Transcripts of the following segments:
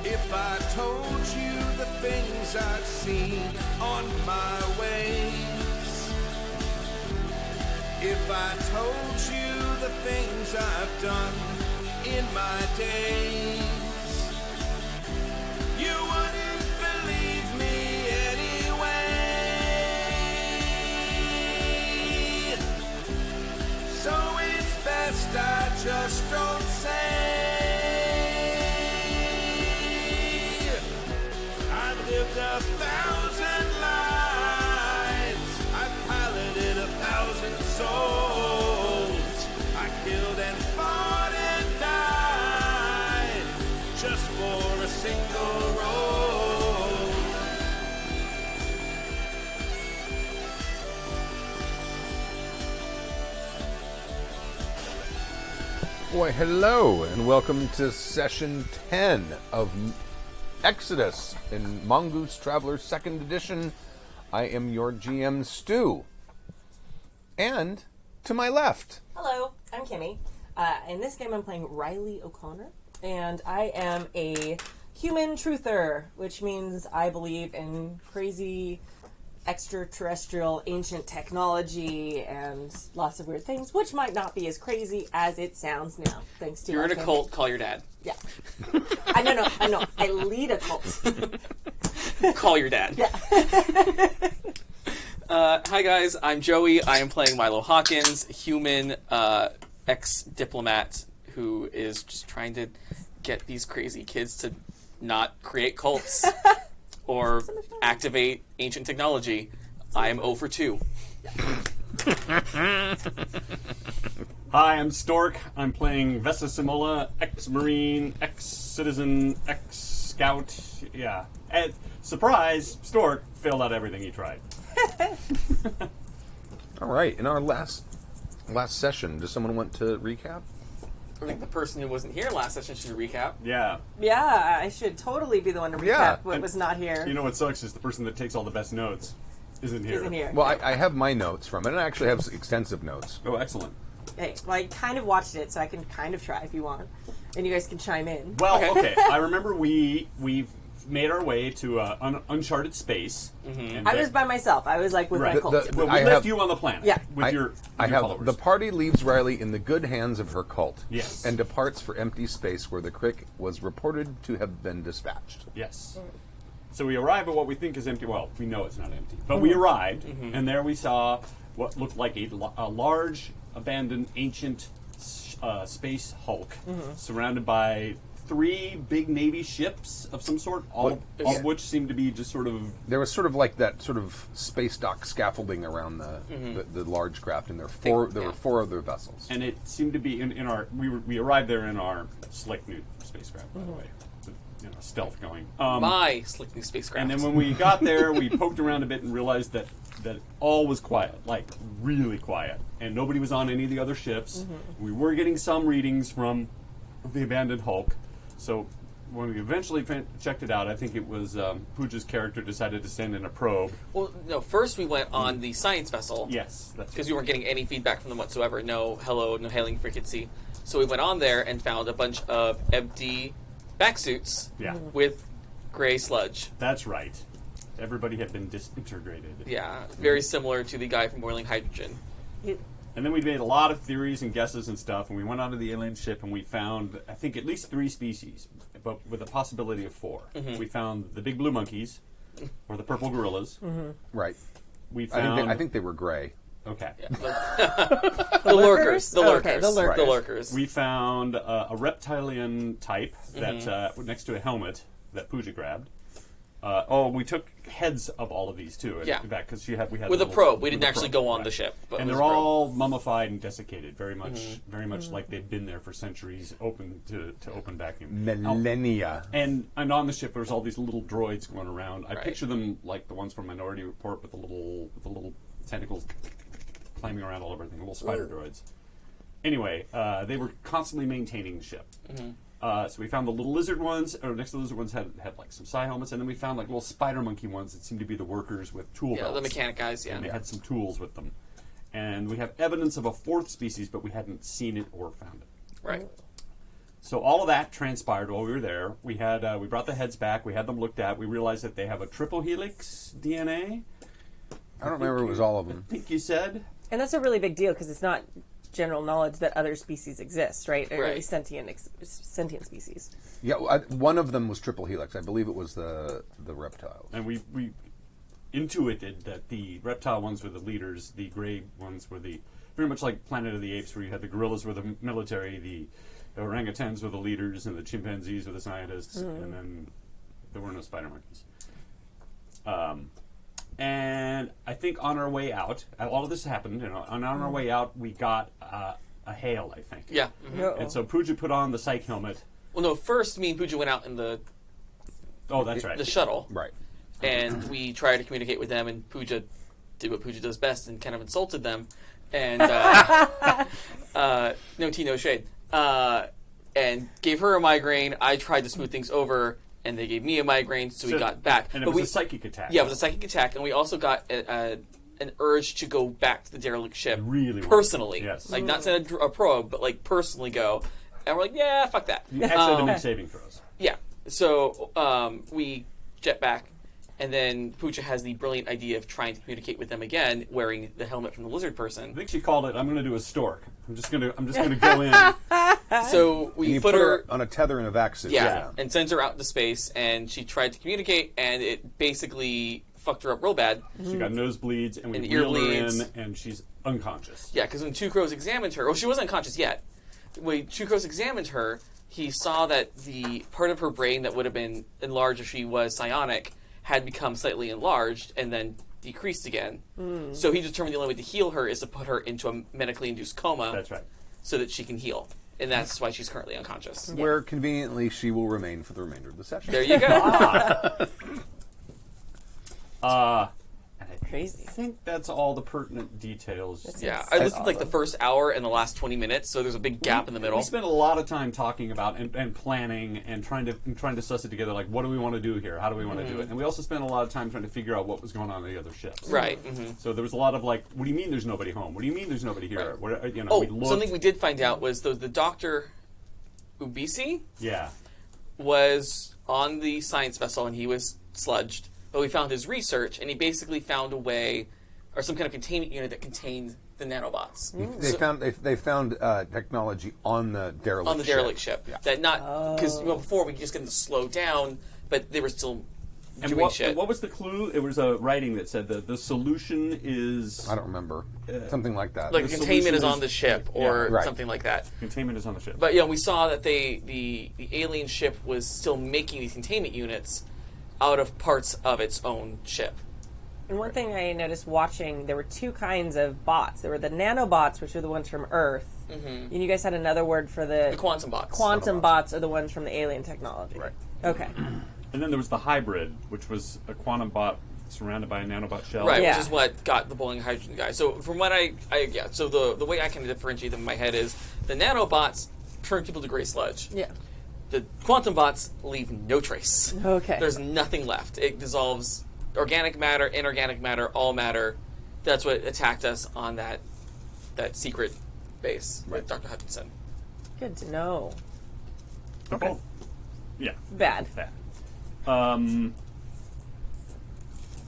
If I told you the things I've seen on my ways, if I told you the things I've done in my days, you wouldn't believe me anyway. So it's best I just don't say. Lived 1,000 lives, I piloted 1,000 souls, I killed and fought and died just for a single role. Boy, hello, and welcome to session 10 of Exodus in Mongoose Traveler's 2nd edition. I am your GM, Stu. And to my left... Hello, I'm Kimi. In this game I'm playing Riley O'Connor, and I am a human truther, which means I believe in crazy extraterrestrial ancient technology and lots of weird things, which might not be as crazy as it sounds now, thanks to You're in a cult, call your dad. Yeah. I know. I lead a cult. Call your dad. Yeah. Hi guys, I'm Joey. I am playing Milo Hawkins, human ex-diplomat who is just trying to get these crazy kids to not create cults or activate ancient technology. I am 0 for 2. Hi, I'm Stork. I'm playing Vesa, Simola, ex-marine, ex-citizen, ex-scout. Yeah. And surprise, Stork failed out everything he tried. All right, in our last session, does someone want to recap? I think the person who wasn't here last session should recap. Yeah. Yeah, I should totally be the one to recap Yeah, what and was not here. You know what sucks is the person that takes all the best notes isn't here. Isn't here. Well, I have my notes from it, and I actually have extensive notes. Oh, excellent. Hey, well, I kind of watched it, so I can kind of try if you want. And you guys can chime in. Well, okay. I remember we've made our way to uncharted space. Mm-hmm. And I was by myself. I was like with Right. my cult. Well, we I left have- you on the planet. Yeah. With your followers. The party leaves Riley in the good hands of her cult. Yes. And departs for empty space where the crick was reported to have been dispatched. Yes. So we arrive at what we think is empty. Well, we know it's not empty. But we arrived, and there we saw what looked like a large, abandoned, ancient space hulk surrounded by 3 big Navy ships of some sort, all of which seemed to be just sort of... There was sort of like that sort of space dock scaffolding around the large craft, and there were 4 other vessels. And it seemed to be in our... We arrived there in our slick new spacecraft, by the way. Stealth going. My slick new spacecraft. And then when we got there, we poked around a bit and realized that all was quiet, like really quiet. And nobody was on any of the other ships. We were getting some readings from the abandoned Hulk. So when we eventually checked it out, I think it was Pooja's character decided to send in a probe. Well, no, first we went on the science vessel. Yes, that's Because we weren't getting any feedback from them whatsoever. No hello, no hailing frequency. So we went on there and found a bunch of empty backsuits with gray sludge. That's right. Everybody had been disintegrated. Yeah, very similar to the guy from Boiling Hydrogen. And then we made a lot of theories and guesses and stuff, and we went onto the alien ship and we found, I think, at least 3 species, but with a possibility of 4. We found the big blue monkeys, or the purple gorillas. Right. We found... I think they were gray. Okay. Yeah. The lurkers. The lurkers. Okay, the lurkers. The lurkers. We found a reptilian type that next to a helmet that Pooja grabbed. We took heads of all of these too. Yeah. Because we had With a probe. We didn't actually go on the ship. But and it was they're a probe. all mummified and desiccated, very much like they've been there for centuries, open to open vacuum. Millennia. And on the ship, there's all these little droids going around. I Right. picture them like the ones from Minority Report with the little tentacles climbing around all over everything, little spider droids. Anyway, they were constantly maintaining the ship. So we found the little lizard ones, or next to the lizard ones had like some psi helmets, and then we found like little spider monkey ones that seemed to be the workers with tool belts. Yeah, the mechanic guys, yeah. And they had some tools with them. And we have evidence of a 4th species, but we hadn't seen it or found it. Right. So all of that transpired while we were there. We had we brought the heads back. We had them looked at. We realized that they have a triple helix DNA. I don't remember it was all of them. I think you said. And that's a really big deal because it's not general knowledge that other species exist, right? Or at least sentient species. Yeah, one of them was triple helix. I believe it was the reptiles. And we intuited that the reptile ones were the leaders, the gray ones were the very much like Planet of the Apes, where you had the gorillas were the military, the orangutans were the leaders, and the chimpanzees were the scientists, and then there were no spider monkeys. And I think on our way out, all of this happened, and on our way out, we got a hail, I think. Yeah. And so Pooja put on the psych helmet. Well, no, first me and Pooja went out in the shuttle. Right. And we tried to communicate with them, and Pooja did what Pooja does best and kind of insulted them. And no tea, no shade. And gave her a migraine. I tried to smooth things over, and they gave me a migraine, so we got back. And it was a psychic attack. Yeah, it was a psychic attack, and we also got an urge to go back to the derelict ship. Really personally. Yes. Like, not send a probe, but, like, personally go. And we're like, yeah, fuck that. You actually had to make saving throws. Yeah. So we jet back, and then Pooja has the brilliant idea of trying to communicate with them again, wearing the helmet from the lizard person. I think she called it, I'm going to do a stork. I'm just going to go in. So we you put her on a tether in a vac suit. Yeah, and sends her out into space, and she tried to communicate, and it basically fucked her up real bad. She got nosebleeds, and we And wheeled her earbleeds. in, and she's unconscious. Yeah, because when Two Crows examined her, well, she wasn't unconscious yet. When Two Crows examined her, he saw that the part of her brain that would have been enlarged if she was psionic had become slightly enlarged and then decreased again. So he determined the only way to heal her is to put her into a medically induced coma. That's right. So that she can heal. And that's why she's currently unconscious. Where conveniently she will remain for the remainder of the session. There you go. Crazy. I think that's all the pertinent details. Yeah, I listened to like the first hour and the last 20 minutes, so there's a big gap in the middle. We spent a lot of time talking about and planning and trying to suss it together. Like, what do we want to do here? How do we want to do it? And we also spent a lot of time trying to figure out what was going on the other ships. Right. So there was a lot of like, what do you mean there's nobody home? What do you mean there's nobody here? Right. What, we Oh, looked. something we did find out was the Dr. Ubisi Yeah. was on the science vessel and he was sludged. But we found his research, and he basically found a way, or some kind of containment unit that contained the nanobots. They found technology on the derelict ship. Yeah. That not because before we could just get them to slow down, but they were still And doing what, shit. and what was the clue? It was a writing that said that the solution is I don't remember. Something like that. like the containment is solution on the ship, or right. something like that. containment is on the ship. But we saw that the alien ship was still making these containment units out of parts of its own ship. And one thing I noticed watching, there were two kinds of bots. There were the nanobots, which are the ones from Earth. And you guys had another word for The quantum bots. Quantum bots are the ones from the alien technology. Right. Okay. And then there was the hybrid, which was a quantum bot surrounded by a nanobot shell. Right, Yeah. which is what got the boiling hydrogen guy. So from what so the way I kind of differentiate them in my head is the nanobots turn people to gray sludge. Yeah. The quantum bots leave no trace. Okay. There's nothing left. It dissolves organic matter, inorganic matter, all matter. That's what attacked us on that secret base with Dr. Hutchinson. Good to know. Okay. Yeah. Bad. It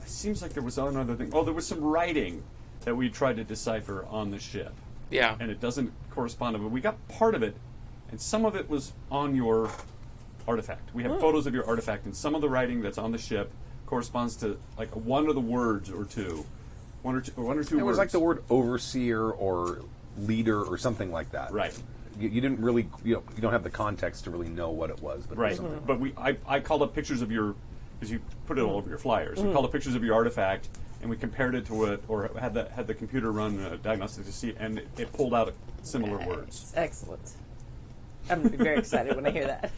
seems like there was another thing. Oh, there was some writing that we tried to decipher on the ship. Yeah. And it doesn't correspond, but we got part of it, and some of it was on your artifact. We have photos of your artifact, and some of the writing that's on the ship corresponds to like one of the words or two. One or two words. It was like the word overseer or leader or something like that. Right. You didn't really, you don't have the context to really know what it was. But Right. It was something. But I called up pictures of your, because you put it all over your flyers. We called up pictures of your artifact, and we compared it to it, or had the computer run a diagnostic to see, and it pulled out similar words. Excellent. I'm going to be very excited when I hear that.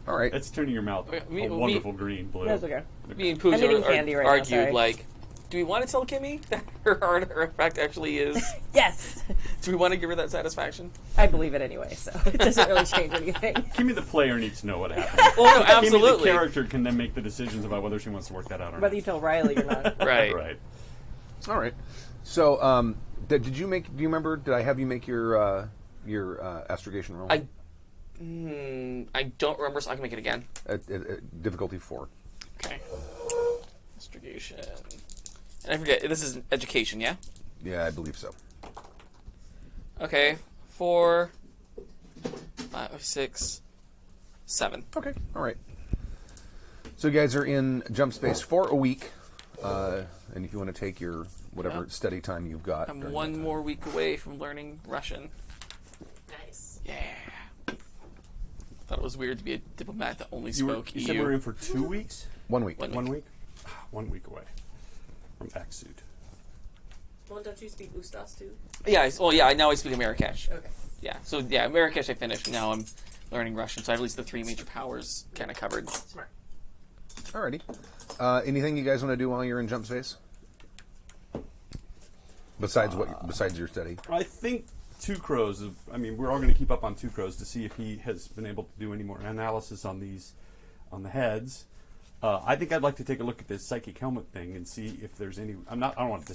All right. It's turning your mouth a wonderful green blue. That's okay. Me and I'm eating Pooja candy right now, argued, sorry. like, do we want to tell Kimi that her artifact actually is... Yes. Do we want to give her that satisfaction? I believe it anyway, so it doesn't really change anything. Kimmy the player needs to know what happened. Well, no, Kimmy absolutely. the character can then make the decisions about whether she wants to work that out or Whether not. you tell Riley or not. Right. Right. All right. So, did you make? Do you remember? Did I have you make your your astrogation roll? I don't remember, so I can make it again. Difficulty 4. Okay. Astrogation. And I forget, this is education, yeah? Yeah, I believe so. Okay. 4, 5, 6, 7. Okay, all right. So you guys are in jump space for a week, and if you want to take your whatever study time you've got. I'm during one that time. more week away from learning Russian. Nice. Yeah. Thought it was weird to be a diplomat that only You spoke said EU. we're in for 2 weeks? 1 week. 1 1 week? 1 week away from X-Suit. Well, don't you speak Ustas too? Yeah, now I speak Marrakesh. Okay. Yeah, so Marrakesh I finished. Now I'm learning Russian, so I have at least the 3 major powers kind of covered. Smart. Alrighty. Anything you guys want to do while you're in jump space? Besides your study? I think Two Crows, we're all going to keep up on Two Crows to see if he has been able to do any more analysis on the heads. I think I'd like to take a look at this psychic helmet thing and see if there's any. I don't want to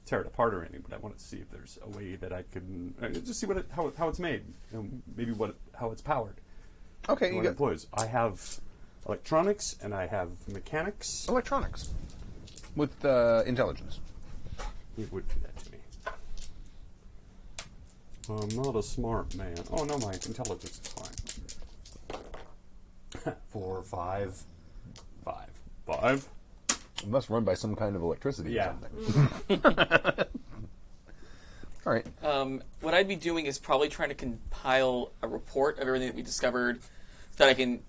tear it apart or anything, but I want to see if there's a way that I can just see how it's made, and maybe how it's powered. Okay, and you what it got employs. I have electronics and I have mechanics. electronics with intelligence. It would do that to me. I'm not a smart man. Oh no, my intelligence is fine. 4, 5, 5. It must run by some kind of electricity Yeah. or something. All right. What I'd be doing is probably trying to compile a report of everything that we discovered that I can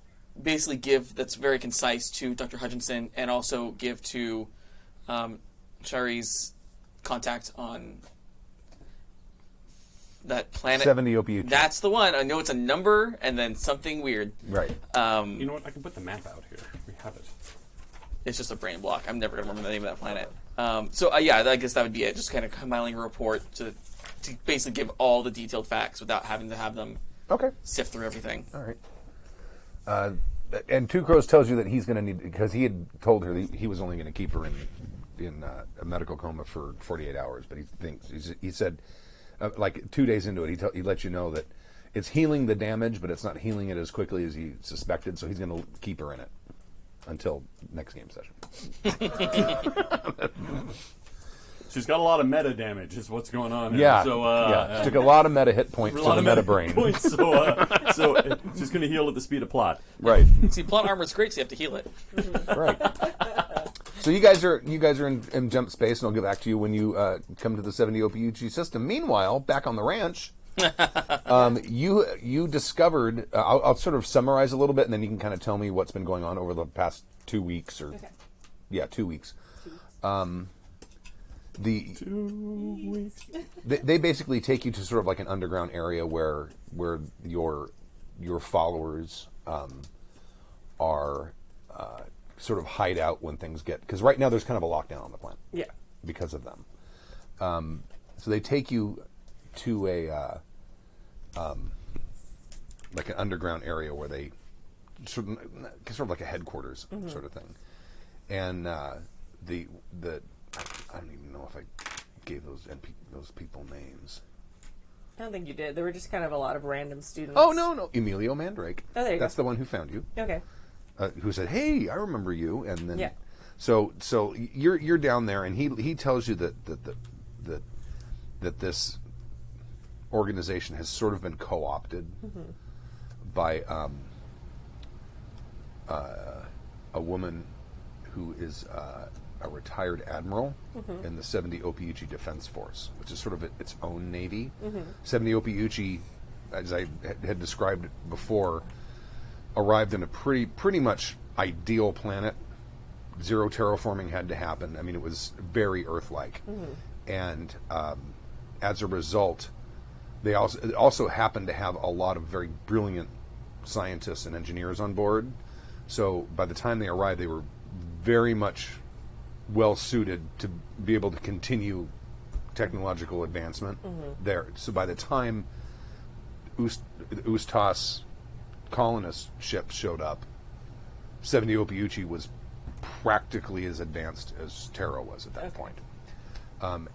basically give that's very concise to Dr. Hutchinson and also give to Shari's contact on that planet. 70 OPU. That's the one. I know it's a number and then something weird. Right. You know what? I can put the map out here. We have it. It's just a brain block. I'm never going to remember the name of that planet. I guess that would be it. Just kind of compiling a report to basically give all the detailed facts without having to have them Okay. sift through everything. All right. And Two Crows tells you that he's going to need, because he had told her that he was only going to keep her in a medical coma for 48 hours, but he said, like 2 days into it, he let you know that it's healing the damage, but it's not healing it as quickly as he suspected, so he's going to keep her in it until next game session. She's got a lot of meta damage, is what's going on here. Yeah. So, She took a lot of meta hit points to the meta brain. Points, so she's going to heal at the speed of plot. Right. See, plot armor's great, so you have to heal it. Right. So you guys are in jump space, and I'll get back to you when you come to the 70 OPUG system. Meanwhile, back on the ranch, you discovered. I'll sort of summarize a little bit, and then you can kind of tell me what's been going on over the past 2 weeks, or 2 weeks. 2 weeks. They basically take you to sort of like an underground area where your followers are sort of hide out when things get, because right now there's kind of a lockdown on the planet. Yeah. Because of them. So they take you to a like an underground area where they sort of like a headquarters sort of thing, and the I don't even know if I gave those people names. I don't think you did. There were just kind of a lot of random students. Oh no, Emilio Mandrake. Oh, there you That's go. the one who found you. Okay. Who said, "Hey, I remember you," and then Yeah. So you're down there, and he tells you that this organization has sort of been co-opted by a woman who is a retired admiral in the 70 OPUG Defense Force, which is sort of its own navy. 70 OPUG, as I had described before, arrived in a pretty much ideal planet. Zero terraforming had to happen. I mean, it was very Earth-like, and as a result, they also happened to have a lot of very brilliant scientists and engineers on board. So by the time they arrived, they were very much well suited to be able to continue technological advancement there. So by the time Ustas colonist ships showed up, 70 Opeuchi was practically as advanced as Terra was at that point.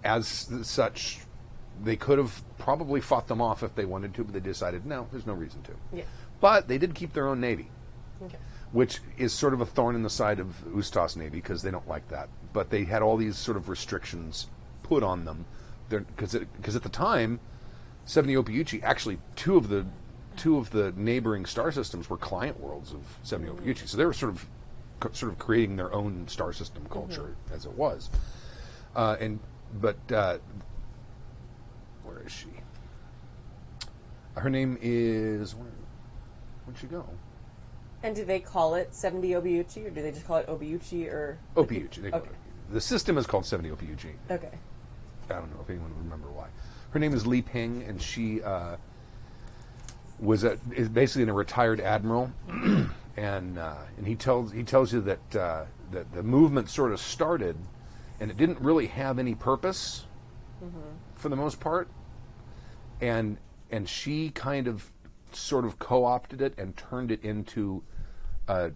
As such, they could have probably fought them off if they wanted to, but they decided, no, there's no reason to. Yeah. But they did keep their own navy, Okay. which is sort of a thorn in the side of Ustas' navy because they don't like that. But they had all these sort of restrictions put on them, because at the time, 70 Ophiuchi, actually two of the neighboring star systems were client worlds of 70 Ophiuchi, so they were sort of creating their own star system culture as it was. But where is she? Her name is... Where'd she go? And do they call it 70 Obiuchi, or do they just call it Obiuchi, or... Ophiuchi. They call Okay. it. The system is called 70 Ophiuchi. Okay. I don't know if anyone would remember why. Her name is Li Ping, and she is basically a retired admiral, and he tells you that that the movement sort of started, and it didn't really have any purpose for the most part, and she kind of sort of co-opted it and turned it into a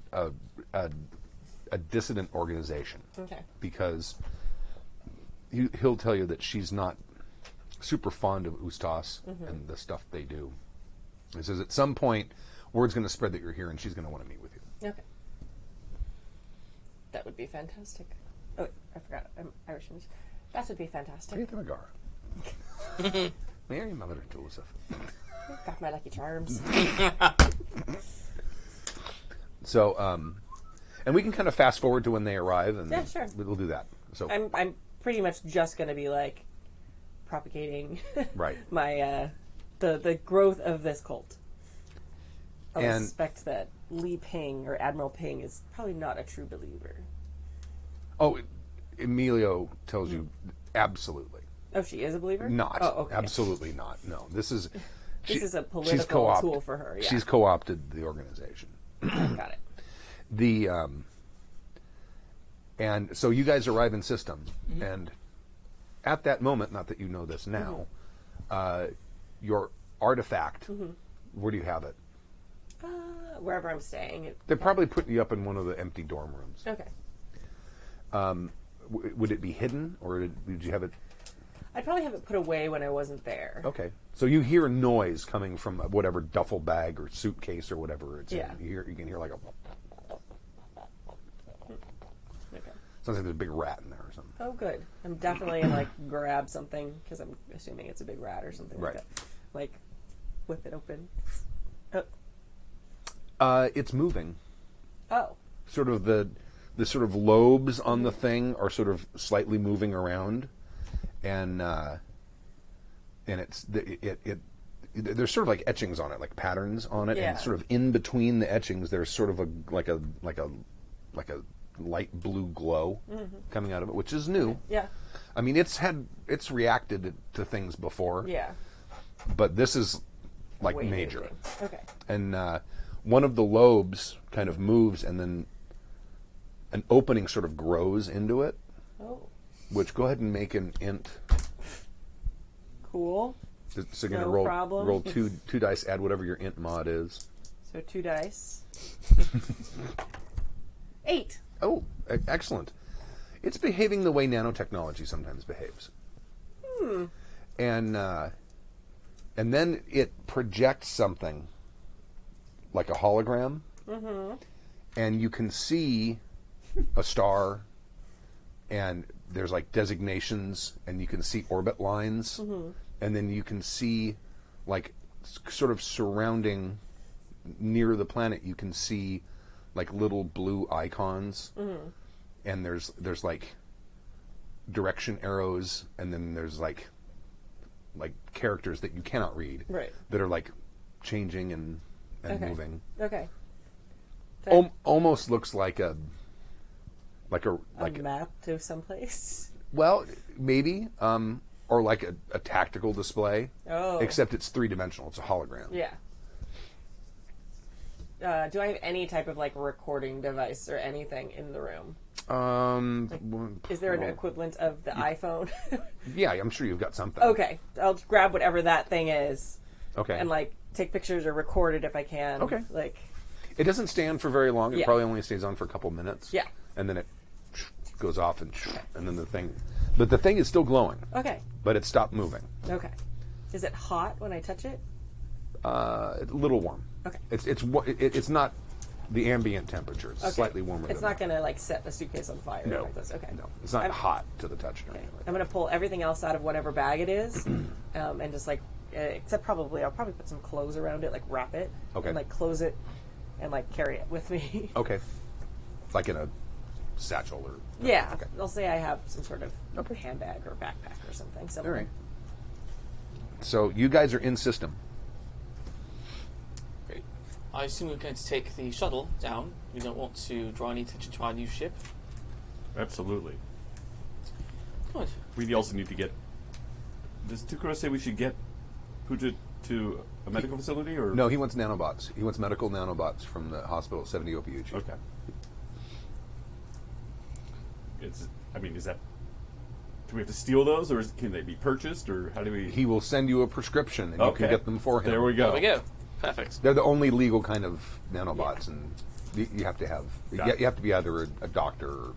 dissident organization. Okay. Because he'll tell you that she's not super fond of Ustas and the stuff they do. He says at some point, word's going to spread that you're here, and she's going to want to meet with you. Okay. That would be fantastic. Oh, I forgot. I'm Irish. That would be fantastic. Mary Mother Joseph. Got my lucky charms. So, and we can kind of fast forward to when they arrive, and Yeah, sure. we'll do that. So, I'm pretty much just going to be like propagating right. my the growth of this cult. I And- suspect that Li Ping or Admiral Ping is probably not a true believer. Oh, Emilio tells you absolutely Oh, she is a believer? not. Oh, okay. Absolutely not. No, this is This is a she's political co-opted. tool for her. Yeah. She's co-opted the organization. Got it. The and so you guys arrive in system, and at that moment, not that you know this now, your artifact, where do you have it? Wherever I'm staying. They're probably putting you up in one of the empty dorm rooms. Okay. Would it be hidden, or did you have it? I'd probably have it put away when I wasn't there. Okay, so you hear a noise coming from whatever duffel bag or suitcase or whatever it's Yeah. in. You can hear like a. Okay. Sounds like there's a big rat in there or something. Oh, good. I'm definitely gonna, like, grab something, because I'm assuming it's a big rat or something Right. like that. Like, whip it open. It's moving. Oh. Sort of the sort of lobes on the thing are sort of slightly moving around, and it's there's sort of like etchings on it, like patterns on it, Yeah. and sort of in between the etchings, there's sort of a light blue glow coming out of it, which is new. Yeah. I mean, it's reacted to things before, Yeah. but this is like Way major. moving. Okay. And one of the lobes kind of moves, and then an opening sort of grows into it. Oh. Which, go ahead and make an int. Cool. So you're No going to problem. roll two dice, add whatever your int mod is. So 2 dice. 8. Oh, excellent. It's behaving the way nanotechnology sometimes behaves. And then it projects something like a hologram, and you can see a star, and there's like designations, and you can see orbit lines, and then you can see like sort of surrounding near the planet, you can see like little blue icons, and there's like direction arrows, and then there's like characters that you cannot read, Right. that are like changing and Okay. moving. Okay. Almost looks like a map to someplace. well, maybe, or like a tactical display. Oh. Except it's 3-dimensional. It's a hologram. Yeah. Do I have any type of, like, recording device or anything in the room? Is there an well, equivalent of the iPhone? Yeah, I'm sure you've got something. Okay. I'll just grab whatever that thing is Okay. and, like, take pictures or record it if I can. Okay. Like, It doesn't stand for very long. It Yeah. probably only stays on for a couple minutes. Yeah. And then it goes off, and then the thing. But the thing is still glowing, Okay. but it stopped moving. Okay. Is it hot when I touch it? It's a little warm. Okay. It's not the ambient temperature. It's slightly warmer. It's than not going to like set the suitcase on fire. No. Like this. Okay. No, it's not hot to the touch. Or Okay. anything like I'm going to pull everything else out of whatever bag it is, and just like, except I'll probably put some clothes around it, like wrap it, Okay. and like close it, and like carry it with me. that. Okay. Like in a satchel or. Yeah. Okay. They'll say I have some sort of handbag or backpack or something. All right. So you guys are in system. Great. I assume we're going to take the shuttle down. We don't want to draw any attention to our new ship. Absolutely. Good. We also need to get. Does Tukuro say we should get Pooja to a medical facility, or No, he wants nanobots. He wants medical nanobots from the hospital at 70 OPUG. Okay. Is that? Do we have to steal those, or can they be purchased, or how do we? He will send you a prescription, and you can get them for him. There we go. There we go. Perfect. They're the only legal kind of nanobots, and you have to have Got it. you have to be either a doctor or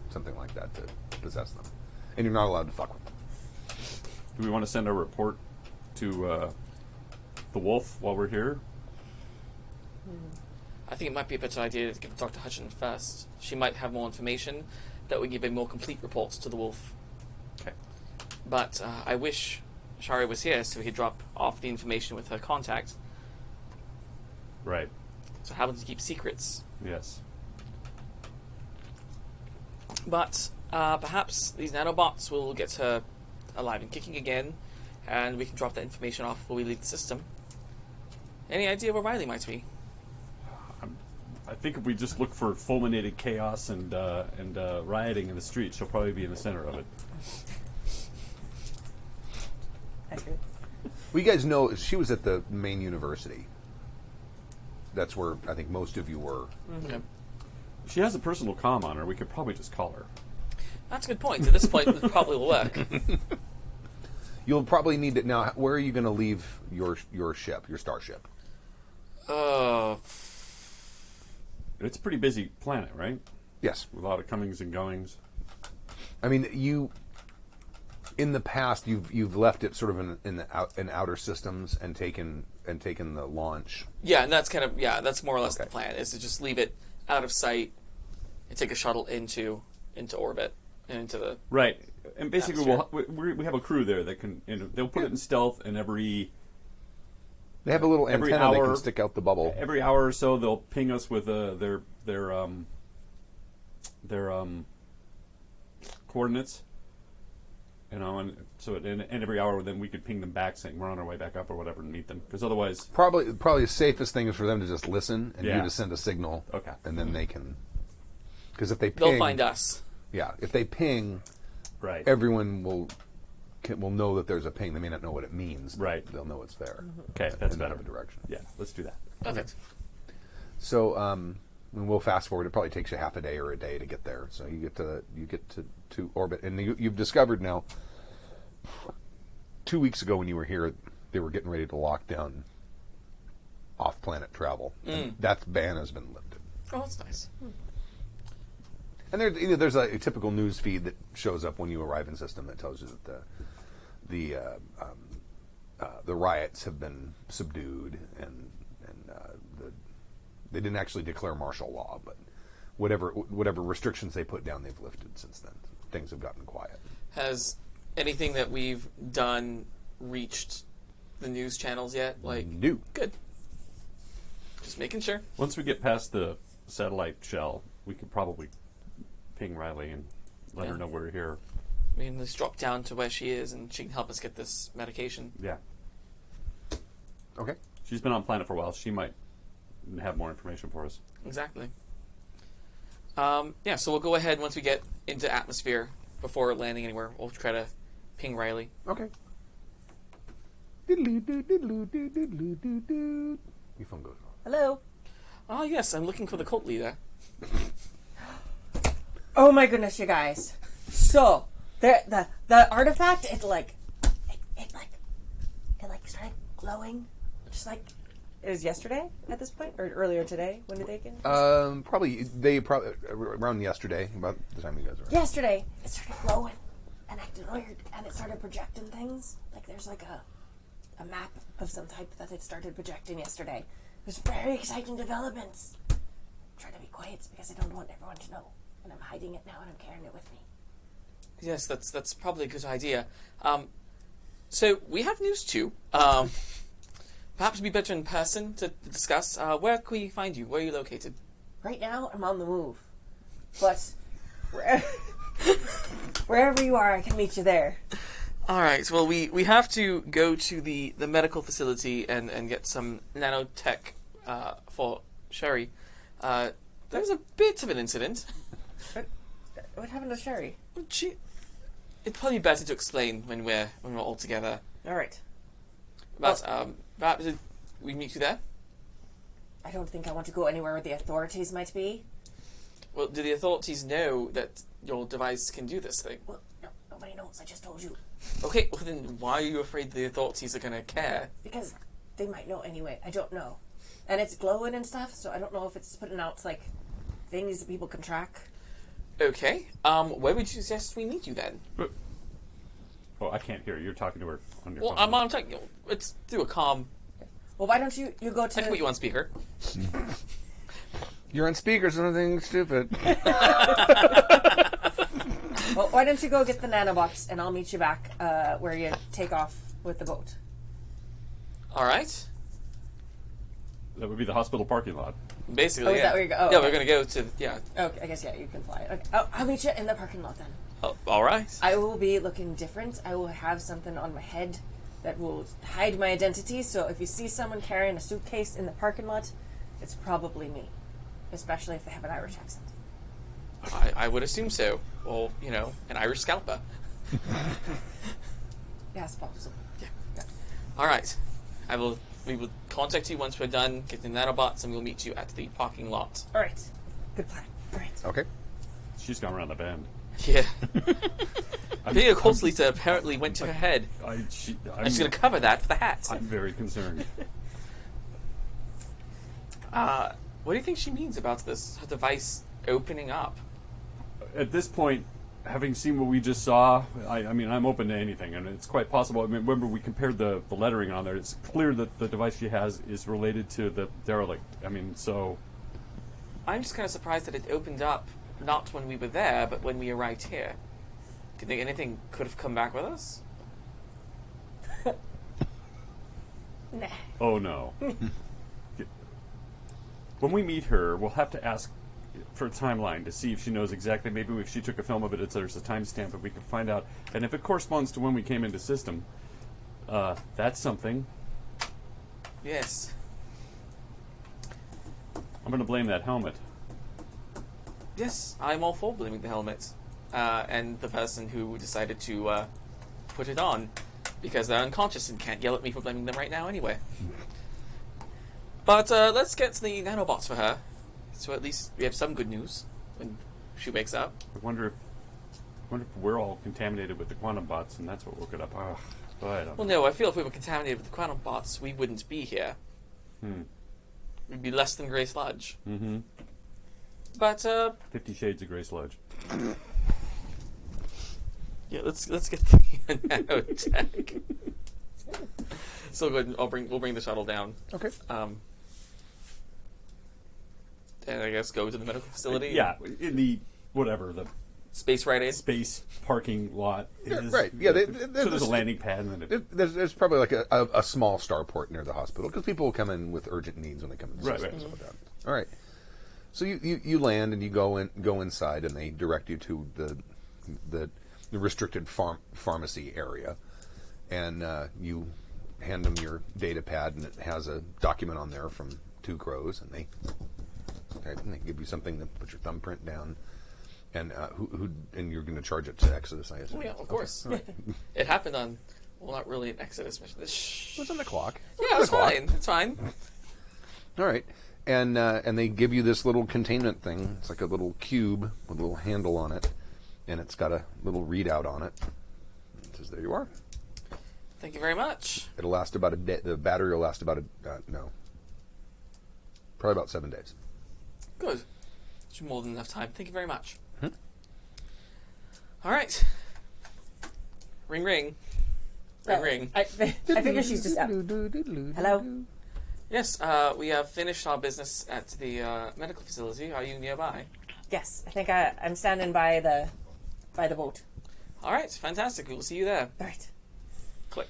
something like that to possess them, and you're not allowed to fuck with them. Do we want to send a report to the Wolf while we're here? I think it might be a better idea to give Dr. Hutchin first. She might have more information that would give a more complete report to the Wolf. Okay. But I wish Shari was here so he'd drop off the information with her contact. Right. So it happens to keep secrets. Yes. But perhaps these nanobots will get her alive and kicking again, and we can drop that information off before we leave the system. Any idea where Riley might be? I think if we just look for fulminated chaos and rioting in the streets, she'll probably be in the center of it. Accurate. Well, you guys know she was at the main university. That's where I think most of you were. Okay. She has a personal comm on her. We could probably just call her. That's a good point. At this point, it probably will work. You'll probably need it now. Where are you going to leave your ship, your starship? It's a pretty busy planet, right? Yes. With a lot of comings and goings. I mean, in the past you've left it sort of in outer systems and taken the launch. Yeah, and that's that's more or less the plan, is to just leave it out of sight and take a shuttle into orbit and into the Right. And basically atmosphere. we have a crew there that can, they'll put it in stealth, and They have a little every antenna they hour- can stick out the bubble. every hour or so they'll ping us with their coordinates, and so and every hour then we could ping them back saying we're on our way back up or whatever and meet them, because otherwise Probably the safest thing is for them to just listen and you Yeah. to send a signal. Okay. And then they can, because if they ping, they'll find us. Yeah, if they ping, right everyone will know that there's a ping. They may not know what it means. But Right. They'll know it's there. Okay, that's in better. another direction. Yeah, let's do that. Perfect. So and we'll fast forward. It probably takes you half a day or a day to get there. So you get to orbit, and you've discovered now. 2 weeks ago, when you were here, they were getting ready to lock down off-planet travel. And that ban has been lifted. Oh, that's nice. And there's a typical news feed that shows up when you arrive in system that tells you that the riots have been subdued and they didn't actually declare martial law, but whatever restrictions they put down, they've lifted since then. Things have gotten quiet. Has anything that we've done reached the news channels yet? No. Good. Just making sure. Once we get past the satellite shell, we could probably ping Riley and let her know we're here. We can just drop down to where she is, and she can help us get this medication. Yeah. Okay. She's been on planet for a while. She might have more information for us. Exactly. So we'll go ahead once we get into atmosphere before landing anywhere. We'll try to ping Riley. Okay. Diddle-oo-diddle-oo-diddle-oo-diddle-oo-doo. Your phone goes off. Hello. Oh, yes, I'm looking for the cult leader. Oh my goodness, you guys. So the artifact, it started glowing, just like it was yesterday at this point, or earlier today. When did they get? Probably around yesterday, about the time you guys were. Yesterday, it started glowing, and acted weird, and it started projecting things. Like there's like a map of some type that it started projecting yesterday. It was very exciting developments. I'm trying to be quiet because I don't want everyone to know, and I'm hiding it now, and I'm carrying it with me. Yes, that's probably a good idea. So we have news too. Perhaps it'd be better in person to discuss. Where can we find you? Where are you located? Right now, I'm on the move, but wherever you are, I can meet you there. All right. Well, we have to go to the medical facility and get some nanotech for Shari. There was a bit of an incident. What happened to Shari? It'd probably be better to explain when we're all together. All right. But perhaps we meet you there. I don't think I want to go anywhere where the authorities might be. Well, do the authorities know that your device can do this thing? Well, no, nobody knows. I just told you. Okay, well then why are you afraid the authorities are going to care? Because they might know anyway. I don't know. And it's glowing and stuff, so I don't know if it's putting out, like, things that people can track. Okay. Where would you suggest we meet you then? Oh, I can't hear you. You're talking to her on your Well, phone. I'm talking. It's through a comm. Well, why don't you go I can to... put you on speaker. You're on speaker, something stupid. Well, why don't you go get the nanobots, and I'll meet you back where you take off with the boat. All right. That would be the hospital parking lot. Basically, Oh, is yeah. that where you're yeah, okay. we're going to go to... Yeah. Okay, I guess, yeah, you can fly. Okay. Oh, I'll meet you in the parking lot then. Oh, all right. I will be looking different. I will have something on my head that will hide my identity, so if you see someone carrying a suitcase in the parking lot, it's probably me. Especially if they have an Irish accent. I would assume so. Or, an Irish scalper. Yes, possible. Yeah. All right. We will contact you once we're done getting the nanobots, and we'll meet you at the parking lot. All right. Good plan. All right. Okay. She's gone around the bend. Yeah. Video Colslita apparently went to her head. I'm She's going to cover that with the hat. I'm very concerned. What do you think she means about this device opening up? At this point, having seen what we just saw, I mean, I'm open to anything, and it's quite possible. I mean, remember, we compared the lettering on there. It's clear that the device she has is related to the derelict. I mean, so... I'm just kind of surprised that it opened up not when we were there, but when we arrived here. Do you think anything could have come back with us? Nah. Oh, no. When we meet her, we'll have to ask for a timeline to see if she knows exactly. Maybe if she took a film of it, there's a timestamp that we can find out. And if it corresponds to when we came into system, that's something. Yes. I'm going to blame that helmet. Yes, I'm all for blaming the helmet. And the person who decided to put it on. Because they're unconscious and can't yell at me for blaming them right now anyway. But let's get to the nanobots for her. So at least we have some good news when she wakes up. I wonder if we're all contaminated with the quantum bots, and that's what woke it up. Oh, boy, I don't Well, no, I feel if we were contaminated with the quantum bots, we wouldn't be here. We'd be less than Grey Sludge. Mm-hmm. But 50 Shades of Grey Sludge. yeah, let's get the nanotech. So good. We'll bring the shuttle down. Okay. And I guess go to the medical facility. Yeah, in the the Space Rite Aid. space parking lot. Right. Yeah, So there's a landing pad, and then There's probably like a small starport near the hospital because people will come in with urgent needs when they come in. Right, and right. stuff like that. All right. So you land and you go inside and they direct you to the restricted pharmacy area, and you hand them your data pad and it has a document on there from Two Crows, and they give you something to put your thumbprint down. And and you're going to charge it to Exodus, I assume. Oh, yeah, of course. Okay. All right. It happened on, well, not really an Exodus mission. It was on the clock. Yeah, it's fine. It's fine. All right. And they give you this little containment thing. It's like a little cube with a little handle on it, and it's got a little readout on it. It says, there you are. Thank you very much. It'll last about a day. The battery will last about probably about 7 days. Good. It's more than enough time. Thank you very much. Hmm? All right. Ring, ring. Ring, ring. I figure she's just out. Hello? Yes, we have finished our business at the medical facility. Are you nearby? Yes, I think I'm standing by the boat. All right, fantastic. We will see you there. All right. Click.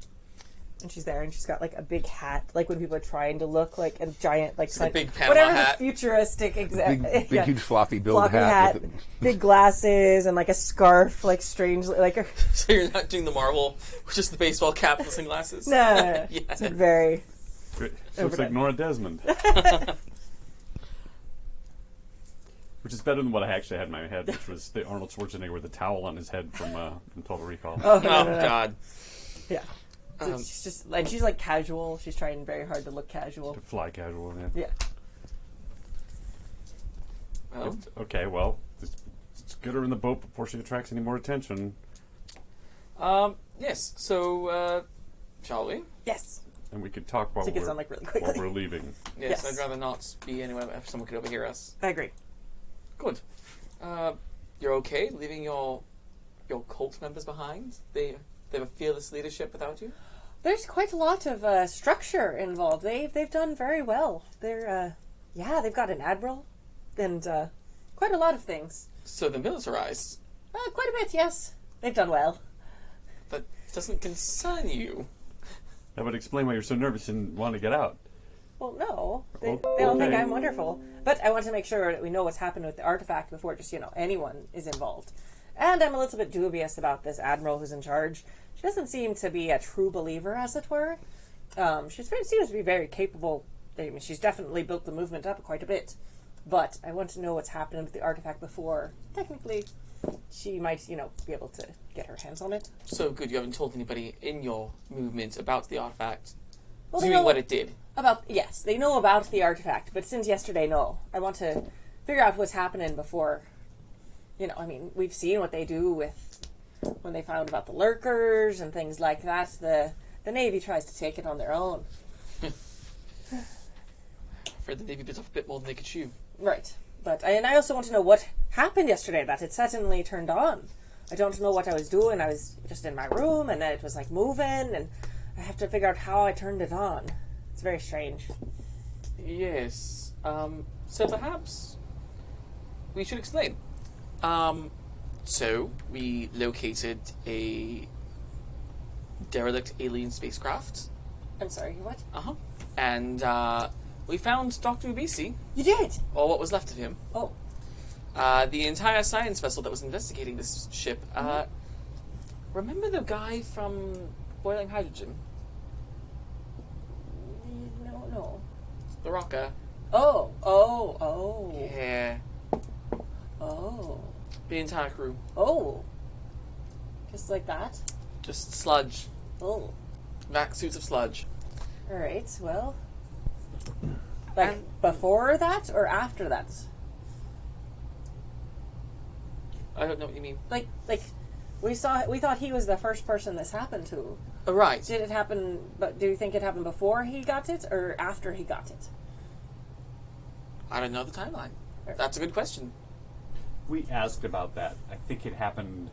And she's there, and she's got like a big hat, like when people are trying to look like a giant, like a big Panama whatever hat. the futuristic Big, huge floppy billed hat. With big glasses, and like a scarf, like strangely, like a So you're not doing the Marvel, which is the baseball cap with sunglasses? no, Yeah. it's very. She looks like Nora Desmond. Which is better than what I actually had in my head, which was the Arnold Schwarzenegger with the towel on his head from Total Recall. Oh, Oh, God. Yeah. So she's just, and she's like casual. She's trying very hard to look casual. To fly casual, yeah. Yeah. Well, Okay, well, let's get her in the boat before she attracts any more attention. yes. So, shall we? Yes. And we could talk while, She gets on like really quickly. while we're leaving. Yes, Yes. I'd rather not be anywhere if someone could overhear us. I agree. Good. You're okay leaving your cult members behind? They have a fearless leadership without you? There's quite a lot of structure involved. They've done very well. They're they've got an admiral and quite a lot of things. So they're militarized. Quite a bit, yes. They've done well. That doesn't concern you. That would explain why you're so nervous and want to get out. Well, no, they Okay. don't think I'm wonderful. But I want to make sure that we know what's happened with the artifact before just anyone is involved. And I'm a little bit dubious about this admiral who's in charge. She doesn't seem to be a true believer, as it were. She seems to be very capable. I mean, she's definitely built the movement up quite a bit. But I want to know what's happened with the artifact before. Technically, she might, be able to get her hands on it. So good, you haven't told anybody in your movement about the artifact. Well, Assuming what it did. Yes, they know about the artifact, but since yesterday, no. I want to figure out what's happening before. We've seen what they do with when they found about the lurkers and things like that. The Navy tries to take it on their own. Afraid the Navy bit off a bit more than they could chew. Right. But I also want to know what happened yesterday, that it suddenly turned on. I don't know what I was doing. I was just in my room, and then it was like moving, and I have to figure out how I turned it on. It's very strange. Yes. So perhaps we should explain. So we located a derelict alien spacecraft. I'm sorry, what? And we found Dr. Ubisi, You did? or what was left of him. Oh. The entire science vessel that was investigating this ship. Remember the guy from Boiling Hydrogen? No. The rocker? Oh. Yeah. Oh. The entire crew. Oh. Just like that? Just sludge. Oh. Vac suits of sludge. Alright, well. Like, before that or after that? I don't know what you mean. Like, we thought he was the first person this happened to. Oh, right. Did it happen, but do you think it happened before he got it or after he got it? I don't know the timeline. That's a good question. We asked about that. I think it happened.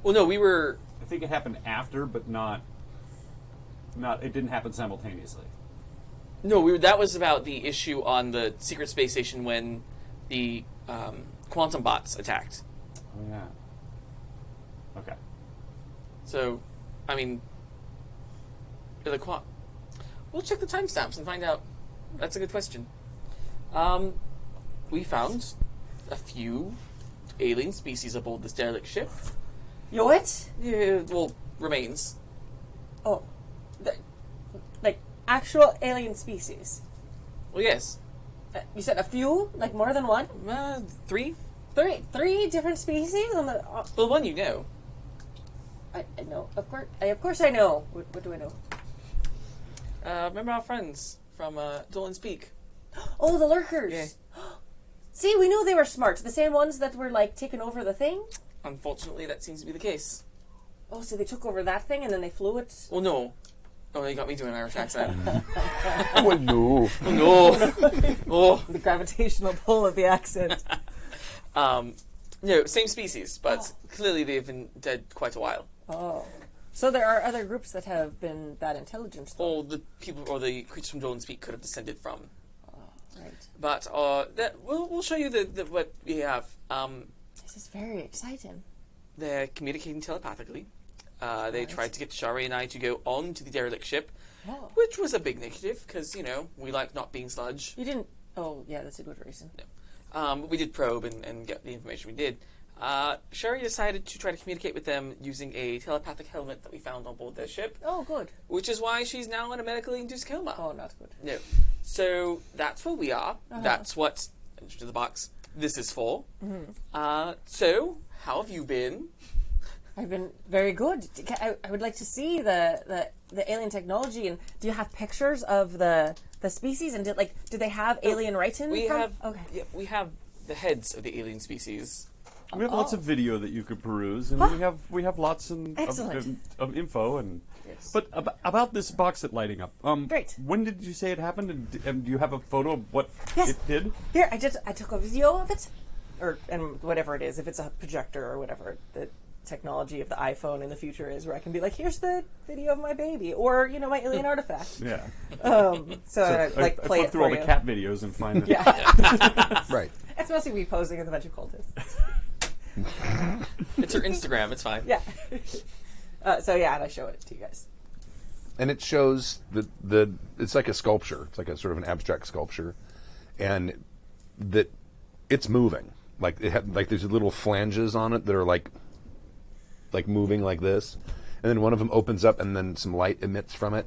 Well, no, we were. I think it happened after, but not. It didn't happen simultaneously. No, we were. That was about the issue on the secret space station when the quantum bots attacked. Oh yeah. Okay. So, I mean, we'll check the timestamps and find out. That's a good question. We found a few alien species aboard this derelict ship. You what? Yeah, well, remains. Oh. Like, actual alien species? Well, yes. You said a few? Like more than one? 3? Three different species on the... Well, one you know. I know. Of course I know. What do I know? Remember our friends from Dolan's Peak? Oh, the lurkers. Yeah. See, we knew they were smart. The same ones that were, like, taking over the thing? Unfortunately, that seems to be the case. Oh, so they took over that thing and then they flew it? Well, no. Oh, you got me doing an Irish accent. well, no. No. Oh. The gravitational pull of the accent. No, same species, but clearly they've been dead quite a while. Oh. So there are other groups that have been that intelligent. Though. All the people or the creatures from Dolan Speak could have descended from. Right. But we'll show you the what we have. This is very exciting. They're communicating telepathically. They tried to get Shari and I to go on to the derelict ship, Oh. which was a big negative because, we like not being sludge. You didn't... Oh, yeah, that's a good reason. We did probe and get the information we did. Shari decided to try to communicate with them using a telepathic helmet that we found on board their ship, Oh, good. which is why she's now in a medically induced coma. Oh, not good. No. So that's where we are. That's what, into the box, this is for. So, how have you been? I've been very good. I would like to see the alien technology. And do you have pictures of the species? And did they have alien writing? We have Okay. yeah, we have the heads of the alien species. We have lots of video that you could peruse, and we have lots Excellent. of info. And Yes. but about this box that's lighting up. Great. When did you say it happened? And do you have a photo of what Yes. it did? Here, I took a video of it, and whatever it is, if it's a projector or whatever the technology of the iPhone in the future is, where I can be like, here's the video of my baby, or my alien artifact. Yeah. So I I play flip it through for all you. the cat videos and find it. Yeah, Right. it's mostly me posing as a bunch of cultists. It's her Instagram. It's fine. Yeah. So yeah, and I show it to you guys. And it shows the it's like a sculpture. It's like a sort of an abstract sculpture, and that it's moving. Like there's little flanges on it that are like moving like this, and then one of them opens up, and then some light emits from it.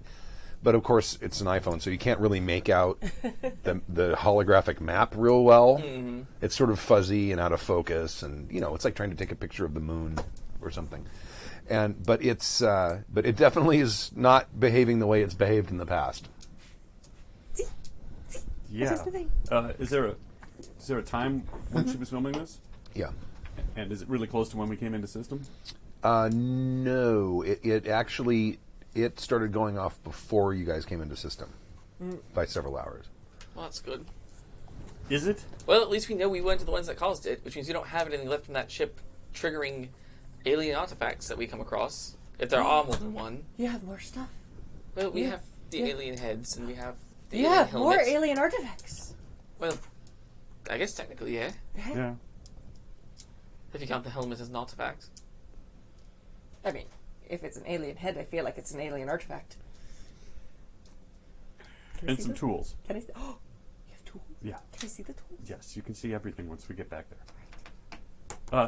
But of course, it's an iPhone, so you can't really make out the holographic map real well. Mm-hmm. It's sort of fuzzy and out of focus, and it's like trying to take a picture of the moon or something. But it definitely is not behaving the way it's behaved in the past. Yeah. That's the thing. Is there a time when she was filming this? Yeah. And is it really close to when we came into system? No, it actually started going off before you guys came into system by several hours. Well, that's good. Is it? Well, at least we know we went to the ones that caused it, which means we don't have anything left from that ship triggering alien artifacts that we come across. If there are more than one. You have more stuff. Well, we Yeah. have the Yeah. alien heads, and we have the You alien have more helmets. alien artifacts. Well, I guess technically, yeah. Yeah. If you count the helmet as an artifact. I mean, if it's an alien head, I feel like it's an alien artifact. Can I And see some them? tools. Can I see? Oh, you have tools. Yeah. Can I see the tools? Yes, you can see everything once we get back there.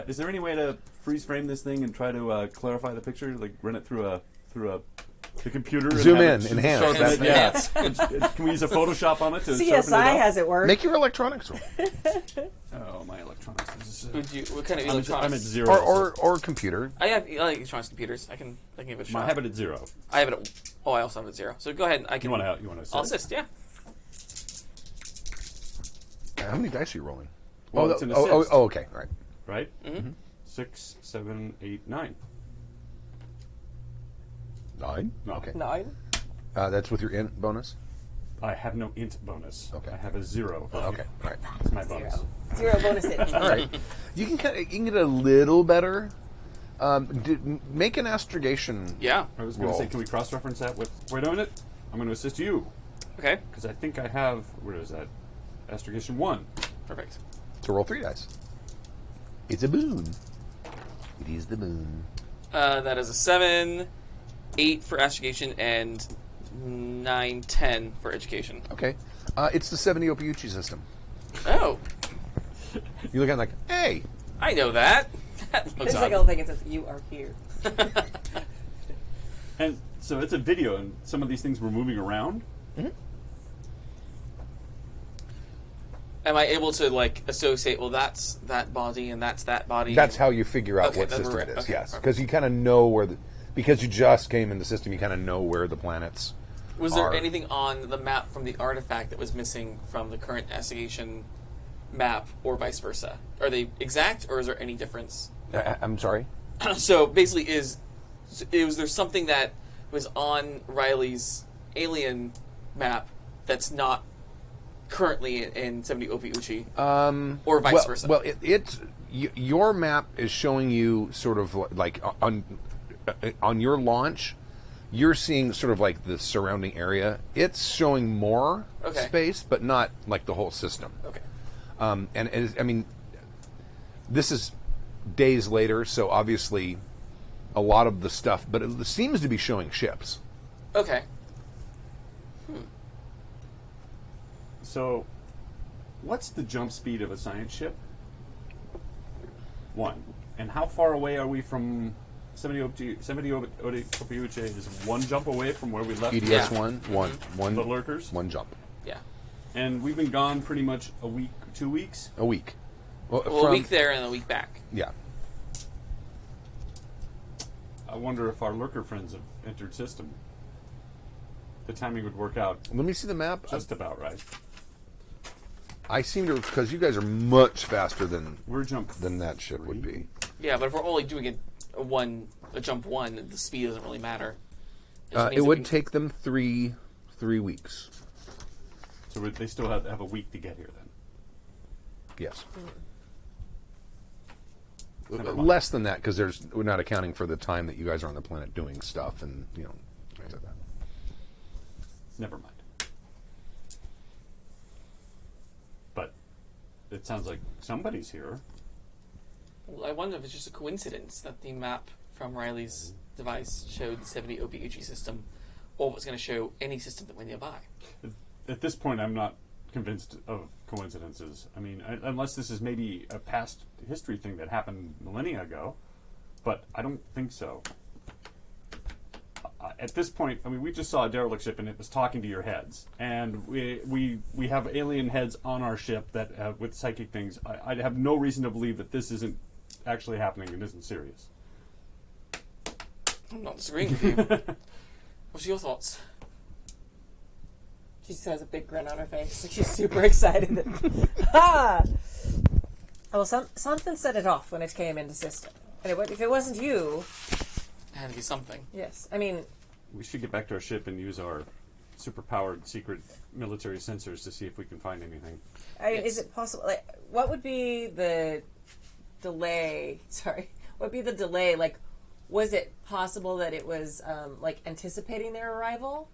Is there any way to freeze frame this thing and try to clarify the picture? Like run it through the computer? and Zoom have in, it enhance. sharpen That's it? Yeah. Can we use a Photoshop on it to sharpen it CSI up? has it work. Make your electronics roll. Oh, my electronics is. What kind of I'm electronics? at 0. or computer. I have electronics computers. I can give it a shot. I have it at 0. I have it at... Oh, I also have it at 0. So go ahead. I can... You want to assist? I'll assist, yeah. How many dice are you rolling? Well, it's an oh, assist. okay, all right. Right? Mm-hmm. 6, 7, 8, 9. 9? No. Okay. 9. That's with your int bonus? I have no int bonus. Okay. I have a 0. Okay, all right. That's my bonus. 0 bonus hit. All right. You can get a little better. Make an astrogation. Yeah. I was going to Roll. say, can we cross-reference that with... We're doing it? I'm going to assist you. Okay. Because I think I have... Where is that? Astrogation 1. Perfect. To roll 3 dice. It's a boon. It is the moon. That is a 7, 8 for astrogation, and 9, 10 for education. Okay. It's the 70 Opiuchi system. Oh, You look at it like, hey, I know that. That looks It's like a odd. little thing that says, you are here. And so it's a video, and some of these things were moving around. Am I able to associate? Well, that's that body, and that's that body. that's how you figure out Okay, what then system we're it is. right. Okay, Yes, perfect. because you kind of know because you just came in the system, you kind of know where the planets Was there are. anything on the map from the artifact that was missing from the current investigation map, or vice versa? Are they exact, or is there any difference? I'm sorry? So basically, was there something that was on Riley's alien map that's not currently in 70 Opiuchi, or vice versa? Well, your map is showing you sort of like on your launch, you're seeing sort of like the surrounding area. It's showing more space, but not like the whole system. Okay. And I mean, this is days later, so obviously a lot of the stuff, but it seems to be showing ships. Okay. So, what's the jump speed of a science ship? 1. And how far away are we from 70 OPUJ is 1 jump away from where we left EDS Yeah. one the lurkers? 1 jump. Yeah. And we've been gone pretty much a week, 2 weeks. A week. Well, a week there and a week back. Yeah. I wonder if our lurker friends have entered system. The timing would work out Let me see the map. just about right. I seem to, because you guys are much faster than We're jump that ship would be. Yeah, but if we're only doing a jump 1, the speed doesn't really matter. It would take them three weeks. So they still have a week to get here then. Yes. Never mind. Less than that, because we're not accounting for the time that you guys are on the planet doing stuff and things like that. Never mind. But it sounds like somebody's here. Well, I wonder if it's just a coincidence that the map from Riley's device showed the 70 OPUG system, or was going to show any system that went nearby. At this point, I'm not convinced of coincidences. I mean, unless this is maybe a past history thing that happened millennia ago, but I don't think so. At this point, I mean, we just saw a derelict ship and it was talking to your heads, and we have alien heads on our ship that with psychic things. I have no reason to believe that this isn't actually happening and isn't serious. I'm not disagreeing with you. What's your thoughts? She just has a big grin on her face. Like she's super excited. Ha! Well, something set it off when it came into system. And if it wasn't you... It had to be something. Yes. I mean... We should get back to our ship and use our super-powered secret military sensors to see if we can find anything. Is it possible... Like, what would be the delay... Sorry. What would be the delay? Like, was it possible that it was, like, anticipating their arrival?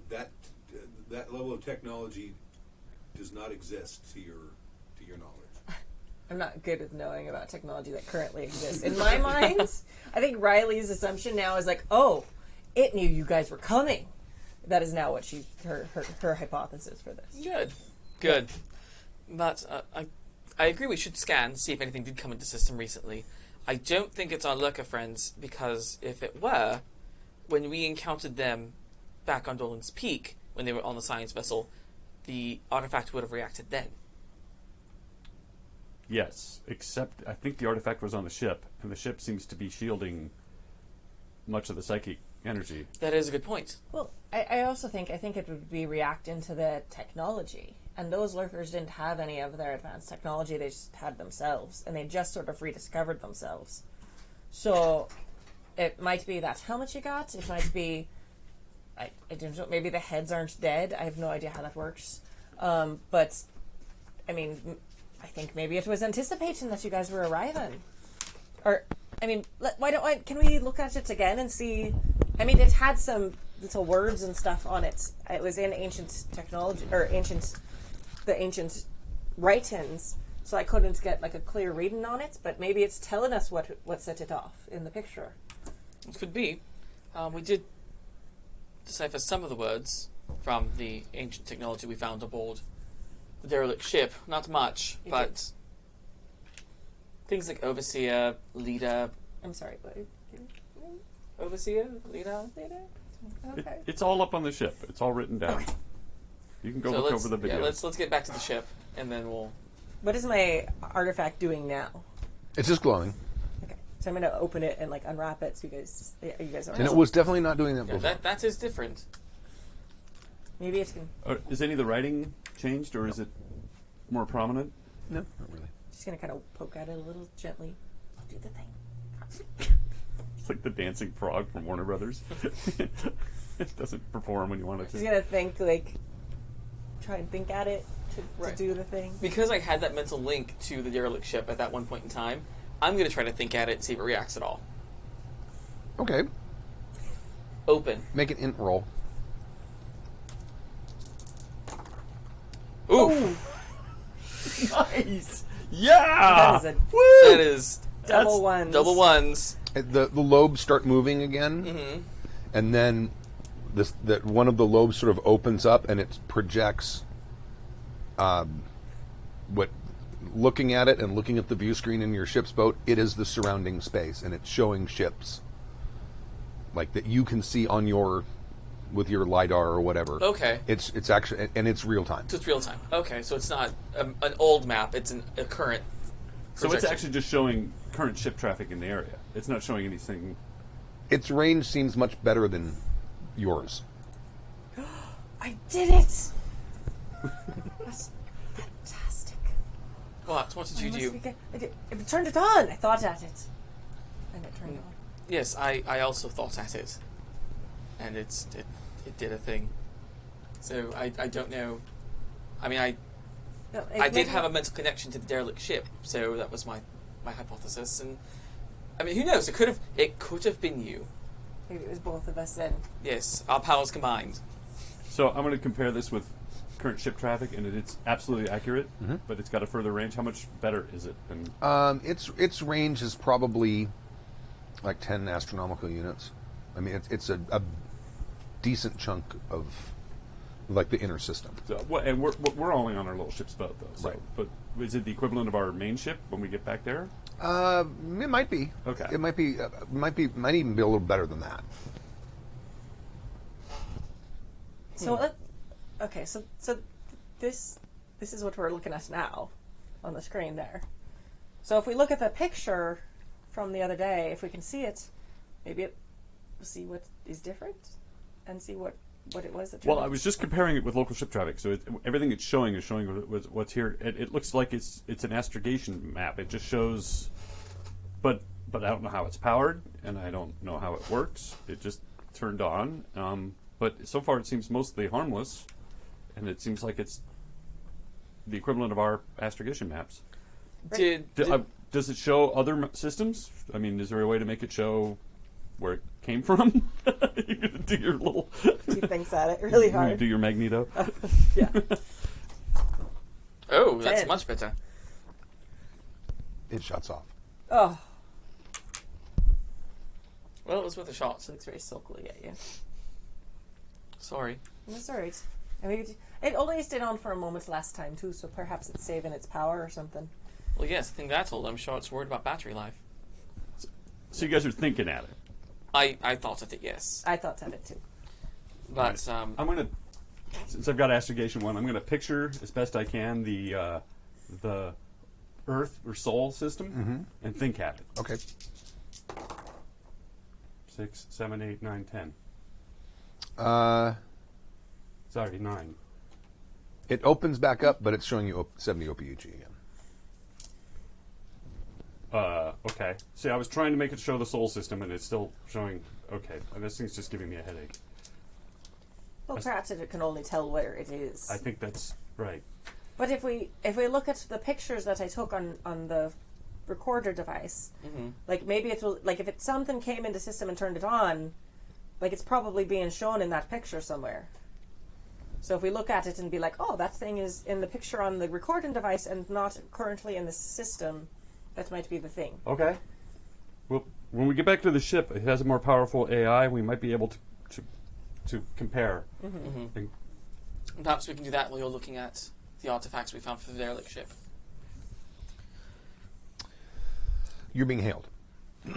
That level of technology does not exist to your knowledge. I'm not good at knowing about technology that currently exists. In my mind, I think Riley's assumption now is like, oh, it knew you guys were coming. That is now what her hypothesis for this. Good. But I agree we should scan, see if anything did come into system recently. I don't think it's our lurker friends, because if it were, when we encountered them back on Dolan's Peak, when they were on the science vessel, the artifact would have reacted then. Yes, except I think the artifact was on the ship, and the ship seems to be shielding much of the psychic energy. That is a good point. Well, I also think it would be reacting to the technology. And those lurkers didn't have any of their advanced technology, they just had themselves. And they just sort of rediscovered themselves. So, it might be that helmet you got, it might be... I don't know, maybe the heads aren't dead. I have no idea how that works. But, I mean, I think maybe it was anticipating that you guys were arriving. Or, I mean, can we look at it again and see... I mean, it had some little words and stuff on it. It was in ancient technology, or the ancient writings, so I couldn't get, like, a clear reading on it, but maybe it's telling us what set it off in the picture. It could be. We did decipher some of the words from the ancient technology we found aboard the derelict ship. Not much, but things like overseer, leader. I'm sorry, what? Overseer, leader. Okay. It's all up on the ship. It's all written down. Okay. You can go look over the video. Yeah, let's get back to the ship, and then we'll... What is my artifact doing now? It's just glowing. Okay, so I'm going to open it and, like, unwrap it so you guys And it was definitely not doing that Yeah, before. that is different. Maybe it can... Is any of the writing changed, or is it more prominent? No, not really. Just going to kind of poke at it a little gently. I'll do the thing. It's like the dancing frog from Warner Brothers. It doesn't perform when you want it Just to. going to think, like... Try and think at it to do the thing. Because I had that mental link to the derelict ship at that one point in time, I'm going to try to think at it and see if it reacts at all. Okay. Open. Make an int roll. Ooh. Nice. Yeah. That is That is double ones. double ones. The lobes start moving again, Mm-hmm. and then that one of the lobes sort of opens up and it projects. Looking at it and looking at the view screen in your ship's boat, it is the surrounding space, and it's showing ships like that you can see on with your lidar or whatever. Okay. It's actually, and it's real time. So it's real time. Okay, so it's not an old map. It's a current. So it's projection. actually just showing current ship traffic in the area. It's not showing anything. Its range seems much better than yours. I did it! That's fantastic. What did you do? It turned it on. I thought at it. And it turned on. Yes, I also thought at it, and it did a thing. So I don't know. I mean, No, I did have a mental connection to the derelict ship, so that was my hypothesis. And I mean, who knows? It could have been you. Maybe it was both of us then. Yes, our powers combined. So I'm going to compare this with current ship traffic, and it's absolutely accurate, but it's got a further range. How much better is it than? Its range is probably like 10 astronomical units. I mean, it's a decent chunk of like the inner system. So, and we're only on our little ship's boat, though. So, Right. But is it the equivalent of our main ship when we get back there? It might be. Okay. It might be. Might even be a little better than that. So, okay, so this is what we're looking at now on the screen there. So if we look at the picture from the other day, if we can see it, maybe we'll see what is different and see what it was that. Well, I was just comparing it with local ship traffic. So everything it's showing is showing what's here. It looks like it's an astrogation map. It just shows, but I don't know how it's powered, and I don't know how it works. It just turned on. But so far, it seems mostly harmless, and it seems like it's the equivalent of our astrogation maps. Does it show other systems? I mean, is there a way to make it show where it came from? You're gonna do your little. He thinks at it really hard. Do your Magneto. Yeah. Oh, that's 10. much better. It shuts off. Oh, Well, it was worth a shot. it looks very sulkily at you. Sorry. That's alright. I mean, it only stayed on for a moment last time too, so perhaps it's saving its power or something. Well, yes, I think that's all. I'm sure it's worried about battery life. So you guys are thinking at it. I thought at it, yes. I thought of it too. But, I'm gonna, since I've got astrogation 1, I'm gonna picture as best I can the Earth or Sol system and think at it. Okay. 6, 7, 8, 9, 10. Sorry, 9. It opens back up, but it's showing you 70 OPUG again. Okay. See, I was trying to make it show the Sol system, and it's still showing. Okay, this thing's just giving me a headache. Well, perhaps it can only tell where it is. I think that's right. But if we look at the pictures that I took on the recorder device, like maybe it will, like if something came into system and turned it on, like it's probably being shown in that picture somewhere. So if we look at it and be like, oh, that thing is in the picture on the recording device and not currently in the system, that might be the thing. Okay. Well, when we get back to the ship, it has a more powerful AI. We might be able to compare. And perhaps we can do that while you're looking at the artifacts we found for the derelict ship. You're being hailed.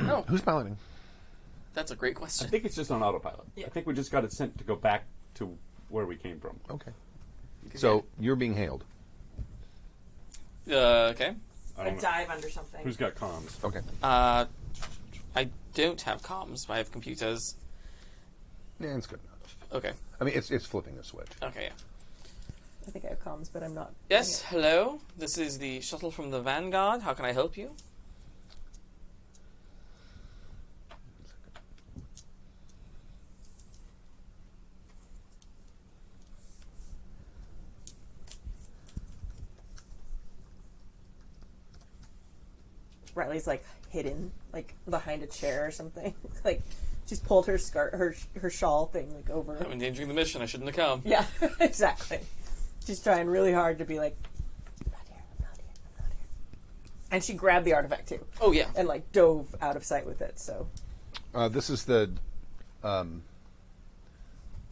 Oh, Who's piloting? that's a great I question. think it's just on autopilot. Yeah. I think we just got it sent to go back to where we came from. Okay. So you're being hailed. Okay. I A don't know. dive under something. Who's got comms? Okay. I don't have comms, but I have computers. Yeah, it's good enough. Okay. I mean, it's flipping a switch. Okay, yeah. I think I have comms, but I'm not. Yes, hello. This is the shuttle from the Vanguard. How can I help you? Riley's like hidden like behind a chair or something. Like she's pulled her skirt, her shawl thing like over. I'm endangering the mission. I shouldn't have come. Yeah, exactly. She's trying really hard to be like, I'm not here. And she grabbed the artifact too. Oh yeah. And like dove out of sight with it. So This is the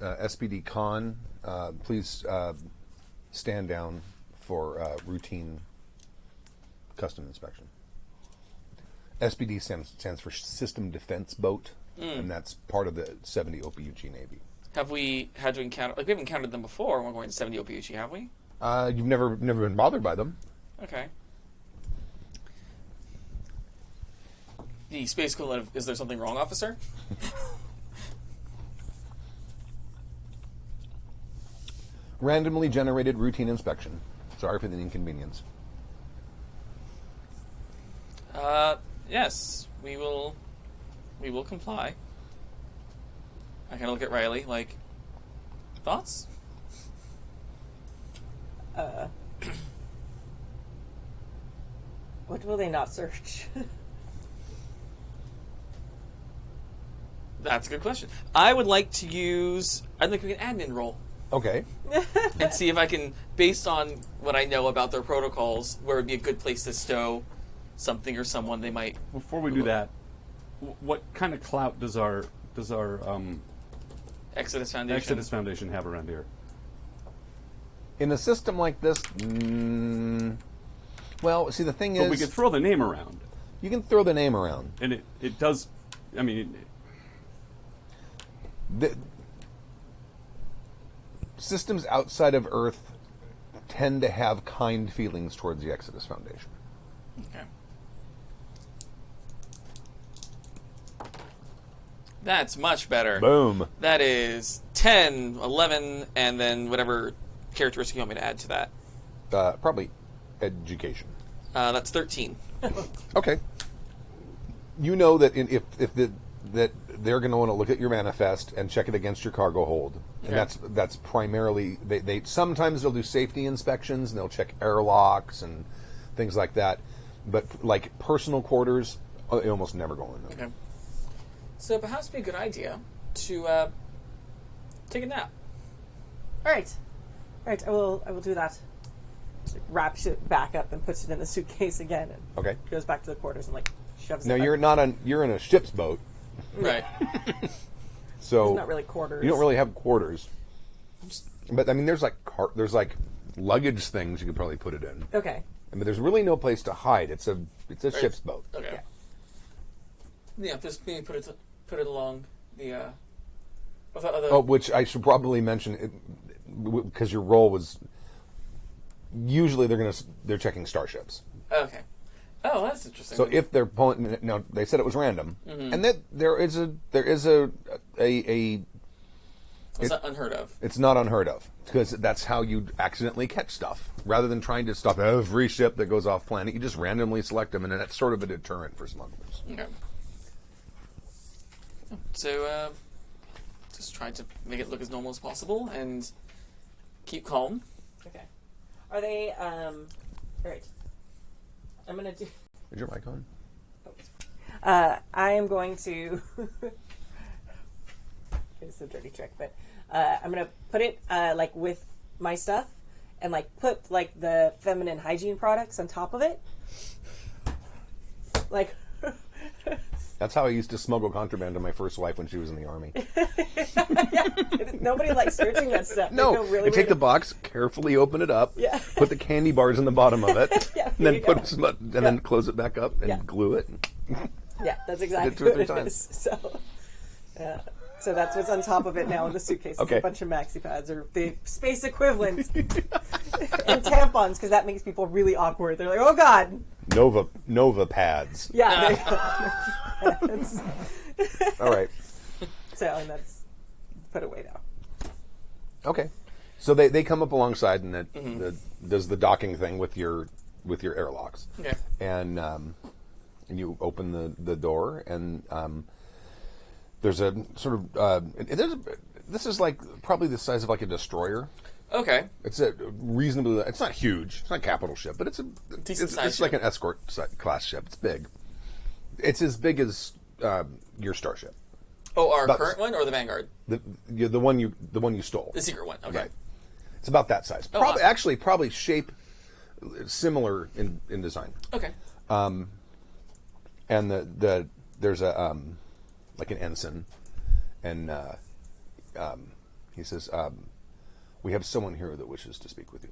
SPD Con. Please stand down for routine custom inspection. SPD stands for System Defense Boat, and that's part of the 70 OPUG Navy. Have we had to encounter? Like we haven't encountered them before. When we're going to 70 OPUG, have we? You've never been bothered by them. Okay. The space equivalent of "Is there something wrong, officer?" Randomly generated routine inspection. Sorry for the inconvenience. Yes, we will comply. I kind of look at Riley like, thoughts? what will they not search? That's a good question. I'd like to make an admin roll Okay. and see if I can, based on what I know about their protocols, where would be a good place to stow something or someone they might. Before we do that, what kind of clout does our Exodus Foundation have around here? In a system like this, well, see, the thing But is, we could throw the name around, you can throw the name around. and it does. I mean, The systems outside of Earth tend to have kind feelings towards the Exodus Foundation. Okay. That's much better. Boom. That is 10, 11, and then whatever characteristic you want me to add to that. Probably education. That's 13. Okay. You know that that they're going to want to look at your manifest and check it against your cargo hold, and Okay. that's primarily they sometimes they'll do safety inspections and they'll check airlocks and things like that, but like personal quarters, they almost never go in them. Okay. So perhaps it'd be a good idea to take a nap. All right. I will do that. She wraps it back up and puts it in the suitcase again, and Okay. goes back to the quarters and like shoves Now it. you're in a ship's boat, Right. so It's not really quarters. you don't really have quarters. But I mean, there's like luggage things you could probably put it in. Okay. I mean, there's really no place to hide. It's a ship's boat. Okay. Yeah, just maybe put it along the. Without other. Oh, which I should probably mention, because your role was usually they're checking starships. Okay. Oh, that's interesting. So if they're pulling, now they said it was random, and that there is a it's not unheard of. it's not unheard of, because that's how you accidentally catch stuff. Rather than trying to stop every ship that goes off planet, you just randomly select them, and that's sort of a deterrent for smugglers. Okay. So, just try to make it look as normal as possible and keep calm. Okay. Are they? All right. I'm gonna do. Is your mic on? I am going to. It's a dirty trick, but I'm gonna put it like with my stuff, and like put like the feminine hygiene products on top of it. Like. That's how I used to smuggle contraband to my first wife when she was in the army. Nobody likes searching that stuff. They No, feel really I take weird. the box, carefully open it up, Yeah. put the candy bars in the bottom of it, Yeah, and there then you go. then close it back up and Yeah. glue it. Yeah, that's exactly Did 2 or 3 what it times. is. So that's what's on top of it now in the suitcase. Okay. It's a bunch of maxi pads or the space equivalent and tampons, because that makes people really awkward. They're like, "Oh God." Nova pads. Yeah. there you go. All right. So and that's put away now. Okay. So they come up alongside and it does the docking thing with your airlocks. Okay. And you open the door and this is like probably the size of like a destroyer. Okay. It's a reasonably. It's not huge. It's not a capital ship, but it's Decent-sized like ship. an escort class ship. It's big. It's as big as your starship. Oh, our About current one or the Vanguard? The one you stole. The secret one. Okay. Right. It's about that size. Oh, wow. Probably shape similar in design. Okay. And there's a like an ensign, and he says, "We have someone here that wishes to speak with you.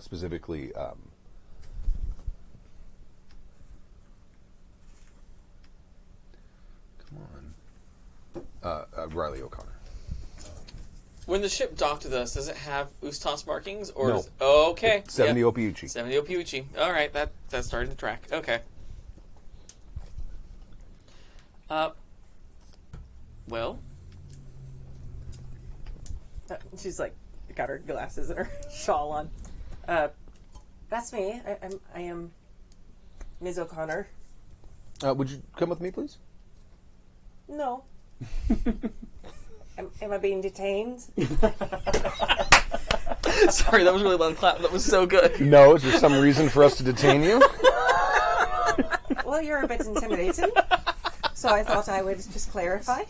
Specifically, Riley O'Connor." When the ship docked with us, does it have Ustas markings? Or No. does, oh, okay. It's 70 Yep. Opiuchi. 70 Opiuchi. All right, that's starting to track. Okay. Well, She's like got her glasses and her shawl on. That's me. I am Ms. O'Connor. Would you come with me, please? No. Am I being detained? sorry, that was really loud clap. That was so good. No. Is there some reason for us to detain you? Well, you're a bit intimidating. So I thought I would just clarify.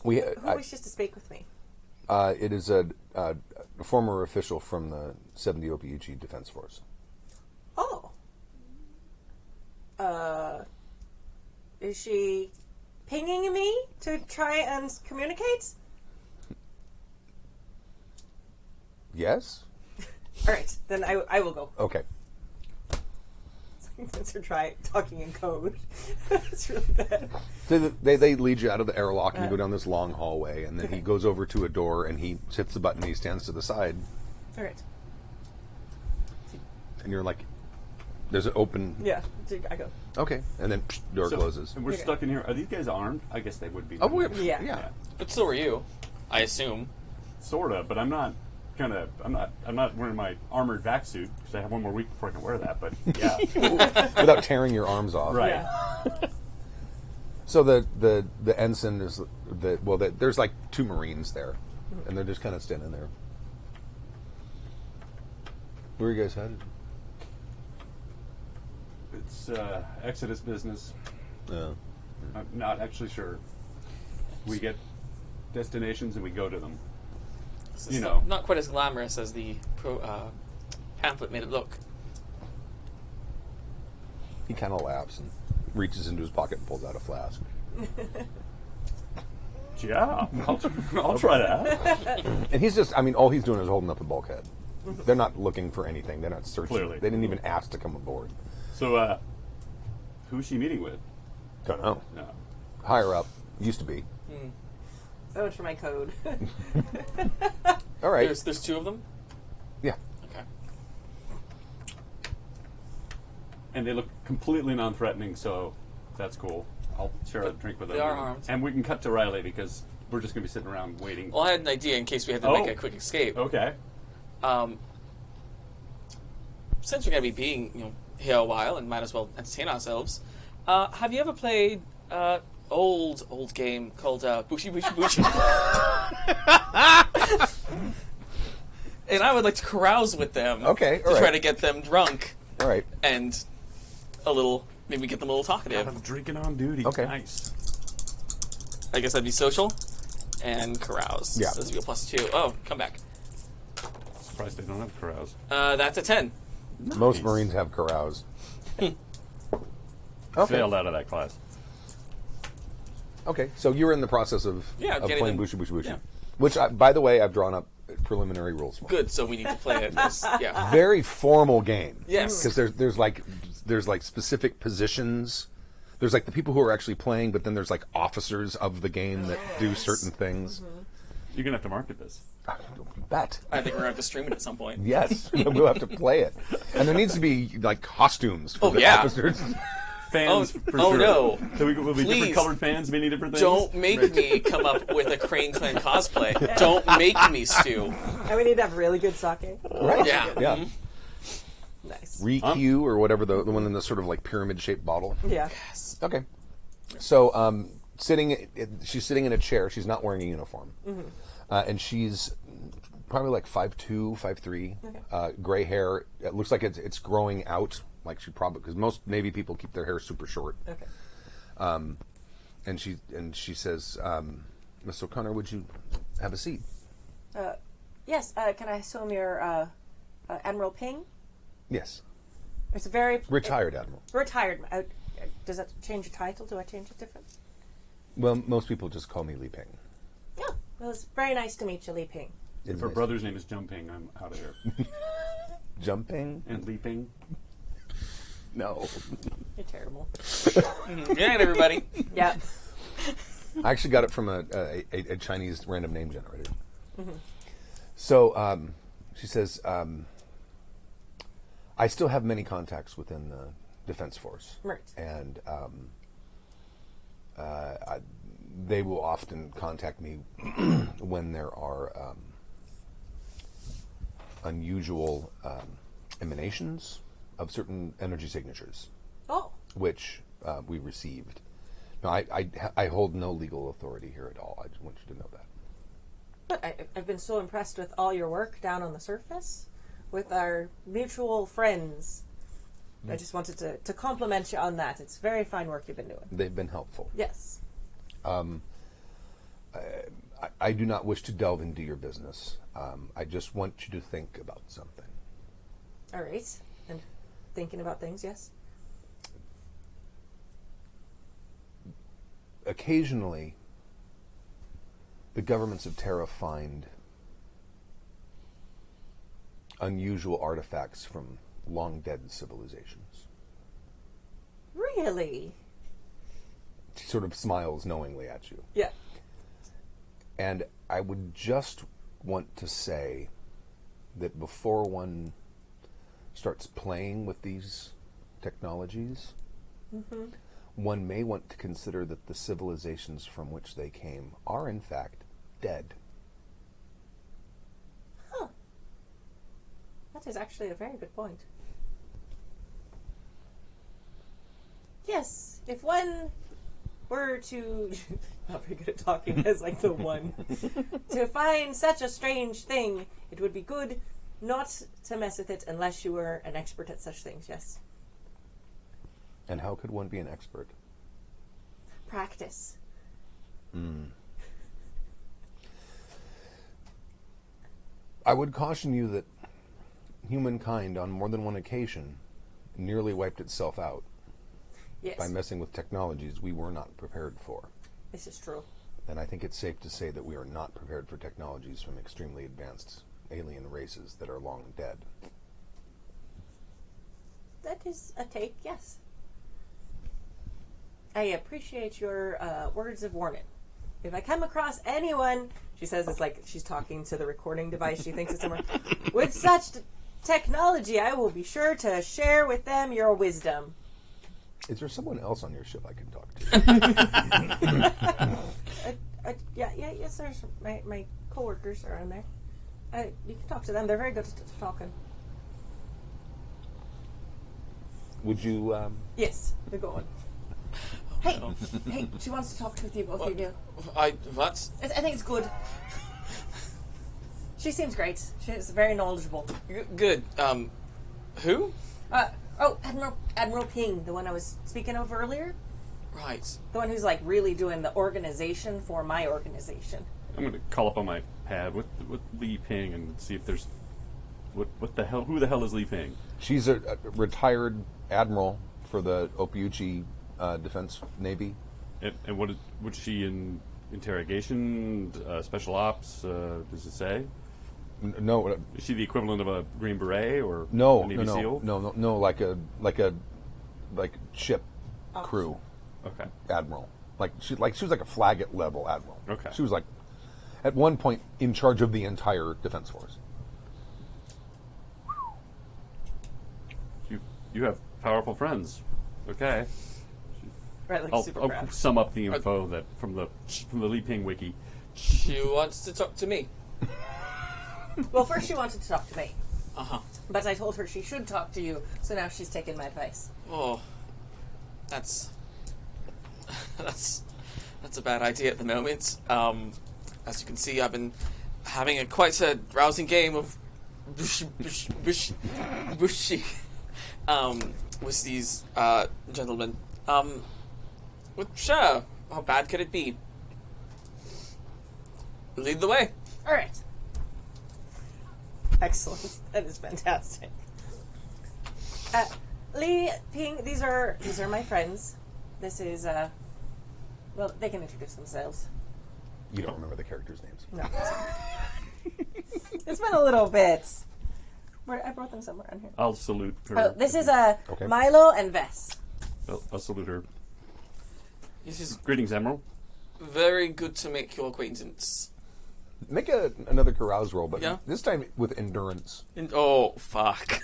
Who wishes to speak with me? It is a former official from the 70 Opiuchi Defense Force. Oh. Is she pinging me to try and communicate? Yes? All right, then I will go. Okay. Since you're talking in code. It's really bad. So they lead you out of the airlock and you go down this long hallway, and then he goes over to a door and he hits the button and he stands to the side, All right. and you're like, there's an open... Yeah, I go. Okay. And then door closes. And we're Okay. stuck in here. Are these guys armed? I guess they would be. Oh, Yeah. yeah. But so are you, I assume. Sorta, but I'm not wearing my armored vac suit because I have one more week before I can wear that. But yeah, Without tearing your arms off. right. Yeah. So the ensign is there's like two Marines there, and they're just kind of standing there. Where are you guys headed? It's Exodus business. Yeah. I'm not actually sure. We get destinations and we go to them. It's You know. not quite as glamorous as the pamphlet made it look. He kind of laughs and reaches into his pocket and pulls out a flask. Yeah, I'll try that. And he's just, all he's doing is holding up the bulkhead. They're not looking for anything. They're not searching. Clearly. They didn't even ask to come aboard. So, who's she meeting with? Don't know. No. Higher up. Used to be. So much for my code. All right. There's two of them? Yeah. Okay. And they look completely non-threatening, so that's cool. I'll share a drink with them. they are armed. And we can cut to Riley because we're just going to be sitting around waiting. Well, I had an idea in case we had to make a quick escape. Okay. Since we're going to be being here a while and might as well entertain ourselves, have you ever played old game called Bushi Bushi Bushi? And I would like to carouse with them. Okay, To all right. try to get them drunk All right. and maybe get them a little talkative. I'm drinking on duty. Okay. Nice. I guess that'd be social and carouse. Yeah. So this would be a +2. Oh, come back. Surprised they don't have carouse. That's a 10. Most Nice. Marines have carouse. Okay. Failed out of that class. Okay. So you're in the process of getting playing them- Bushi Bushi Bushi. yeah. Which, by the way, I've drawn up preliminary rules for. Good, so we need to play it. Yeah. Very formal game. Yes. Because there's like specific positions. There's like the people who are actually playing, but then there's like officers of the game that do certain things. You're going to have to market this. You bet. I think we're going to have to stream it at some point. Yes, we'll have to play it, and there needs to be like costumes for Oh, the yeah. officers. Fans, Oh, for oh, sure. no. So will be Please. different colored fans, many different things. Don't make me come up with a Crane Clan cosplay. Don't make me, Stu. And we need to have really good sake. Right? Yeah. Yeah. Mhm. Nice. Rikyū or whatever the one in the sort of like pyramid-shaped bottle. Yeah. Yes. Okay. So, she's sitting in a chair. She's not wearing a uniform. And she's probably like 5'2", 5'3", Okay. gray hair. It looks like it's growing out. Like she probably, because most Navy people keep their hair super short. Okay. And she says, Miss O'Connor, would you have a seat? Yes. Can I assume you're Admiral Ping? Yes. It's a very Retired Admiral. Retired. Does that change your title? Do I change it different? Well, most people just call me Li Ping. Yeah. Well, it's very nice to meet you, Li Ping. If her brother's name is Jumping, I'm out of here. Jumping? And Leaping. No. You're terrible. Good night, everybody. Yeah. I actually got it from a Chinese random name generator. So she says, I still have many contacts within the Defense Force. Right. And they will often contact me when there are unusual emanations of certain energy signatures, Oh. which we received. No, I hold no legal authority here at all. I just want you to know that. But I've been so impressed with all your work down on the surface with our mutual friends. I just wanted to compliment you on that. It's very fine work you've been doing. They've been helpful. Yes. I do not wish to delve into your business. I just want you to think about something. All right. And thinking about things, yes? Occasionally, the governments of Terra find unusual artifacts from long-dead civilizations. Really? She sort of smiles knowingly at you. Yeah. And I would just want to say that before one starts playing with these technologies, one may want to consider that the civilizations from which they came are, in fact, dead. Huh. That is actually a very good point. Yes, if one were to... not very good at talking as like the one. To find such a strange thing, it would be good not to mess with it unless you were an expert at such things, yes. And how could one be an expert? Practice. I would caution you that humankind, on more than one occasion, nearly wiped itself out Yes. by messing with technologies we were not prepared for. This is true. And I think it's safe to say that we are not prepared for technologies from extremely advanced alien races that are long dead. That is a take, yes. I appreciate your words of warning. If I come across anyone, she says it's like she's talking to the recording device, she thinks it's somewhere, with such technology, I will be sure to share with them your wisdom. Is there someone else on your ship I can talk to? Yes, there's my coworkers are in there. You can talk to them. They're very good at talking. Would you, Yes, they're going. Hey, hey, she wants to talk with you, both of you. What? I think it's good. She seems great. She's very knowledgeable. Good. Who? Admiral Ping, the one I was speaking of earlier. Right. The one who's like really doing the organization for my organization. I'm going to call up on my pad with Li Ping and see if there's what the hell. Who the hell is Li Ping? she's a retired admiral for the Opiuchi Defense Navy. And was she in interrogation, special ops? Does it say? No, Is she the equivalent of a Green Beret or no, a Navy SEAL? no, like ship crew Okay. admiral. She was like a flag level admiral. Okay. She was like at one point in charge of the entire Defense Force. You have powerful friends. Okay. Right, like super I'll proud. sum up the info that from the Li Ping wiki. She wants to talk to me. Well, first she wanted to talk to me, Uh-huh. but I told her she should talk to you, so now she's taking my advice. Oh, that's a bad idea at the moment. as you can see, I've been having a quite a rousing game of bushy with these gentlemen. Sure, how bad could it be? Lead the way. All right. Excellent. That is fantastic. Lee, Ping, these are my friends. This is well, they can introduce themselves. You don't remember the characters' names. No. It's been a little bit. I brought them somewhere on here. I'll salute her. Oh, this is Okay. Milo and Vesa. I'll salute her. This is Greetings, Emerald. very good to make your acquaintance. Make another carouse roll, but Yeah. this time with endurance. Oh, fuck.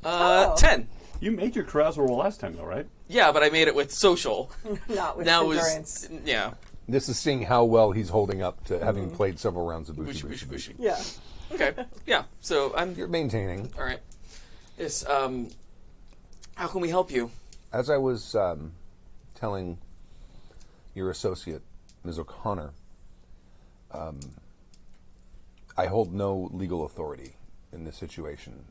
Oh. 10. You made your carousal roll last time, though, right? Yeah, but I made it with social. Not with Now endurance. yeah. This is seeing how well he's holding up to having played several rounds of Bushi Bushy, Bushi. bushy, bushy. Yeah. Okay. Yeah. So I'm You're maintaining. all right. Yes. How can we help you? As I was telling your associate, Ms. O'Connor, I hold no legal authority in this situation.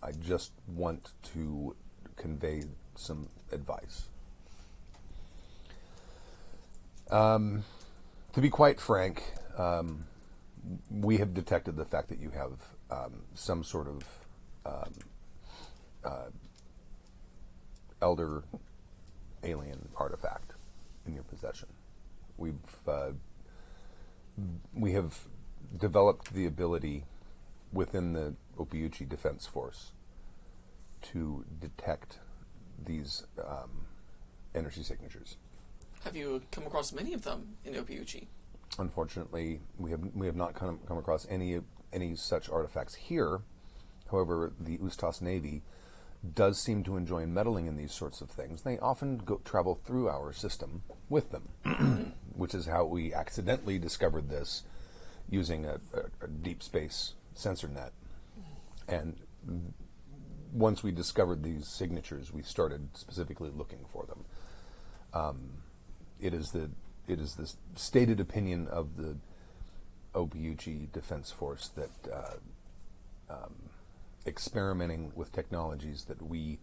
I just want to convey some advice. To be quite frank, we have detected the fact that you have some sort of elder alien artifact in your possession. We have developed the ability within the Opiuchi Defense Force to detect these energy signatures. Have you come across many of them in Opiuchi? Unfortunately, we have not come across any such artifacts here. However, the Ustas Navy does seem to enjoy meddling in these sorts of things. They often travel through our system with them, which is how we accidentally discovered this using a deep space sensor net. And once we discovered these signatures, we started specifically looking for them. It is the stated opinion of the Opiuchi Defense Force that experimenting with technologies that we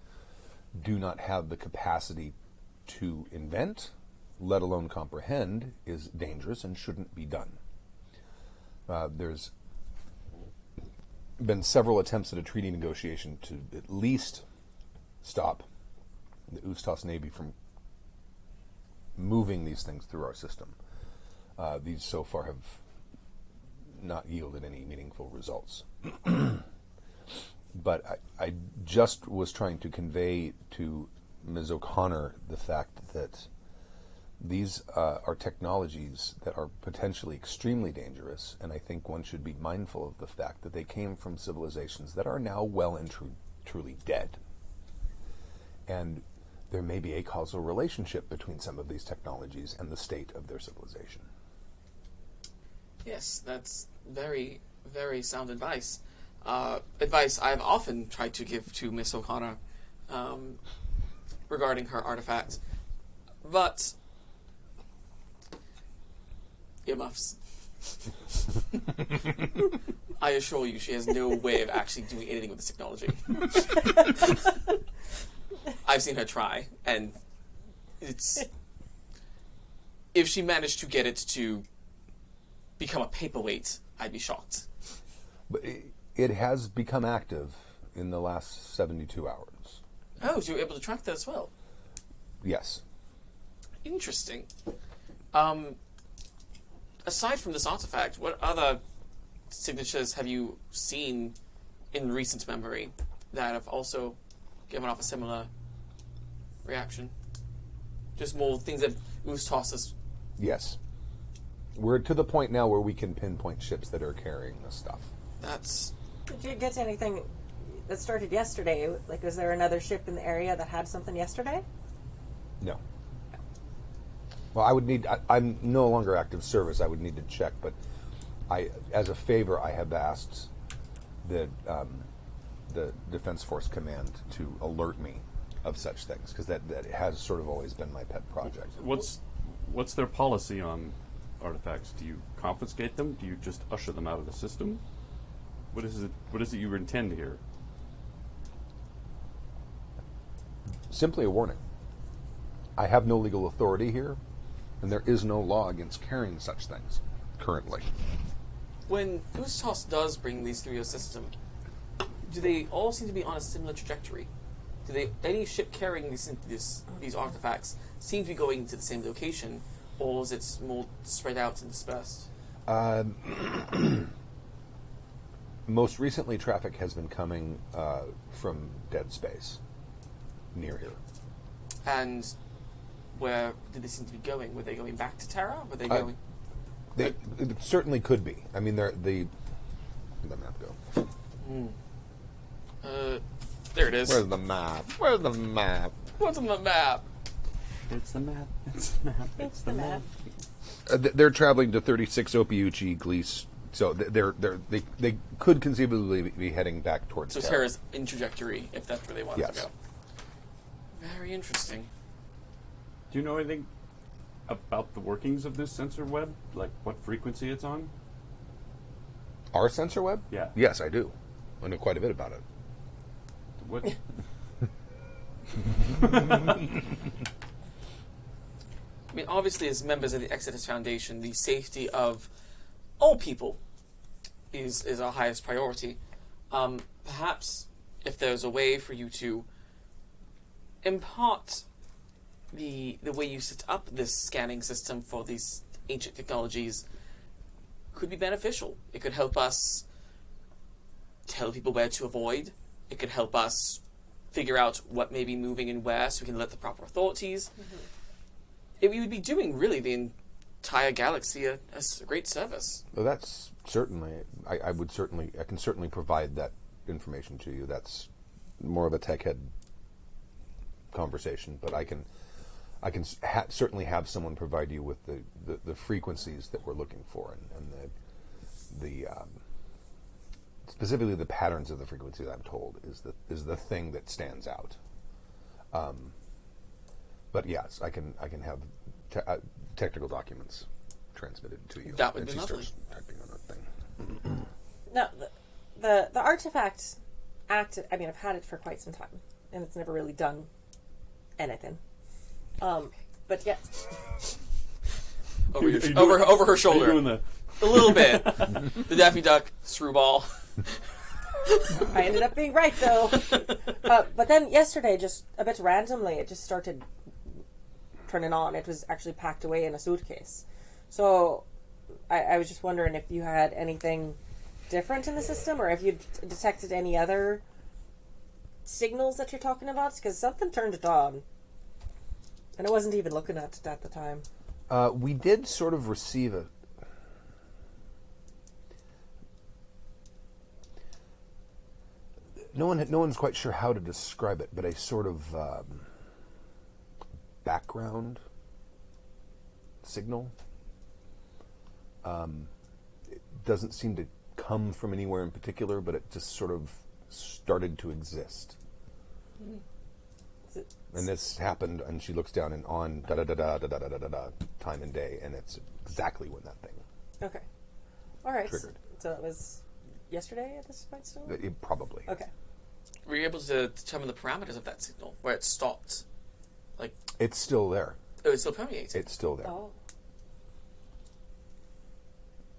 do not have the capacity to invent, let alone comprehend, is dangerous and shouldn't be done. There's been several attempts at a treaty negotiation to at least stop the Ustas Navy from moving these things through our system. These so far have not yielded any meaningful results. But I just was trying to convey to Ms. O'Connor the fact that these are technologies that are potentially extremely dangerous, and I think one should be mindful of the fact that they came from civilizations that are now well and truly dead. And there may be a causal relationship between some of these technologies and the state of their civilization. Yes, that's very, very sound advice. Advice I've often tried to give to Miss O'Connor regarding her artifact. But earmuffs. I assure you, she has no way of actually doing anything with this technology. I've seen her try, and it's... If she managed to get it to become a paperweight, I'd be shocked. But it has become active in the last 72 hours. Oh, so you were able to track that as well? Yes. Interesting. Aside from this artifact, what other signatures have you seen in recent memory that have also given off a similar reaction? Just more things that Ustas has... Yes. We're to the point now where we can pinpoint ships that are carrying this stuff. That's... Did you get anything that started yesterday? Like, was there another ship in the area that had something yesterday? No. Well, I would need... I'm no longer active service. I would need to check, but as a favor, I have asked the Defense Force Command to alert me of such things, because that has sort of always been my pet project. what's their policy on artifacts? Do you confiscate them? Do you just usher them out of the system? What is it you intend here? Simply a warning. I have no legal authority here, and there is no law against carrying such things currently. When Ustos does bring these through your system, do they all seem to be on a similar trajectory? Do any ship carrying these artifacts seem to be going to the same location, or is it more spread out and dispersed? Most recently, traffic has been coming from dead space near here. And where did they seem to be going? Were they going back to Terra? Were they going? It certainly could be. I mean, where'd the map go? There it is. Where's the map? Where's the map? What's on the map? It's the map. It's the map. It's the map. They're traveling to 36 Opiuchi Gliese, so they could conceivably be heading back towards So Terra. Terra's in trajectory, if that's where they want Yes. to go. Very interesting. Do you know anything about the workings of this sensor web? Like what frequency it's on? Our sensor web? Yeah. Yes, I do. I know quite a bit about it. What? I mean, obviously, as members of the Exodus Foundation, the safety of all people is our highest priority. Perhaps if there's a way for you to impart the way you set up this scanning system for these ancient technologies could be beneficial. It could help us tell people where to avoid. It could help us figure out what may be moving and where so we can alert the proper authorities. We would be doing, really, the entire galaxy a great service. Well, that's certainly. I can certainly provide that information to you. That's more of a tech head conversation, but I can certainly have someone provide you with the frequencies that we're looking for and the specifically the patterns of the frequencies. I'm told is the thing that stands out. But yes, I can have technical documents transmitted to you. That would And be she lovely. starts typing on that thing. No, the artifact acted. I mean, I've had it for quite some time, and it's never really done anything. But yeah, Over her shoulder. Are you doing A little bit. The Daffy Duck screwball. I ended up being right though. But then yesterday, just a bit randomly, it just started turning on. It was actually packed away in a suitcase. So I was just wondering if you had anything different in the system, or if you detected any other signals that you're talking about, because something turned it on. And I wasn't even looking at it at the time. We did sort of receive a... No one's quite sure how to describe it, but a sort of background signal. It doesn't seem to come from anywhere in particular, but it just sort of started to exist. And this happened, and she looks down and on da-da-da-da-da-da-da-da time and day, and it's exactly when that thing Okay. All right. triggered. So it was yesterday at this point still? Probably. Okay. Were you able to determine the parameters of that signal, where it stopped? Like, It's still there. oh, it's still permeating. It's still there. Oh.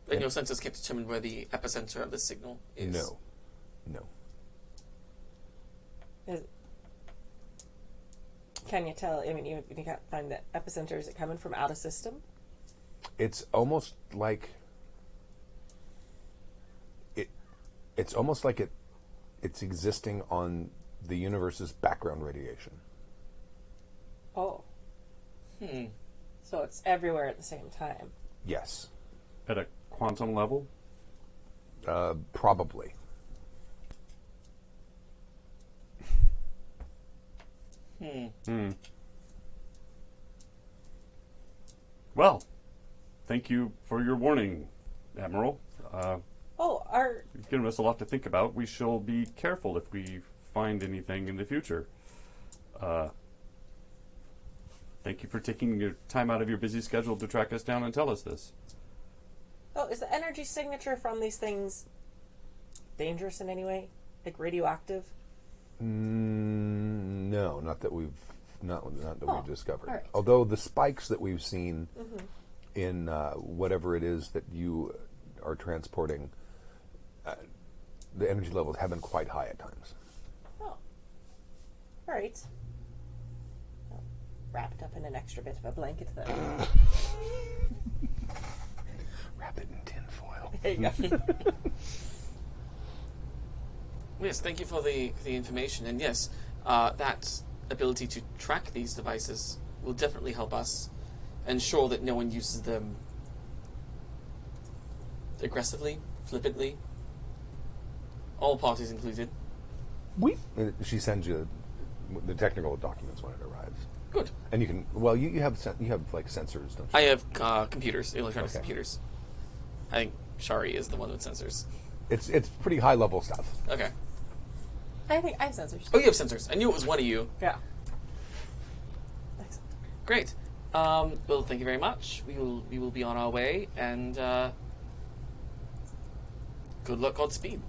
And your sensors can't determine where the epicenter of the signal is. No. Can you tell? I mean, you can't find the epicenter. Is it coming from out of system? It's almost like it's almost like it's existing on the universe's background radiation. Oh. So it's everywhere at the same time. Yes. At a quantum level? Probably. Well, thank you for your warning, Admiral. You've given us a lot to think about. We shall be careful if we find anything in the future. Thank you for taking your time out of your busy schedule to track us down and tell us this. Oh, is the energy signature from these things dangerous in any way? Like radioactive? No, not that we've we've discovered. All right. Although the spikes that we've seen in whatever it is that you are transporting, the energy levels have been quite high at times. Oh. All right. Well, wrapped up in an extra bit of a blanket, then. Wrap it in tin foil. There you go. Yes, thank you for the information. And yes, that ability to track these devices will definitely help us ensure that no one uses them aggressively, flippantly. All parties included. She sends you the technical documents when it arrives. Good. And you can. Well, you have like sensors, don't you? I have computers, electronic Okay. computers. I think Shari is the one with sensors. It's pretty high level stuff. Okay. I think I have sensors. Oh, you have sensors. I knew it was one of you. Yeah. Excellent. Great. Well, thank you very much. We will be on our way, and good luck, Godspeed.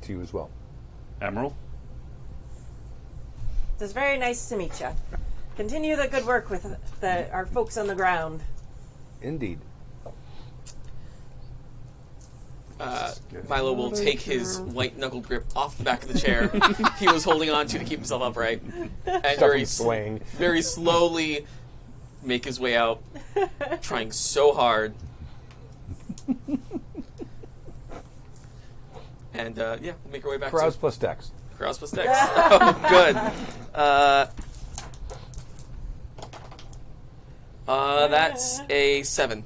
To you as well. Admiral? It was very nice to meet you. Continue the good work with our folks on the ground. Indeed. Milo will take his white knuckle grip off the back of the chair he was holding on to keep himself upright, and Swaying. very slowly make his way out, trying so hard. And we'll make our way back Carouse to plus Dex. Carouse plus Dex. Oh, good. That's a 7.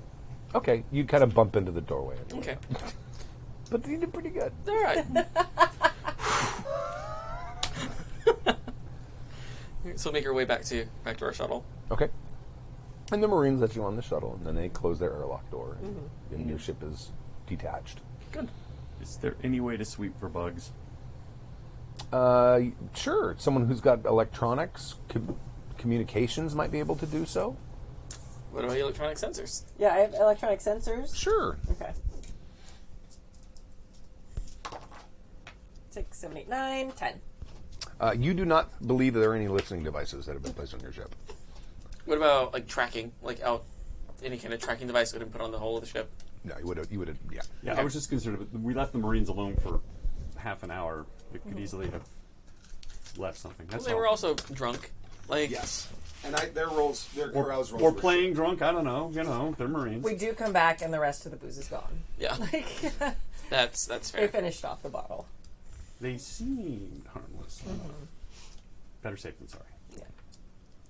Okay, you kind of bump into the doorway. Okay. But you did pretty good. All right. So make our way back to our shuttle. Okay. And the Marines let you on the shuttle, and then they close their airlock door, and your ship is detached. Good. Is there any way to sweep for bugs? Sure. Someone who's got electronics, communications might be able to do so. What about electronic sensors? Yeah, I have electronic sensors. Sure. Okay. 6, 7, 8, 9, 10. You do not believe there are any listening devices that have been placed on your ship. What about like tracking, like out any kind of tracking device that would have put on the whole of the ship? No, you would have, yeah. Yeah, I was just concerned. We left the Marines alone for half an hour. We could easily have left something. That's Well, they all. were also drunk. Like Yes. And their carouse rolls. Or were playing drunk. I don't know. You know, they're Marines. We do come back and the rest of the booze is gone. yeah, Like, that's they fair. finished off the bottle. They seemed harmless. Better safe than sorry. Yeah.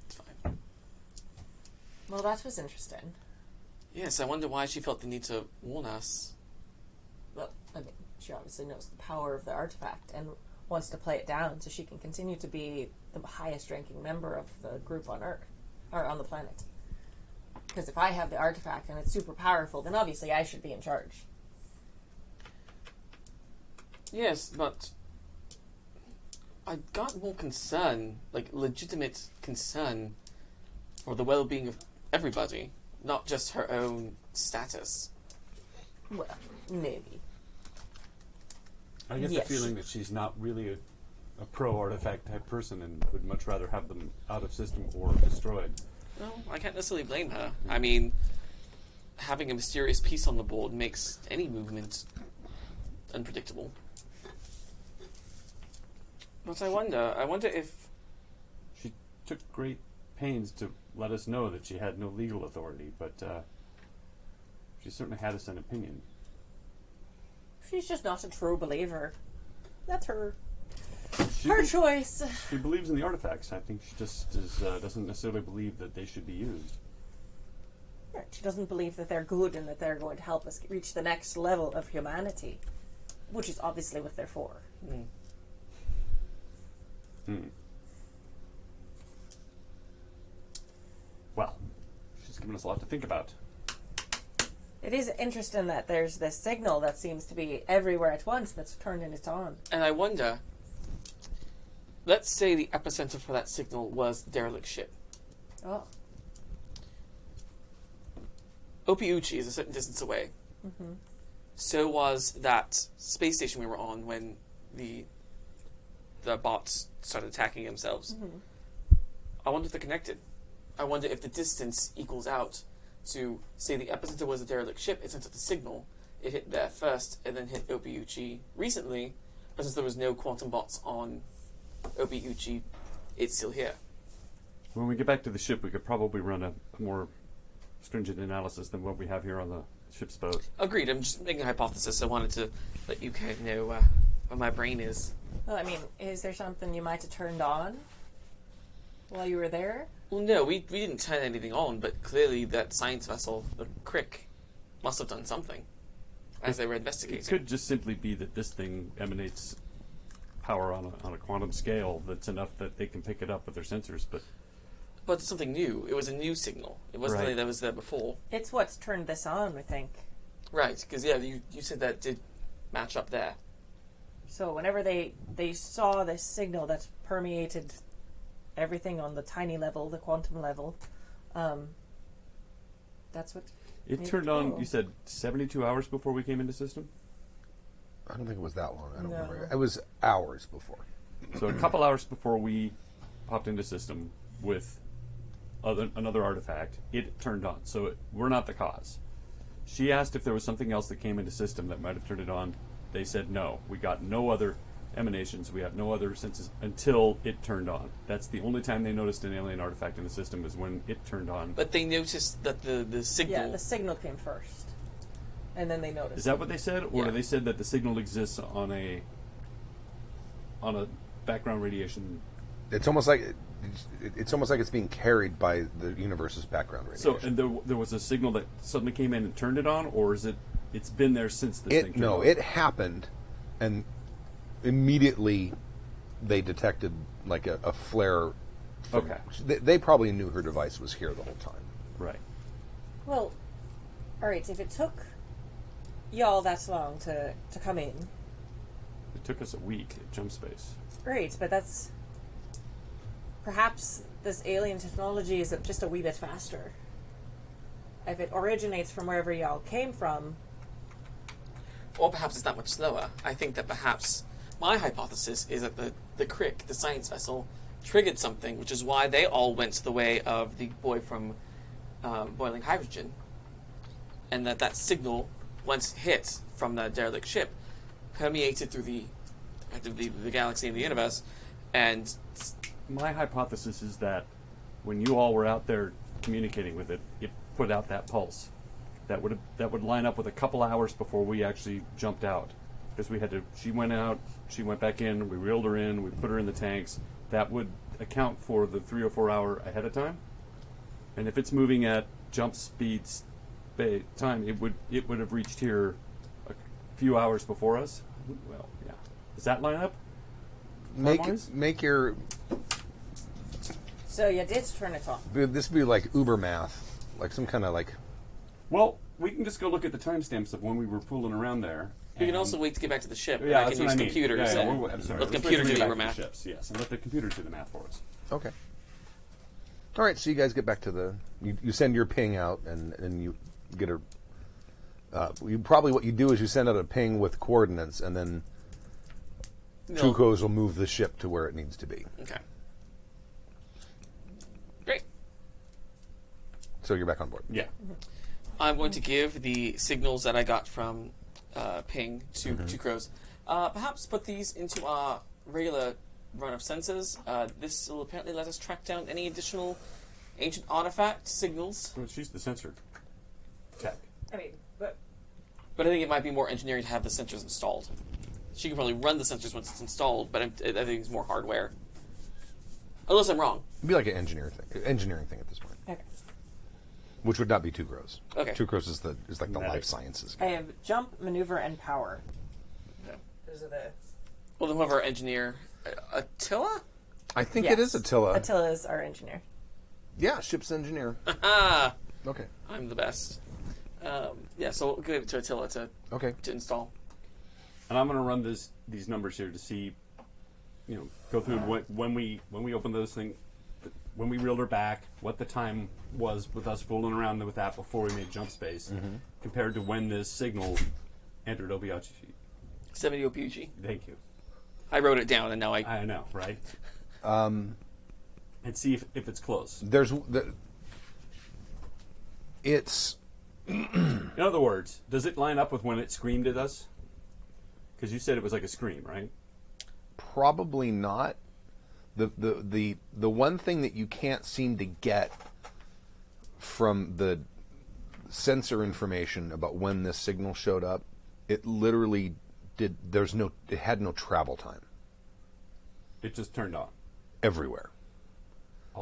It's fine. Well, that was interesting. Yes, I wonder why she felt the need to warn us. Well, I mean, she obviously knows the power of the artifact and wants to play it down so she can continue to be the highest ranking member of the group on Earth, or on the planet. Because if I have the artifact and it's super powerful, then obviously I should be in charge. Yes, but I got more concern, like legitimate concern, for the well-being of everybody, not just her own status. Well, maybe. I get Yes. the feeling that she's not really a pro-artifact type person and would much rather have them out of system or destroyed. No, I can't necessarily blame her. I mean, having a mysterious piece on the board makes any movement unpredictable. But I wonder if... She took great pains to let us know that she had no legal authority, but she certainly had us an opinion. She's just not a true believer. That's her She, her choice. she believes in the artifacts. I think she just doesn't necessarily believe that they should be used. Right. She doesn't believe that they're good and that they're going to help us reach the next level of humanity, which is obviously what they're for. Well, she's given us a lot to think about. It is interesting that there's this signal that seems to be everywhere at once that's turning it on. And I wonder, let's say the epicenter for that signal was the derelict ship. Oh. Opiuchi is a certain distance away. So was that space station we were on when the bots started attacking themselves. I wonder if they're connected. I wonder if the distance equals out to, say, the epicenter was a derelict ship. It sent out the signal. It hit there first, and then hit Opiuchi recently. But since there was no quantum bots on Opiuchi, it's still here. When we get back to the ship, we could probably run a more stringent analysis than what we have here on the ship's boat. Agreed. I'm just making a hypothesis. I wanted to let you guys know where my brain is. Well, I mean, is there something you might have turned on while you were there? Well, no, we didn't turn anything on, but clearly that science vessel, the Crick, must have done something as they were investigating. It could just simply be that this thing emanates power on a quantum scale that's enough that they can pick it up with their sensors, but it's something new. It was a new signal. It wasn't Right. something that was there before. It's what's turned this on, I think. Right, because, yeah, you said that did match up there. So whenever they saw this signal that permeated everything on the tiny level, the quantum level, that's what... it made turned go. on, you said, 72 hours before we came into system? I don't think it was that long. I don't No. remember. It was hours before. So a couple hours before we popped into system with another artifact, it turned on. So we're not the cause. She asked if there was something else that came into system that might have turned it on. They said no. We got no other emanations. We have no other senses until it turned on. That's the only time they noticed an alien artifact in the system is when it turned on. But they noticed that the signal... Yeah, the signal came first. And then they noticed. Is that what they said? Or Yeah. they said that the signal exists on a background radiation? It's almost like it's being carried by the universe's background radiation. So, and there was a signal that suddenly came in and turned it on, or is it's been there since this thing turned on? it happened, and immediately they detected like a flare. Okay. They probably knew her device was here the whole time. Right. Well, alright, if it took y'all that long to come in, It took us a week at jump space. great, but that's... Perhaps this alien technology is just a wee bit faster. If it originates from wherever y'all came from, Or perhaps it's that much slower. I think that perhaps my hypothesis is that the Crick, the science vessel, triggered something, which is why they all went the way of the boy from Boiling Hydrogen. And that signal, once hit from the derelict ship, permeated through the galaxy and the universe, and... My hypothesis is that when you all were out there communicating with it, it put out that pulse. That would line up with a couple hours before we actually jumped out, because we had to. She went out, she went back in. We reeled her in. We put her in the tanks. That would account for the 3 or 4 hour ahead of time. And if it's moving at jump speeds, time, it would have reached here a few hours before us. Well, yeah. Does that line up? Make your so you did turn it on. this would be like Uber math, like some kind of like. Well, we can just go look at the timestamps of when we were fooling around there. We can also wait to get back to the ship. Yeah, I that's can what use I mean. computers Yeah, and I'm sorry. let the Let's computer wait do till we your get back math. to the ships, yes, and let the computers do the math for us. Okay. All right, so you guys get back to the. You send your ping out, and you get a. You probably what you do is you send out a ping with coordinates, and then No. Trukos will move the ship to where it needs to be. Okay. Great. So you're back on board. Yeah. I'm going to give the signals that I got from Ping to Crows. Perhaps put these into our regular run of sensors. This will apparently let us track down any additional ancient artifact signals. Well, she's the sensor tech. I mean, but But I think it might be more engineering to have the sensors installed. She can probably run the sensors once it's installed, but I think it's more hardware. Unless I'm wrong. It'd be like an engineering thing at this point, okay. which would not be two grows. Okay. Two grows is like the Medic. life sciences. I have jump, maneuver, and power. Okay. Those are the... Well, then we'll have our engineer. Attila? I think Yes. it is Attila. Attila is our engineer. Yeah, ship's engineer. Ah! Okay. I'm the best. Yeah, so we'll give it to Attila to install. And I'm going to run these numbers here to see, go through when we open those things, when we reeled her back, what the time was with us fooling around with that before we made jump space, compared to when this signal entered Obiachi. 70 OPG. Thank you. I wrote it down, and now I know, right? And see if it's close. It's In other words, does it line up with when it screamed at us? Because you said it was like a scream, right? probably not. The one thing that you can't seem to get from the sensor information about when this signal showed up, it literally did. It had no travel time. It just turned on everywhere.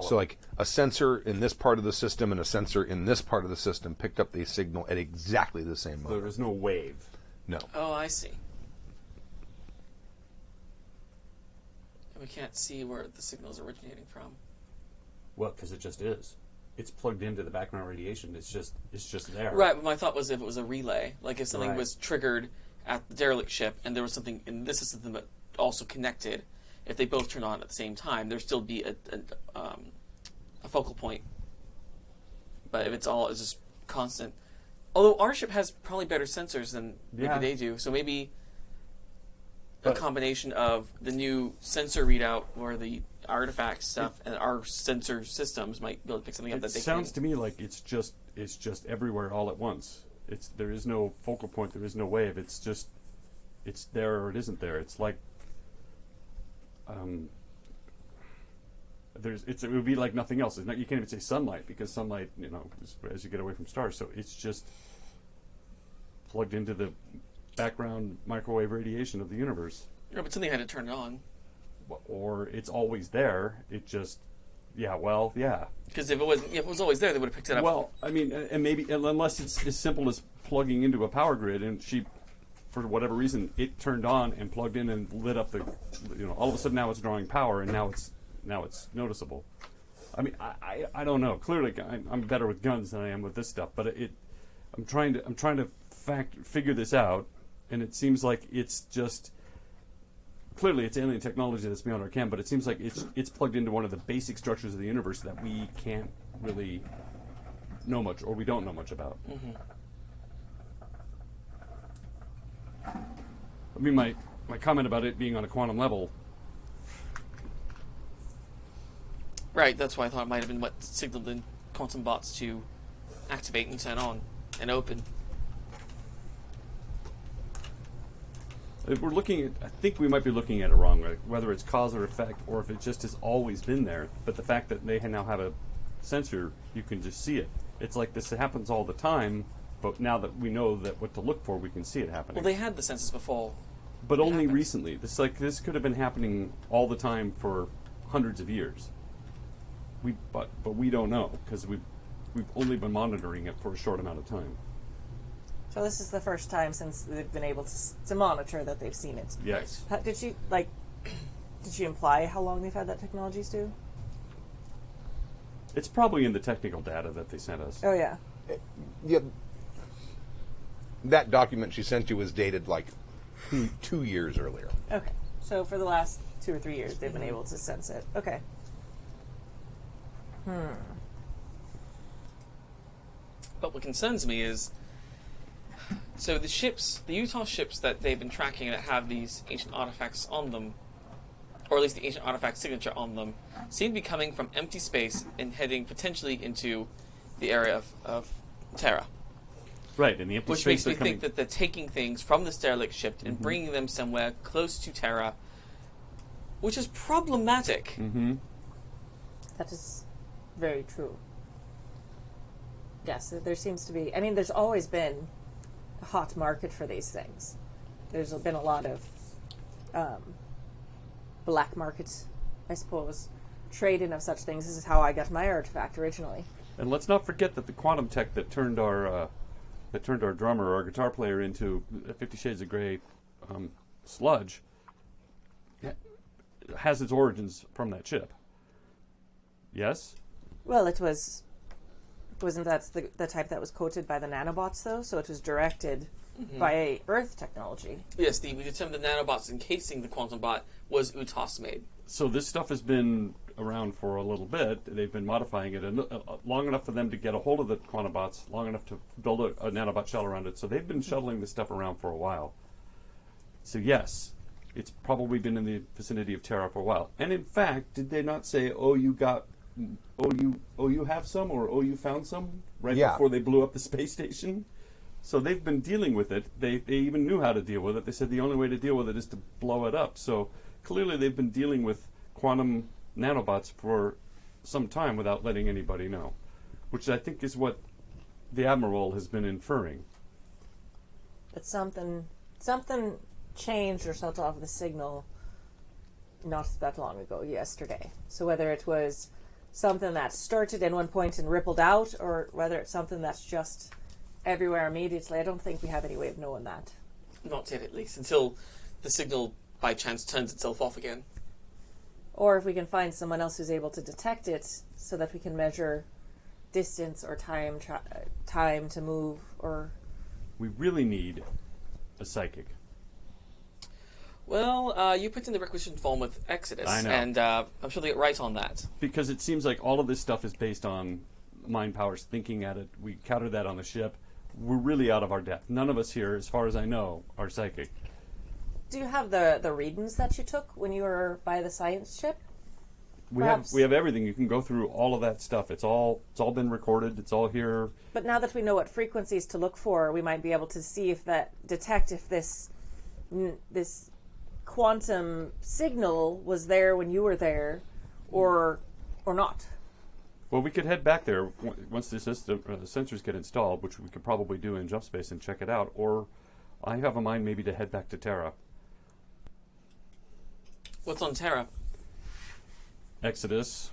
So like a sensor in this part of the system and a sensor in this part of the system picked up the signal at exactly the same moment. There was no wave. No. Oh, I see. And we can't see where the signal is originating from. Well, because it just is. It's plugged into the background radiation. It's just there. Right, but my thought was if it was a relay, like if something Right. was triggered at the derelict ship and there was something in this system that also connected, if they both turn on at the same time, there'd still be a focal point. But if it's just constant, although our ship has probably better sensors than maybe they do, so maybe a combination of the new sensor readout or the artifact stuff and our sensor systems might be able to pick something up that they It sounds to me like it's just everywhere all at once. There is no focal point. There is no wave. It's there or it isn't there. It's like it would be like nothing else. You can't even say sunlight because sunlight, as you get away from stars, so it's just plugged into the background microwave radiation of the universe. Yeah, but something had to turn it on. Or it's always there. It just, yeah. Because if it was always there, they would have picked it up. Well, I mean, and maybe unless it's as simple as plugging into a power grid, and she, for whatever reason, it turned on and plugged in and lit up the, all of a sudden now it's drawing power and now it's noticeable. I mean, I don't know. Clearly, I'm better with guns than I am with this stuff, but I'm trying to figure this out, and it seems like it's just. Clearly, it's alien technology that's beyond our ken, but it seems like it's plugged into one of the basic structures of the universe that we can't really know much, or we don't know much about. Mm-hmm. I mean, my comment about it being on a quantum level. Right, that's why I thought it might have been what signaled the quantum bots to activate and turn on and open. If we're looking at, I think we might be looking at it wrong, right? Whether it's cause or effect, or if it just has always been there. But the fact that they now have a sensor, you can just see it. It's like this happens all the time, but now that we know that what to look for, we can see it happening. Well, they had the sensors before. But only recently. This could have been happening all the time for hundreds of years. But we don't know because we've only been monitoring it for a short amount of time. So this is the first time since they've been able to monitor that they've seen it. Yes. Did she imply how long they've had that technology, Stu? It's probably in the technical data that they sent us. Oh, yeah. Yeah. That document she sent you was dated like 2 years earlier. Okay. So for the last 2 or 3 years, they've been able to sense it. Okay. But what concerns me is, so the Utah ships that they've been tracking that have these ancient artifacts on them, or at least the ancient artifact signature on them, seem to be coming from empty space and heading potentially into the area of Terra. Right, and the empty Which space makes me think that they're taking things from this derelict ship and bringing them somewhere close to Terra, which is problematic. Mm-hmm. That is very true. Yes, there seems to be... I mean, there's always been a hot market for these things. There's been a lot of black markets, I suppose, trade-in of such things. This is how I got my artifact originally. And let's not forget that the quantum tech that turned our drummer, our guitar player, into 50 Shades of Grey sludge has its origins from that ship. Yes? Well, it was Wasn't that the type that was coated by the nanobots, though? So it was directed by Earth technology. Yes, we determined the nanobots encasing the quantum bot was UTOS made. So this stuff has been around for a little bit. They've been modifying it long enough for them to get a hold of the quantum bots, long enough to build a nanobot shell around it. So they've been shuttling this stuff around for a while. So yes, it's probably been in the vicinity of Terra for a while. And in fact, did they not say, "Oh, you have some," or "Oh, you found some," right before they blew up the space station? So they've been dealing with it. They even knew how to deal with it. They said the only way to deal with it is to blow it up. So clearly they've been dealing with quantum nanobots for some time without letting anybody know, which I think is what the Admiral has been inferring. But something changed or set off the signal not that long ago, yesterday. So whether it was something that started in one point and rippled out, or whether it's something that's just everywhere immediately, I don't think we have any way of knowing that. Not yet, at least, until the signal by chance turns itself off again. Or if we can find someone else who's able to detect it, so that we can measure distance or time to move. Or We really need a psychic. Well, you put in the requisition form with Exodus, I know. and I'm sure they get right on that. Because it seems like all of this stuff is based on mind powers thinking at it. We countered that on the ship. We're really out of our depth. None of us here, as far as I know, are psychic. do you have the readings that you took when you were by the science ship? We Perhaps. have everything. You can go through all of that stuff. It's all been recorded. It's all here. But now that we know what frequencies to look for, we might be able to see if detect if this quantum signal was there when you were there, or not. Well, we could head back there once the system the sensors get installed, which we could probably do in jump space and check it out. Or I have a mind maybe to head back to Terra. What's on Terra? Exodus,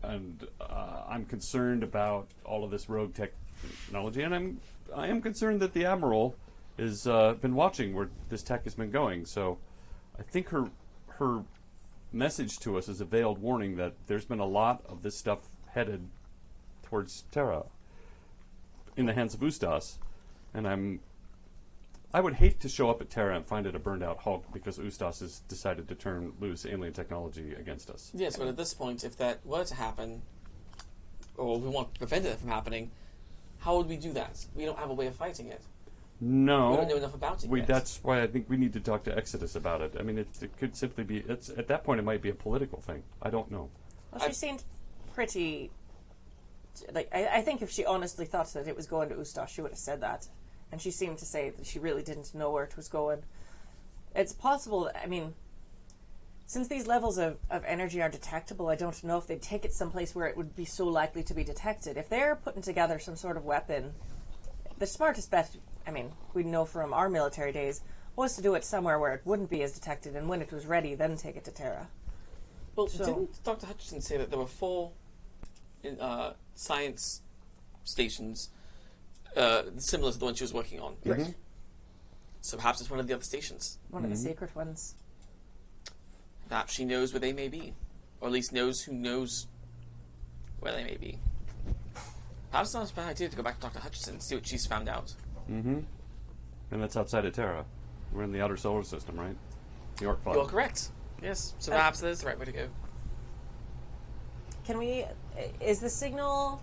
and I'm concerned about all of this rogue technology, and I am concerned that the Admiral has been watching where this tech has been going. So I think her message to us is a veiled warning that there's been a lot of this stuff headed towards Terra in the hands of Ustas, and I would hate to show up at Terra and find it a burned out Hulk because Ustas has decided to turn loose alien technology against us. Yes, but at this point, if that were to happen, or we want to prevent it from happening, how would we do that? We don't have a way of fighting it. No. We don't know enough about it yet. That's why I think we need to talk to Exodus about it. I mean, it could simply be, at that point it might be a political thing. I don't know. Well, she seemed pretty... I think if she honestly thought that it was going to Ustas, she would have said that. And she seemed to say that she really didn't know where it was going. It's possible, I mean, since these levels of energy are detectable, I don't know if they'd take it someplace where it would be so likely to be detected. If they're putting together some sort of weapon, the smartest bet, I mean, we know from our military days, was to do it somewhere where it wouldn't be as detected, and when it was ready, then take it to Terra. Well, didn't Dr. Hutchinson say that there were 4 science stations similar to the one she was working on? Right. So perhaps it's one of the other stations. One of the secret ones. Perhaps she knows where they may be. Or at least knows who knows where they may be. Perhaps it's not a bad idea to go back to Dr. Hutchinson and see what she's found out. Mm-hmm. And that's outside of Terra. We're in the outer solar system, right? The York Cloud. You're correct. Yes. So perhaps that is the right way to go. Can we... Is the signal...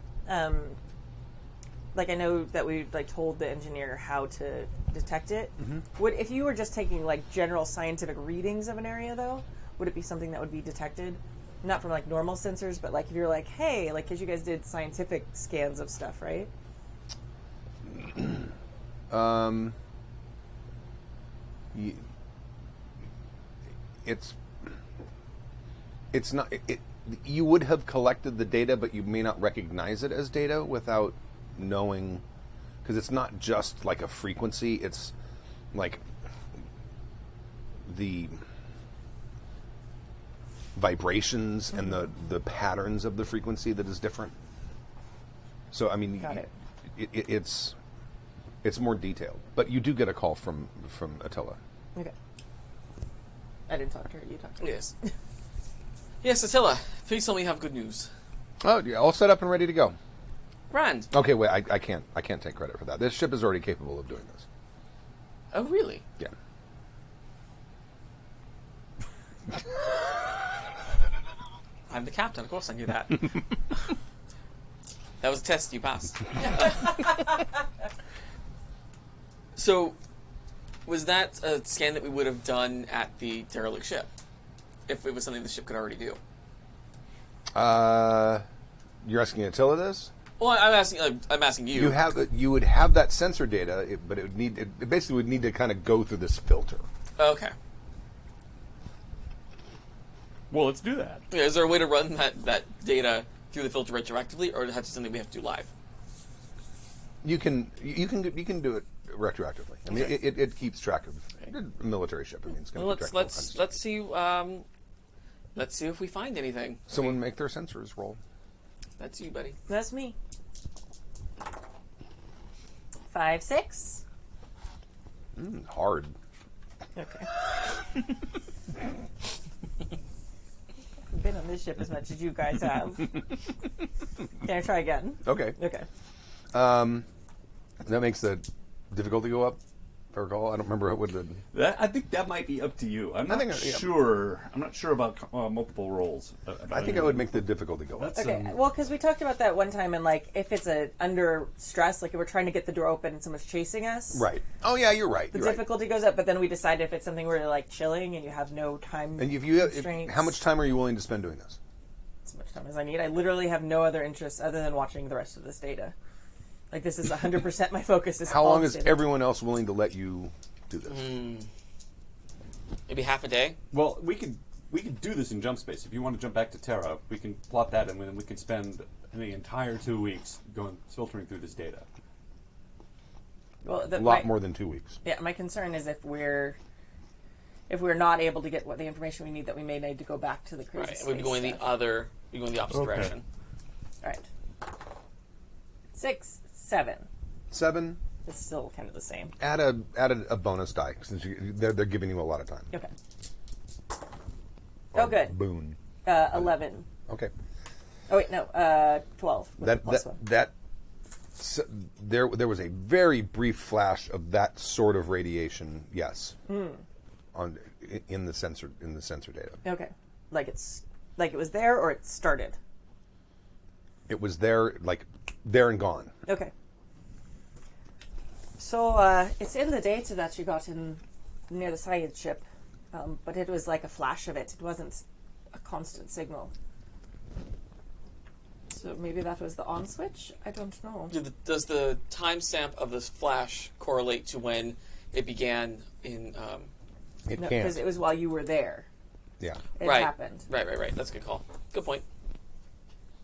I know that we told the engineer how to detect it. Mm-hmm. Would, if you were just taking general scientific readings of an area, though, would it be something that would be detected? Not from normal sensors, but if you're hey, because you guys did scientific scans of stuff, right? It's not. You would have collected the data, but you may not recognize it as data without knowing, because it's not just a frequency. It's the vibrations and the patterns of the frequency that is different. So I mean, Got it. It's more detailed, but you do get a call from Attila. Okay. I didn't talk to her. You talked to her. Yes. Yes, Attila, please tell me you have good news. Oh, yeah, all set up and ready to go. Grand. Okay, wait. I can't take credit for that. This ship is already capable of doing this. Oh, really? Yeah. I'm the captain. Of course I knew that. That was a test. You passed. So, was that a scan that we would have done at the derelict ship? If it was something the ship could already do? You're asking Attila this? Well, I'm asking you. You would have that sensor data, but it basically would need to kind of go through this filter. Okay. Well, let's do that. Yeah, is there a way to run that data through the filter retroactively, or is that something we have to do live? You can do it retroactively. I mean, Okay. it keeps track of a military ship. I mean, it's going Well, to keep track of all kinds of let's see. Let's see if we find anything. Someone make their sensors roll. That's you, buddy. That's me. 5, 6. Hard. Okay. I've been on this ship as much as you guys have. Can I try again? Okay. Okay. That makes the difficulty go up. If I recall, I don't remember what the. I think that might be up to you. I'm not think, sure. I'm not sure about multiple rolls. I think I would make the difficulty go up. That's, Okay. Well, because we talked about that one time, and like, if it's under stress, like if we're trying to get the door open and someone's chasing us, Right. Oh yeah, you're right. the You're right. difficulty goes up. But then we decide if it's something where you're like chilling and you have no time. And constraints. how much time are you willing to spend doing this? As much time as I need. I literally have no other interest other than watching the rest of this data. Like this is 100% my focus. Is How all long this is data. everyone else willing to let you do this? Maybe half a day. well, we could do this in jump space. If you want to jump back to Terra, we can plot that, and then we can spend the entire 2 weeks filtering through this data. Well, A lot more than 2 weeks. Yeah, my concern is if we're not able to get what the information we need, that we may need to go back to the crazy Right. space We'd be going stuff. the opposite Okay. direction. All right. 6, 7. 7. It's still kind of the same. Add a bonus die since they're giving you a lot of time. Okay. Oh, good. Boon. 11. Okay. Oh wait, no. 12. With the plus one. There was a very brief flash of that sort of radiation. Yes. In the sensor data. Okay. Like it was there, or it started. It was there and gone. Okay. So it's in the data that you got in near the science ship, but it was like a flash of it. It wasn't a constant signal. So maybe that was the on switch? I don't know. Does the timestamp of this flash correlate to when it began in? It No, can't. because it was while you were there. Yeah. It Right. happened. Right. That's a good call. Good point.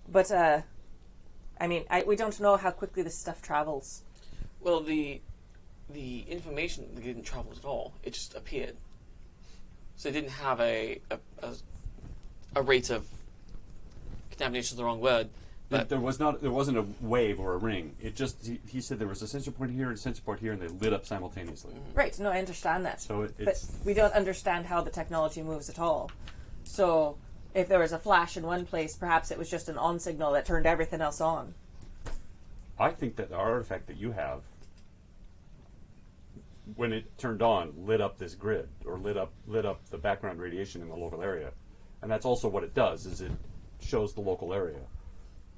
But I mean, we don't know how quickly this stuff travels. Well, the information didn't travel at all. It just appeared. So it didn't have a rate of contamination is the wrong word. But There wasn't a wave or a ring. It just he said there was a sensor point here and a sensor point here, and they lit up simultaneously. Right. No, I understand that. So but it's we don't understand how the technology moves at all. So if there was a flash in one place, perhaps it was just an on signal that turned everything else on. I think that the artifact that you have, when it turned on, lit up this grid or lit up the background radiation in the local area, and that's also what it does. Is it shows the local area.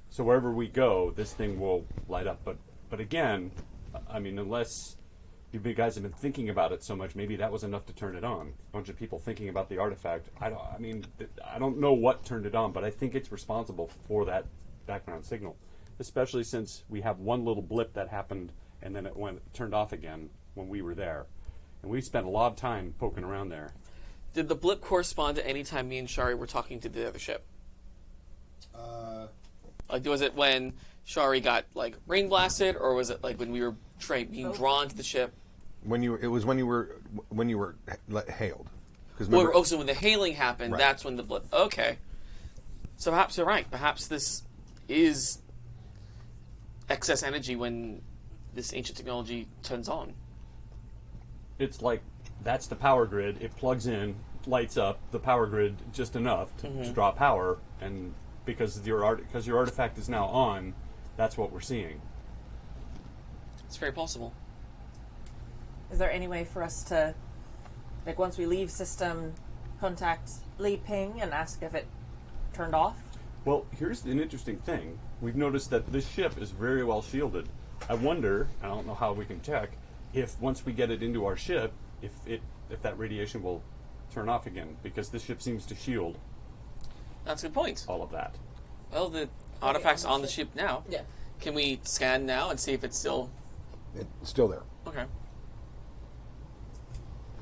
So wherever we go, this thing will light up. But again, I mean, unless you big guys have been thinking about it so much, maybe that was enough to turn it on. A bunch of people thinking about the artifact. I don't know what turned it on, but I think it's responsible for that background signal. Especially since we have one little blip that happened and then it turned off again when we were there. And we spent a lot of time poking around there. did the blip correspond to any time me and Shari were talking to the other ship? Like, was it when Shari got like rain blasted, or was it like when we were being drawn to the ship? It was when you were hailed. So when the hailing happened, Right. that's when the blip. Okay, so perhaps you're right. Perhaps this is excess energy when this ancient technology turns on. It's like that's the power grid. It plugs in, lights up the power grid just enough to draw power, and because your artifact is now on, that's what we're seeing. It's very possible. Is there any way for us to, like, once we leave system, contact Li Ping and ask if it turned off? Well, here's an interesting thing. We've noticed that this ship is very well shielded. I wonder, I don't know how we can check, if once we get it into our ship, if that radiation will turn off again, because this ship seems to shield That's a good point. all of that. Well, the artifact's on the ship now. Yeah. Can we scan now and see if it's still... It's still there. Okay.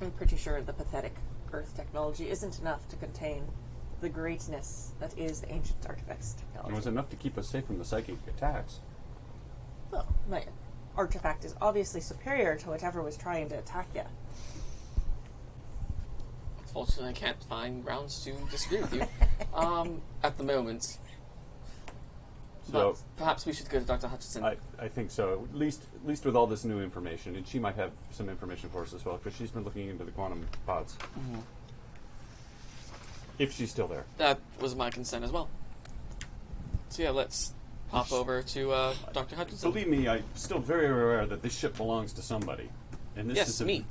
I'm pretty sure the pathetic Earth technology isn't enough to contain the greatness that is the ancient artifacts It technology. was enough to keep us safe from the psychic attacks. Well, my artifact is obviously superior to whatever was trying to attack you. Unfortunately, I can't find grounds to disagree with you at the moment. So But perhaps we should go to Dr. Hutchinson. I think so. At least with all this new information, and she might have some information for us as well, because she's been looking into the quantum pods. Mm-hmm. If she's still there. That was my concern as well. So yeah, let's pop over to Dr. Hutchinson. Believe me, I'm still very aware that this ship belongs to somebody. And this Yes, is me.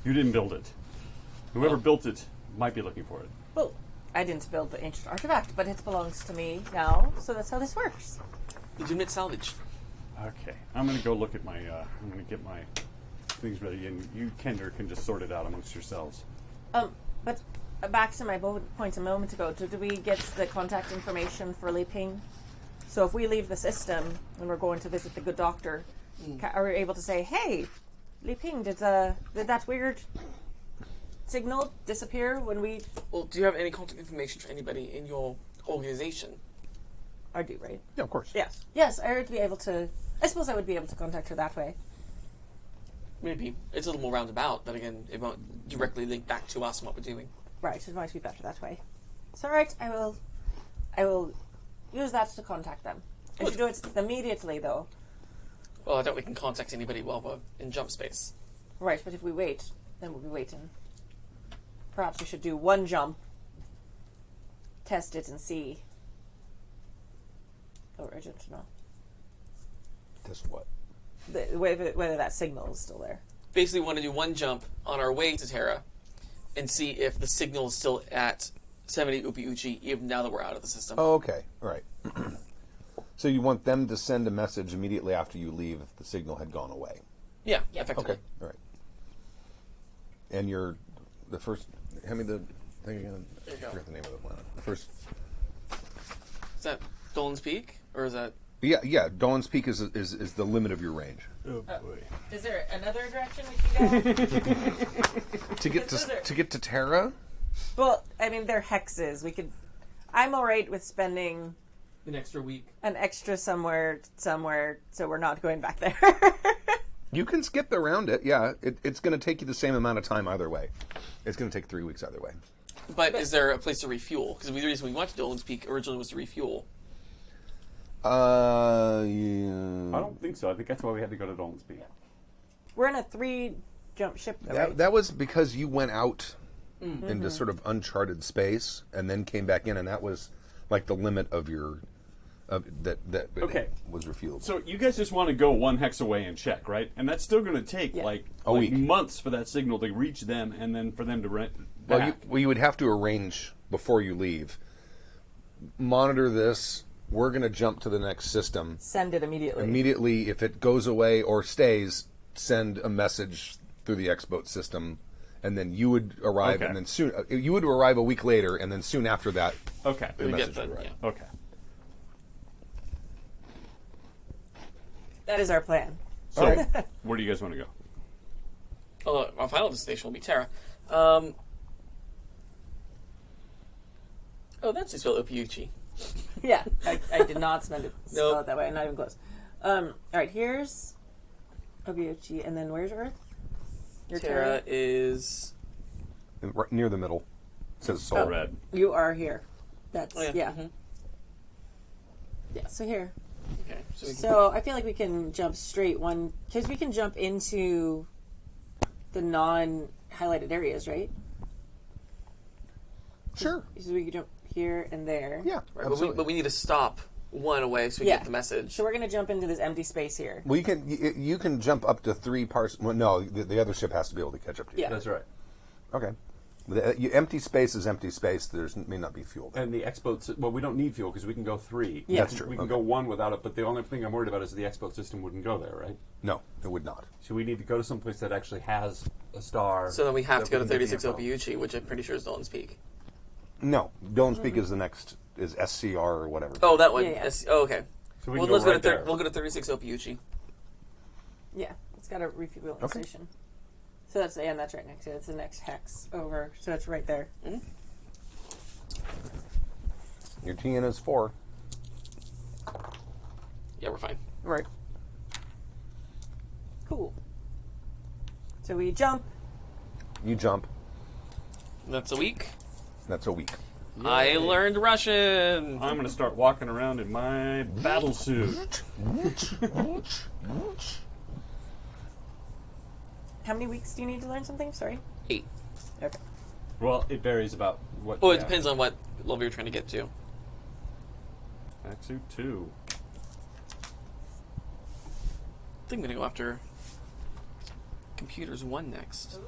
You didn't build it. Whoever built it might be looking for it. Well, I didn't build the ancient artifact, but it belongs to me now, so that's how this works. Legitimate salvage. Okay, I'm going to go look at my. I'm going to get my things ready, and you, Kender, can just sort it out amongst yourselves. But back to my point a moment ago, did we get the contact information for Li Ping? So if we leave the system and we're going to visit the good doctor, are we able to say, hey, Li Ping, did that weird signal disappear when we... Well, do you have any contact information for anybody in your organization? I do, right? Yeah, of course. Yes. Yes, I would be able to... I suppose I would be able to contact her that way. Maybe. It's a little more roundabout, but again, it won't directly link back to us and what we're doing. Right, it might be better that way. It's alright, I will use that to contact them. I should do it immediately, though. Well, I doubt we can contact anybody while we're in jump space. Right, but if we wait, then we'll be waiting. Perhaps we should do one jump, test it, and see. Oh, I don't know. Test what? Whether that signal is still there. Basically, we want to do one jump on our way to Terra and see if the signal is still at 70 Upi-Uchi, even now that we're out of the system. Oh, okay. All right. So you want them to send a message immediately after you leave if the signal had gone away. Yeah, effectively. Okay. All right. And you're the first... Hand me the thing again. There you I go. forgot the name of the planet. The first... Is that Dolan's Peak? Or is that... Yeah. Dawn's Peak is the limit of your range. Oh boy. Is there another direction we can go? To get to Terra? Well, I mean, they're hexes. We could... I'm alright with spending An extra week. an extra somewhere, so we're not going back there. You can skip around it, yeah. It's going to take you the same amount of time either way. It's going to take 3 weeks either way. But is there a place to refuel? Because the reason we went to Dolan's Peak originally was to refuel. Yeah. I don't think so. I think that's why we had to go to Dolan's Peak. We're in a 3-jump ship, though, right? That was because you went out into sort of uncharted space and then came back in, and that was like the limit of your... that Okay. was refueled. So you guys just want to go one hex away and check, right? And that's still going to take like A week. months for that signal to reach them, and then for them to rent Well, back. you would have to arrange before you leave. Monitor this. We're going to jump to the next system. Send it immediately. Immediately, if it goes away or stays, send a message through the X-Boat system, and then you would arrive, Okay. and then soon you would arrive a week later, and then soon after that, Okay. the We message get the... would arrive. Yeah. Okay. That is our plan. So All right. where do you guys want to go? Although our final destination will be Terra. That's just spelled Upi-Uchi. Yeah, I did not spell it Nope. that way. I'm not even close. All right, here's Obiuchi, and then where's Earth? Your Terra is... Right near the middle. It says Sol. Oh. Red. You are here. That's Oh, yeah. yeah. Mhm. Yeah. So here. Okay. So we can... So I feel like we can jump straight one because we can jump into the non-highlighted areas, right? Sure. So we can jump here and there. Yeah, Right, absolutely. but we need to stop one away so we get the message. So we're going to jump into this empty space here. Well, you can jump up to 3 parts. Well, no, the other ship has to be able to catch up to you. Yeah. That's right. Okay. Empty space is empty space. There's may not be fuel there. And the X-boat, well, we don't need fuel because we can go 3. Yeah. That's true. We can Okay. go 1 without it, but the only thing I'm worried about is the X-boat system wouldn't go there, right? No, it would not. So we need to go to someplace that actually has a star. So then we have that to go to we can get 36 the info. Opeuchi, which I'm pretty sure is Dolan's Peak. No, Dolan's Peak is the next, is SCR or whatever. Oh, that one. Yeah. Oh, okay. So we Well, can let's go go right to there. we'll go to 36 Opeuchi. Yeah, it's got a refueling Okay. station. So that's right next to it. It's the next hex over. So it's right there. Your TN is 4. Yeah, we're fine. Right. Cool. So we jump. You jump. That's a week. That's a week. I learned Russian. I'm going to start walking around in my battle suit. How many weeks do you need to learn something? Sorry. 8. Okay. Well, it varies about what. Oh, it depends on what level you're trying to get to. Back suit 2. I think I'm going to go after computers 1 next.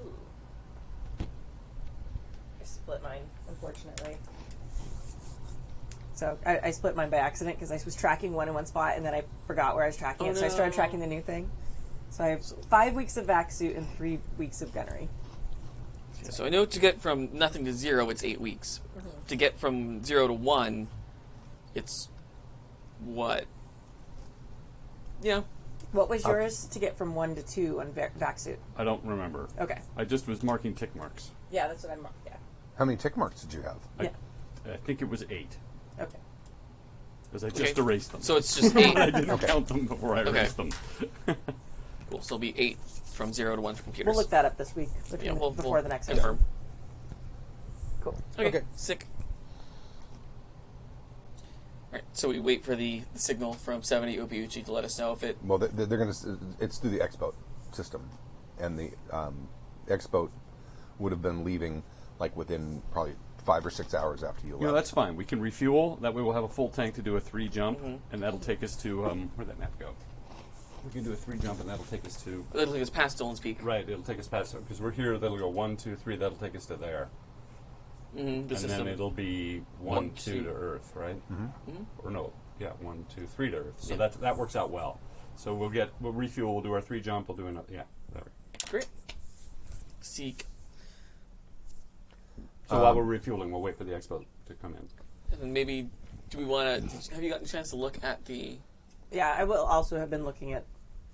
I split mine, unfortunately. So I split mine by accident because I was tracking one in one spot and then I forgot where I was tracking it. So I started no. tracking the new thing. So I have 5 weeks of vac suit and 3 weeks of gunnery. So I know to get from nothing to 0, it's 8 weeks. To get from 0 to 1, it's what? Yeah. What was yours to get from 1 to 2 on vac suit? I don't remember. Okay. I just was marking tick marks. Yeah, that's what I'm. Yeah. How many tick marks did you have? Yeah. I think it was 8. Okay. Because I just erased them. So it's just 8. I didn't count them before I erased them. Cool. So it'll be 8 from 0 to 1 for computers. We'll look that up this week before the next confirm. Cool. Okay. Sick. All right. So we wait for the signal from 70 Opeuchi to let us know if it. Well, they're going to. It's through the X-boat system, and the X-boat would have been leaving like within probably 5 or 6 hours after you left. You know, that's fine. We can refuel. That way we'll have a full tank to do a 3 jump, and that'll take us to where'd that map go? We can do a 3 jump, and that'll take us to It'll take us past Dolan's Peak. right. It'll take us past because we're here. That'll go 1, 2, 3. That'll take us to there, The and system. then it'll be 1, 1, 2 2. to Earth, right? Or no, yeah, 1, 2, 3 to Earth. So that works out well. So we'll refuel. We'll do our 3 jump. We'll do another. Yeah, whatever. Great. Seek. So while we're refueling, we'll wait for the expo to come in. And then maybe, do we want to? Have you gotten a chance to look at Yeah, I will also have been looking at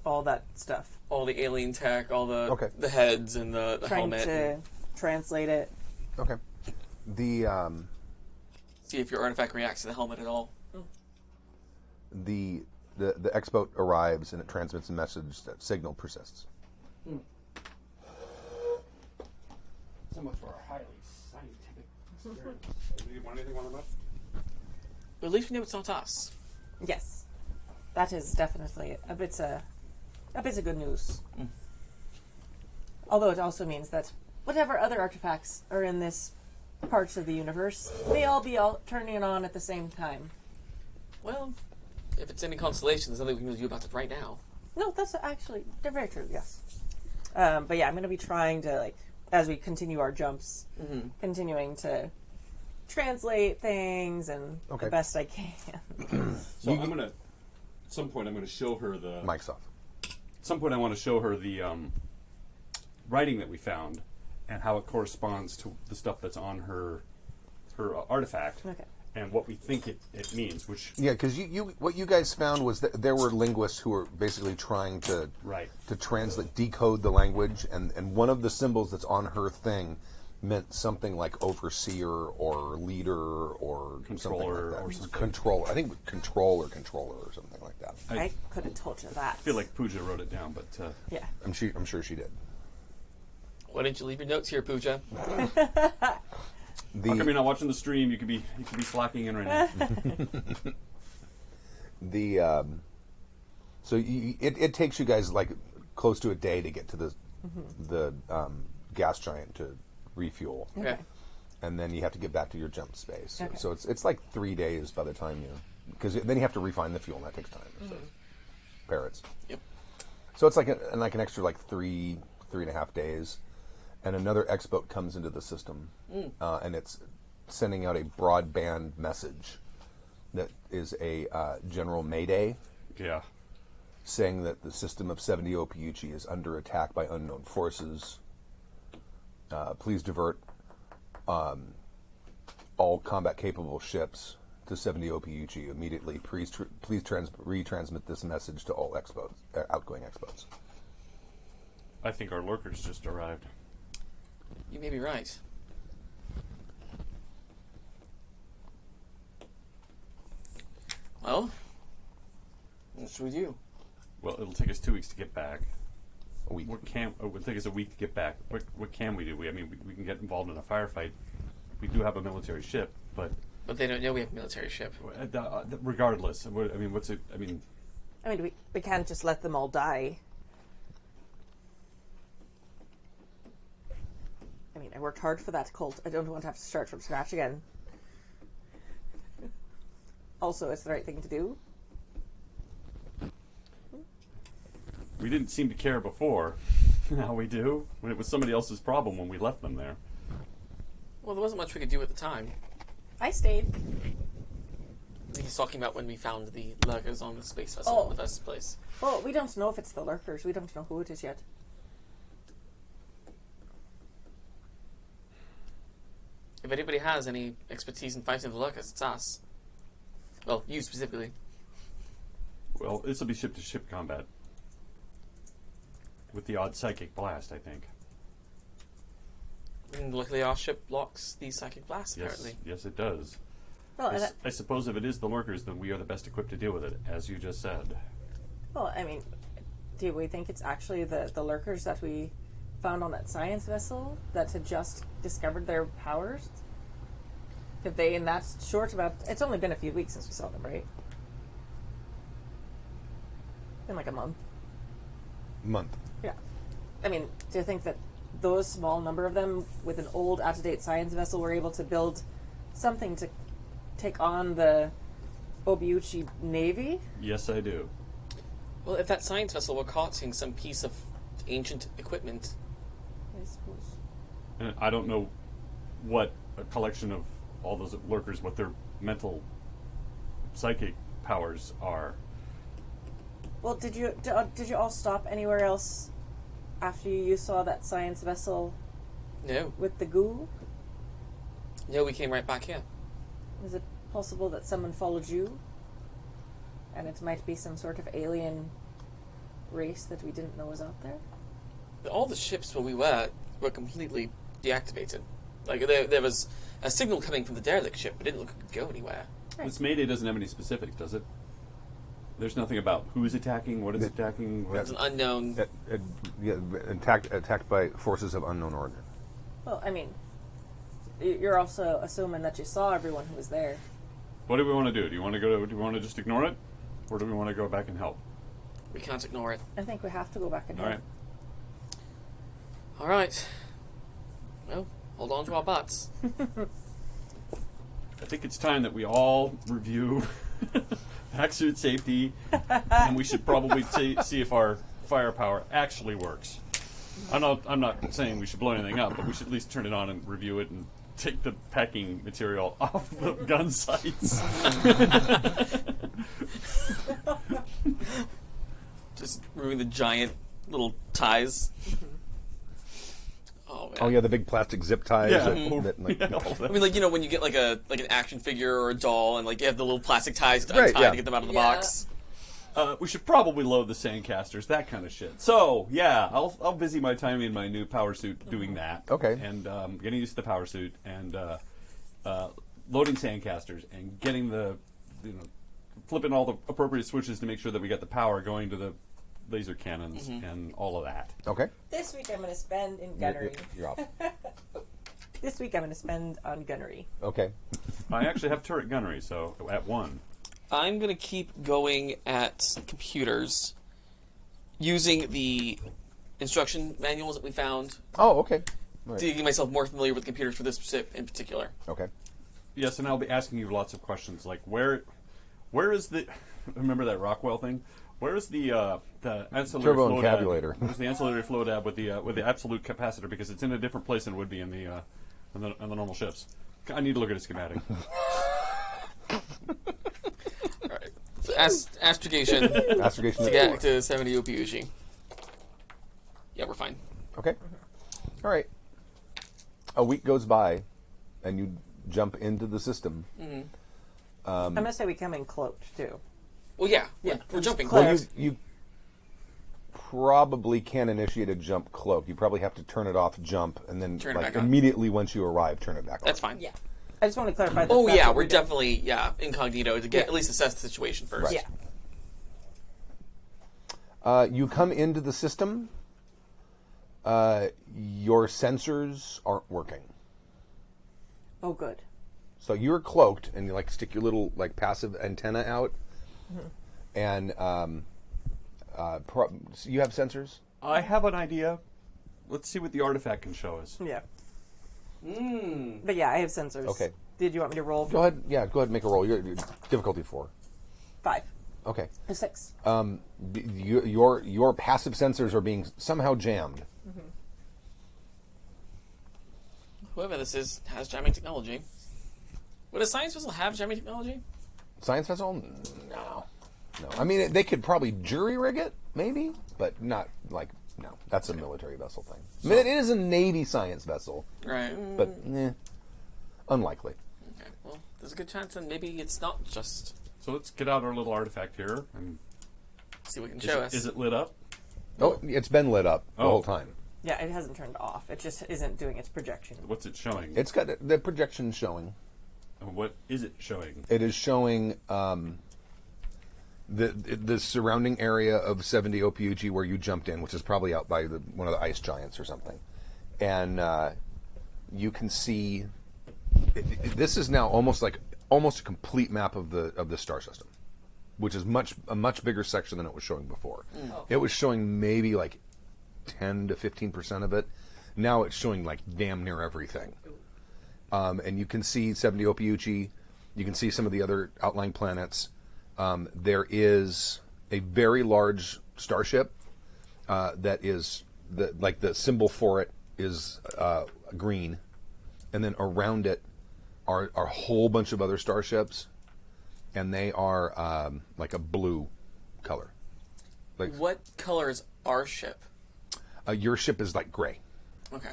all that stuff. all the alien tech, all the Okay. the heads and the Trying helmet? to translate it. Okay. The See if your artifact reacts to the helmet at all. the X-boat arrives and it transmits a message that signal persists. So much for our highly scientific experience. Do you want anything on the map? But at least we know it's not us. Yes. That is definitely a bit of good news. Although it also means that whatever other artifacts are in this parts of the universe may all be turning on at the same time. Well, if it's any consolation, there's nothing we can do about it right now. No, that's actually, they're very true, yes. But yeah, I'm going to be trying to, like, as we continue our jumps, continuing to translate things and Okay. the best I can. So I'm gonna. At some point, I'm gonna show her the. Mic's off. At some point, I want to show her the writing that we found and how it corresponds to the stuff that's on her artifact Okay. and what we think it means. Which Yeah, because what you guys found was that there were linguists who were basically trying to right. to translate, decode the language, and one of the symbols that's on her thing meant something like overseer or leader or Controller something like that. or something. Controller. I think controller or something like that. I could have told you that. I feel like Pooja wrote it down, but Yeah. I'm sure she did. Why didn't you leave your notes here, Pooja? how come you're not watching the stream? You could be slacking in right now. So it takes you guys like close to a day to get to the gas giant to refuel, Okay. and then you have to get back to your jump space. Okay. So it's like 3 days by the time because then you have to refine the fuel, and that takes time. So. Parrots. Yep. So it's like an extra 3.5 days, and another X-boat comes into the system, and it's sending out a broadband message that is a general mayday. Yeah. Saying that the system of 70 Opeuchi is under attack by unknown forces. Please divert all combat-capable ships to 70 Opeuchi immediately. Please retransmit this message to all outgoing X-boats. I think our lurkers just arrived. You may be right. Well, what should we do? Well, it'll take us 2 weeks to get back. A week. It'll take us a week to get back. What can we do? We can get involved in a firefight. We do have a military ship, but they don't know we have a military ship. Regardless, what's it? We can't just let them all die. I worked hard for that cult. I don't want to have to start from scratch again. Also, it's the right thing to do. We didn't seem to care before. Now we do. When it was somebody else's problem when we left them there. Well, there wasn't much we could do at the time. I stayed. I think he's talking about when we found the lurkers on the space vessel in the first place. Well, we don't know if it's the lurkers. We don't know who it is yet. If anybody has any expertise in fighting the lurkers, it's us. Well, you specifically. Well, this will be ship-to-ship combat. With the odd psychic blast, I think. And luckily our ship blocks the psychic blast, apparently. Yes, it does. Well, I suppose if it is the lurkers, then we are the best equipped to deal with it, as you just said. well, do we think it's actually the lurkers that we found on that science vessel that had just discovered their powers? If they, in that short amount... It's only been a few weeks since we saw them, right? Been like a month. Yeah. Do you think that those small number of them with an old, out-of-date science vessel were able to build something to take on the Opeuchi Navy? Yes, I do. Well, if that science vessel were carting some piece of ancient equipment... I suppose. And I don't know what a collection of all those lurkers, what their mental, psychic powers are. Well, did you all stop anywhere else after you saw that science vessel No. with the goo? No, we came right back here. Is it possible that someone followed you? And it might be some sort of alien race that we didn't know was out there? All the ships where we were completely deactivated. Like, there was a signal coming from the derelict ship, but it didn't look like it could go anywhere. Right. This Mayday doesn't have any specifics, does it? There's nothing about who's attacking, what is attacking. It's an unknown... Attacked by forces of unknown origin. Well, you're also assuming that you saw everyone who was there. What do we want to do? Do you want to just ignore it? Or do we want to go back and help? We can't ignore it. I think we have to go back and All help. right. All right. Well, hold on to our butts. I think it's time that we all review hacksuit safety, and we should probably see if our firepower actually works. I'm not saying we should blow anything up, but we should at least turn it on and review it and take the packing material off the gun sights. Just removing the giant little ties. Oh, man. Oh yeah, the big plastic zip ties. Yeah. I mean, when you get like an action figure or a doll, and you have the little plastic ties to Right, untie yeah. to get them out of the Yeah. box. We should probably load the sandcasters, that kind of shit. So yeah, I'll busy my time in my new power suit doing that. Okay. And getting used to the power suit and loading sandcasters and getting flipping all the appropriate switches to make sure that we get the power going to the laser cannons and all of that. Okay. This week I'm going to spend in gunnery. You're off. This week I'm going to spend on gunnery. Okay. I actually have turret gunnery, so at 1. I'm going to keep going at computers using the instruction manuals that we found Oh, okay. Right. to get myself more familiar with computers for this ship in particular. Okay. Yes, and I'll be asking you lots of questions like where Where is the? Remember that Rockwell thing? Where is the ancillary Turbo flow encabulator. Where's the ancillary flow dab with the absolute capacitor? Because it's in a different place than it would be in the normal ships. I need to look at a schematic. All right. So astrogation Astrogation to at get 4. to 70 OPUG. Yeah, we're fine. Okay. All right. A week goes by, and you jump into the system. I'm going to say we come in cloaked, too. Well, yeah, Yeah, we're jumping. clear. Well, you probably can't initiate a jump cloak. You probably have to turn it off, jump, and then Turn it back on. immediately once you arrive, turn it back on. That's fine. Yeah. I just want to clarify that. Oh that's yeah, what we're doing. definitely incognito to get at least assess the situation first. Right. Yeah. You come into the system. Your sensors aren't working. Oh, good. So you're cloaked, and you stick your little passive antenna out, and so you have sensors. I have an idea. Let's see what the artifact can show us. Yeah. But yeah, I have sensors. Okay. Did you want me to roll? Go ahead. Yeah, go ahead and make a roll. Your difficulty 4. 5. Okay. A 6. Your passive sensors are being somehow jammed. Whoever this is has jamming technology. Would a science vessel have jamming technology? Science vessel? No. I mean, they could probably jury rig it, maybe, but not no. That's a military vessel thing. I mean, it is a Navy science vessel, Right. but unlikely. Okay. Well, there's a good chance that maybe it's not just. So let's get out our little artifact here and See what it can show us. Is it lit up? Oh, it's been lit up the whole time. Yeah, it hasn't turned off. It just isn't doing its projection. What's it showing? It's got the projection showing. What is it showing? It is showing the surrounding area of 70 OPUG where you jumped in, which is probably out by one of the ice giants or something. And you can see this is now almost a complete map of the star system, which is a much bigger section than it was showing before. It was showing maybe 10 to 15% of it. Now it's showing damn near everything. And you can see 70 OPUG. You can see some of the other outlying planets. There is a very large starship that is the symbol for it is green, and then around it are a whole bunch of other starships, and they are a blue color. What color is our ship? Your ship is gray. Okay.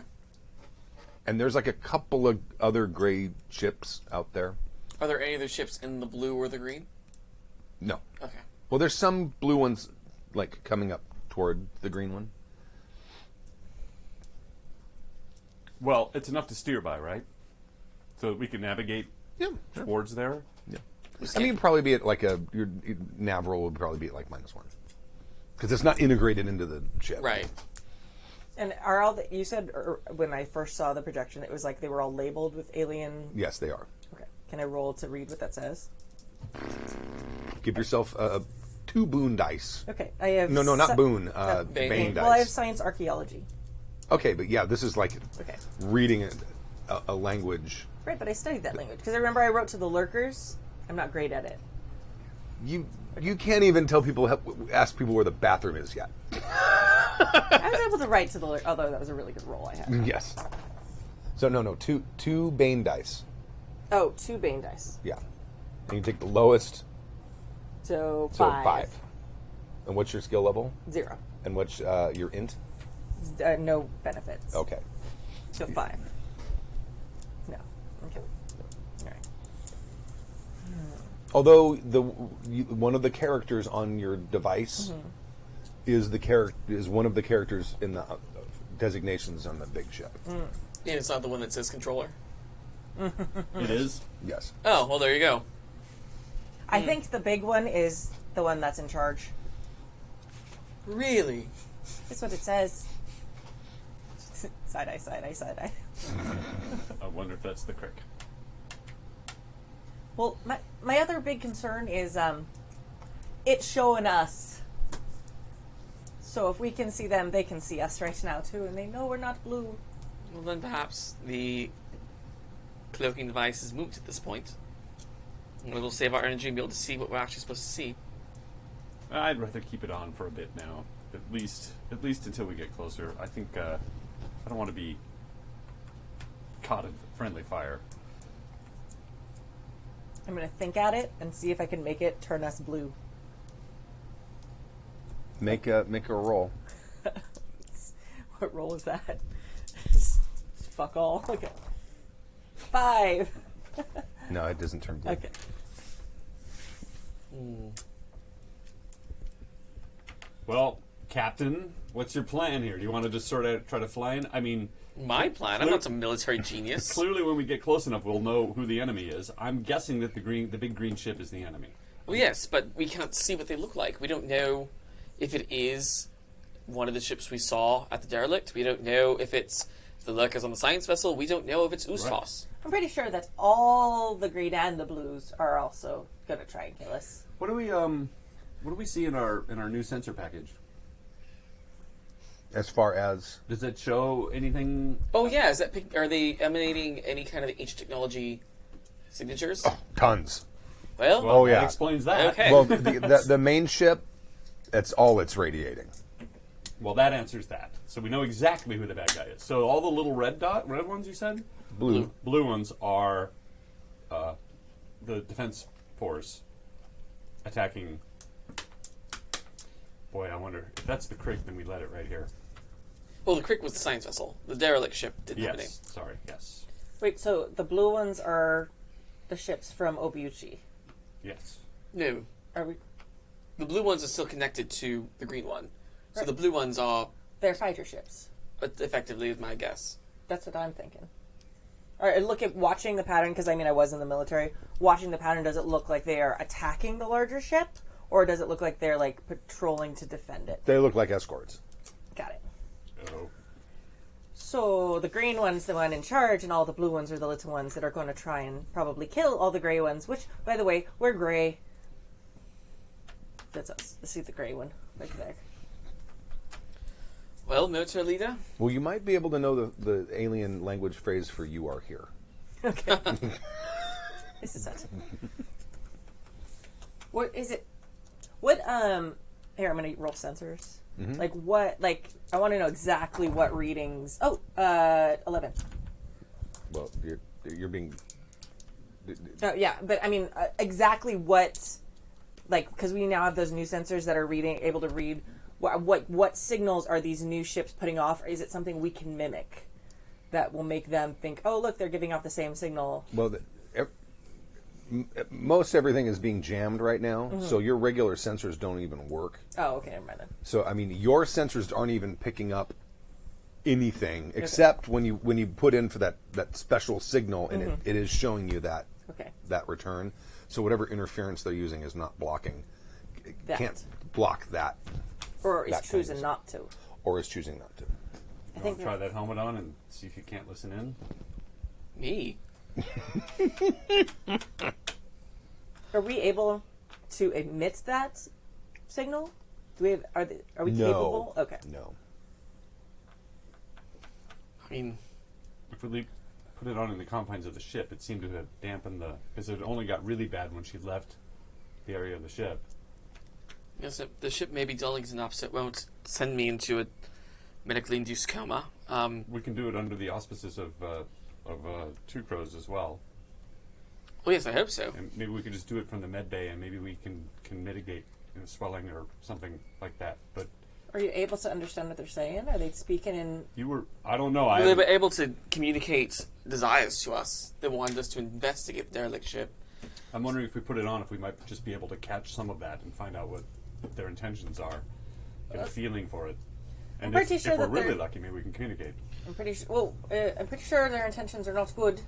And there's a couple of other gray ships out there. Are there any other ships in the blue or the green? No. Okay. Well, there's some blue ones coming up toward the green one. Well, it's enough to steer by, right? So that we can navigate towards there. Yeah. I mean, you'd probably be at your nav roll would probably be at -1 because it's not integrated into the ship. Right. And are all you said when I first saw the projection, it was they were all labeled with alien. Yes, they are. Okay. Can I roll to read what that says? Give yourself 2 boon dice. Okay. I have No, not boon. Bane. Bane dice. Well, I have science archaeology. Okay, but yeah, this is Okay. reading a language. Right, but I studied that language because I remember I wrote to the lurkers. I'm not great at it. You can't even tell people ask people where the bathroom is yet. I was able to write to the lurkers, although that was a really good roll I had. Yes. So no, two Bane dice. Oh, 2 Bane dice. Yeah, and you take the lowest. So 5. 5. And what's your skill level? 0. And what's your int? No benefits. Okay. So 5. No. Okay. All right. Although one of the characters on your device is one of the characters in the designations on the big ship. And it's not the one that says controller. It is. Yes. Oh, well, there you go. I think the big one is the one that's in charge. Really? That's what it says. Side eye, side eye, side eye. I wonder if that's the crick. Well, my other big concern is it's showing us. So if we can see them, they can see us right now too, and they know we're not blue. Well, then perhaps the cloaking device is moot at this point. We'll save our energy and be able to see what we're actually supposed to see. I'd rather keep it on for a bit now, at least until we get closer. I think I don't want to be caught in friendly fire. I'm going to think at it and see if I can make it turn us blue. Make a roll. What roll is that? Fuck all. Okay. 5. No, it doesn't turn blue. Okay. Well, Captain, what's your plan here? Do you want to just sort of try to fly in? I mean, My plan? I'm not some military genius. clearly when we get close enough, we'll know who the enemy is. I'm guessing that the big green ship is the enemy. Well, yes, but we can't see what they look like. We don't know if it is one of the ships we saw at the derelict. We don't know if it's the lurkers on the science vessel. We don't know if it's Ustos. I'm pretty sure that all the green and the blues are also going to try and kill us. What do we see in our new sensor package? As far as Does it show anything? Oh, yeah. Are they emanating any kind of ancient technology signatures? tons. Well, Oh, yeah. That explains that. Okay. Well, the main ship, that's all it's radiating. Well, that answers that. So we know exactly who the bad guy is. So all the little red ones you said? Blue. Blue ones are the defense force attacking. Boy, I wonder if that's the Crick, then we let it right here. well, the Crick was the science vessel. The derelict ship didn't have a name. Yes, sorry, yes. Wait, so the blue ones are the ships from Obuchi. Yes. No. Are we? The blue ones are still connected to the green one. So the blue ones are They're fighter ships. effectively my guess. That's what I'm thinking. All right, look at watching the pattern, because I mean I was in the military. Watching the pattern, does it look like they are attacking the larger ship, or does it look like they're like patrolling to defend it? They look like escorts. Got it. Oh. So the green one's the one in charge, and all the blue ones are the little ones that are going to try and probably kill all the gray ones. Which, by the way, we're gray. That's us. Let's see the gray one right there. Well, military leader, Well, you might be able to know the alien language phrase for "you are here." Okay. This is it. What is it? What here I'm gonna roll sensors. Like what? Like I want to know exactly what readings. Oh, 11. Well, you're being. Oh yeah, but I mean exactly what? Like because we now have those new sensors that are able to read. What signals are these new ships putting off? Or is it something we can mimic that will make them think, oh, look, they're giving off the same signal? Well, most everything is being jammed right now, so your regular sensors don't even work. Oh, okay, never mind then. So, I mean, your sensors aren't even picking up anything except when you put in for that special signal, and it is showing you that Okay. that return. So whatever interference they're using is not blocking. That. Can't block that, Or is that kind choosing of- not to. or is choosing not to. I Want think to try that helmet on and see if you can't listen in? me. Are we able to emit that signal? Do we have? Are we No. capable? Okay. No. I mean, If we put it on in the confines of the ship, it seemed to have dampened because it only got really bad when she left the area of the ship. yes, the ship may be dulling enough so it won't send me into a medically induced coma. We can do it under the auspices of Two Crows as well. Oh yes, I hope so. And maybe we could just do it from the med bay, and maybe we can mitigate swelling or something like that. But Are you able to understand what they're saying? Are they speaking in? I don't know. They were able to communicate desires to us. They wanted us to investigate the derelict ship. I'm wondering if we put it on, if we might just be able to catch some of that and find out what their intentions are, get a feeling for it. And I'm pretty if sure we're that really they're- lucky, maybe we can communicate. I'm pretty sure. Well, I'm pretty sure their intentions are not good,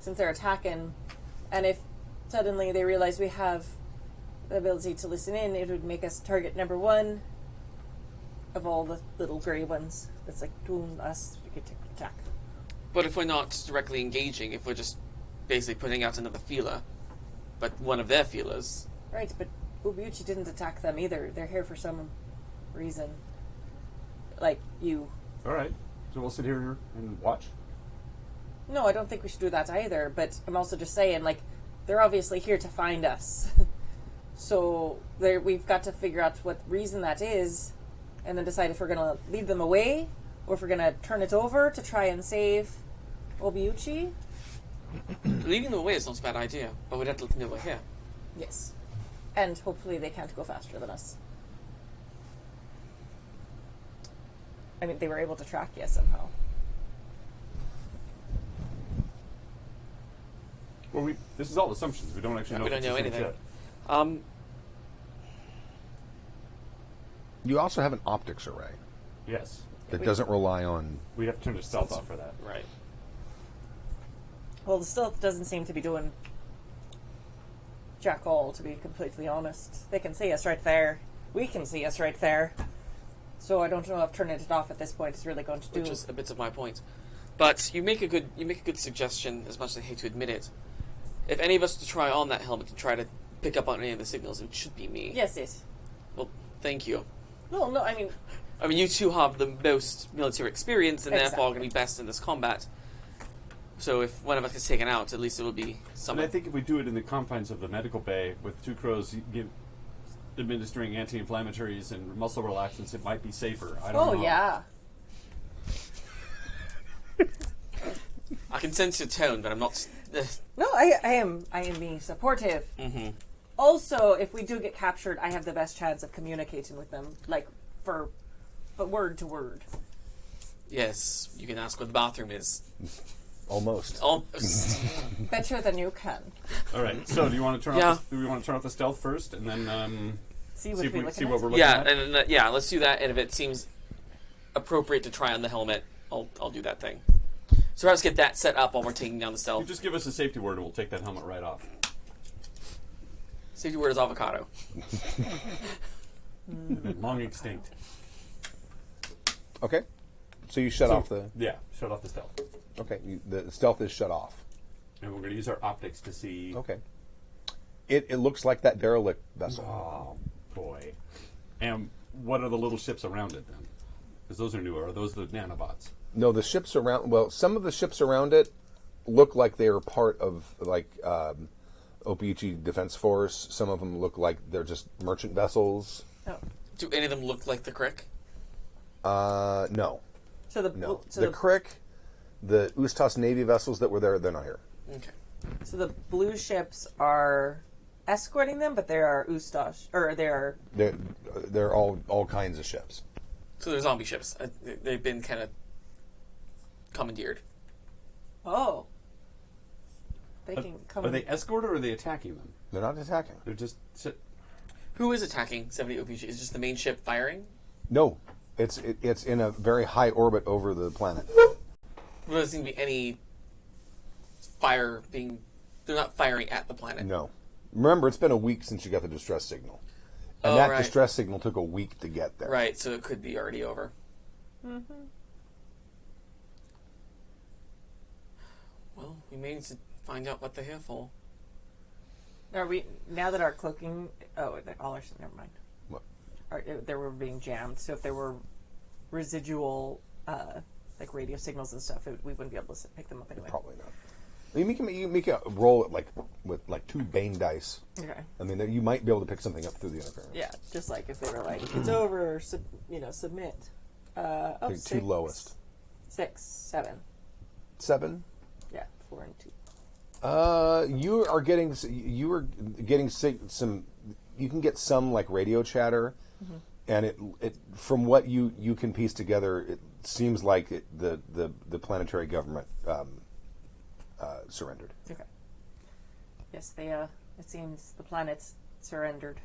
since they're attacking. And if suddenly they realize we have the ability to listen in, it would make us target number one of all the little grey ones. That's like doing us. We could attack. But if we're not directly engaging, if we're just basically putting out another feeler, but one of their feelers, Right, but Ubuchi didn't attack them either. They're here for some reason. Like you. All right. So we'll sit here and watch. No, I don't think we should do that either. But I'm also just saying, like, they're obviously here to find us. So we've got to figure out what reason that is, and then decide if we're going to lead them away, or if we're going to turn it over to try and save Obiuchi. Leading them away is not a bad idea, but we'd have to let them know we're here. Yes. And hopefully they can't go faster than us. I mean, they were able to track you somehow. Well, this is all assumptions. We don't actually know. We don't know anything. You also have an optics array Yes. that doesn't rely on. We have to turn the stealth off for that. Right. Well, the stealth doesn't seem to be doing jack all, to be completely honest. They can see us right there. We can see us right there. So I don't know if turning it off at this point is really going to do. Which is a bit of my point. But you make a good suggestion, as much as I hate to admit it. If any of us to try on that helmet to try to pick up on any of the signals, it should be me. Yes, yes. Well, thank you. No, I mean... you two have the most military experience, and therefore are Exactly. going to be best in this combat. So if one of us gets taken out, at least it will be And someone. I think if we do it in the confines of the medical bay with two crows administering anti-inflammatories and muscle relaxants, it might be safer. I don't know. Oh, yeah. I can sense your tone, but I'm not. No, I am being supportive. Mm-hmm. Also, if we do get captured, I have the best chance of communicating with them, but word to word. Yes, you can ask what the bathroom is. Almost. Almost. Better than you can. All right. So, do you want to turn Yeah. off? Do we want to turn off the stealth first, and then See what see, if we we, look see at. what we're looking Yeah, at? and let's do that. And if it seems appropriate to try on the helmet, I'll do that thing. So let's get that set up while we're taking down the You stealth. just give us a safety word, and we'll take that helmet right off. Safety word is avocado. Long extinct. Okay. So you shut off the. Yeah, shut off the stealth, Okay. The stealth is shut off. and we're going to use our optics to see. Okay. It looks like that derelict vessel. Oh boy! And what are the little ships around it then? Because those are newer. Are those the nanobots? No, the ships around. Well, some of the ships around it look like they are part of Opiichi Defense Force. Some of them look like they're just merchant vessels. Oh. Do any of them look like the Crick? No. So the No. so the the, Crick, the Ustas Navy vessels that were there, they're not here. Okay. so the blue ships are escorting them, but they are Ustash, or they are. They're all kinds of ships. So they're zombie ships. They've been kind of commandeered. Oh. They can come. Are they escorted or are they attacking them? They're not attacking. They're just Who is attacking 70 OPG? Is just the main ship firing? No, it's in a very high orbit over the planet. There doesn't seem to be any fire being... They're not firing at the planet. No. Remember, it's been a week since you got the distress signal. And Oh, that right. distress signal took a week to get there. Right, so it could be already over. Mm-hmm. Well, we may need to find out what they're here for. Are we now that our cloaking? Oh, all our never mind. What? They were being jammed. So if there were residual, like radio signals and stuff, we wouldn't be able to pick them up anyway. Probably not. You make a roll it with 2 Bane dice. Okay. I mean, you might be able to pick something up through the interference. Yeah, just like if they were like, it's over, submit. The 2 lowest. 6, 7. 7. Yeah, 4 and 2. You are getting some. You can get some like radio chatter, and it from what you can piece together, it seems like the planetary government surrendered. Okay. Yes, they. It seems the planet's surrendered.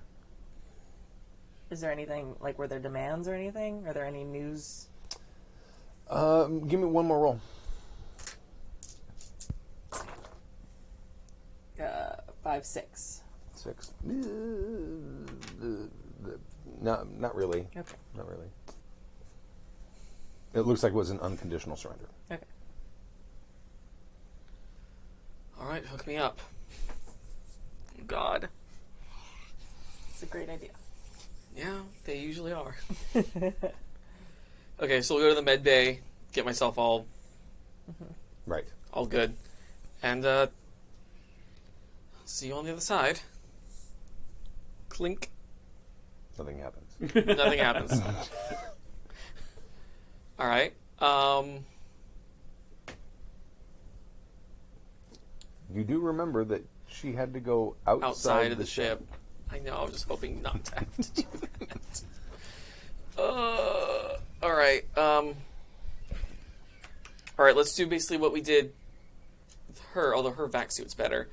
Is there anything like were there demands or anything? Are there any news? Give me one more roll. 5, 6. 6. Not really. Okay. Not really. It looks like it was an unconditional surrender. Okay. All right, hook me up. God. It's a great idea. Yeah, they usually are. Okay, so we'll go to the med bay, get myself all Right. good, and See you on the other side. Clink. Nothing happens. Nothing happens. All right. You do remember that she had to go outside Of the ship. I know. I was just hoping not to have to do that. All right. All right. Let's do basically what we did with her. Although her vac suit's better.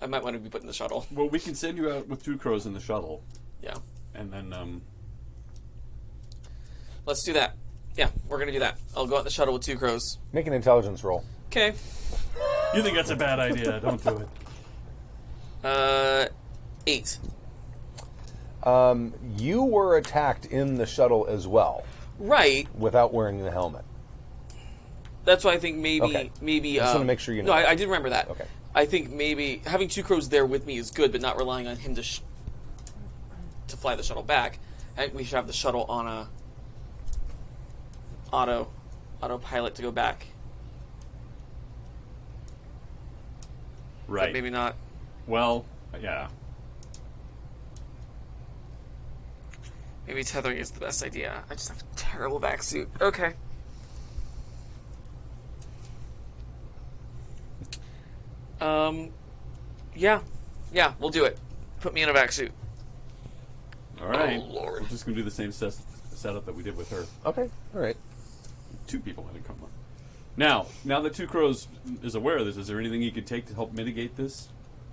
I might want to be put in the shuttle. Well, we can send you out with 2 crows in the shuttle, Yeah. and then Let's do that. Yeah, we're gonna do that. I'll go out in the shuttle with 2 crows. Make an intelligence roll. Okay. you think that's a bad idea? Don't do it. 8. You were attacked in the shuttle as well, Right. without wearing the helmet. That's why I think maybe Okay. maybe. I just want to make sure you know. No, I did remember that. Okay. I think maybe having 2 crows there with me is good, but not relying on him to fly the shuttle back. I think we should have the shuttle on a autopilot to go back. Right. But maybe not. Well, yeah. Maybe tethering is the best idea. I just have a terrible vac suit. Okay. Yeah, we'll do it. Put me in a vac suit. All right. Oh, Lord. We're just going to do the same setup that we did with her. Okay, all right. 2 people had to come up. Now that 2 crows is aware of this, is there anything he could take to help mitigate this?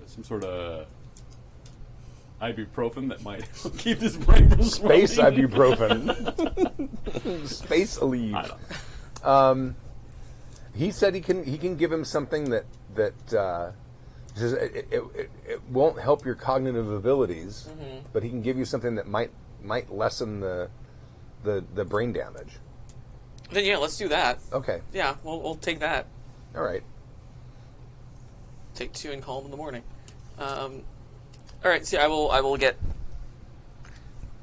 Some sort of ibuprofen that might keep his brain from swelling? Space ibuprofen. Space Aleve. I don't know. He said he can give him something that says it won't help your cognitive abilities, but he can give you something that might lessen the brain damage. Then yeah, let's do that. Okay. Yeah, we'll take that. All right. Take 2 and call him in the morning. All right. See, I will get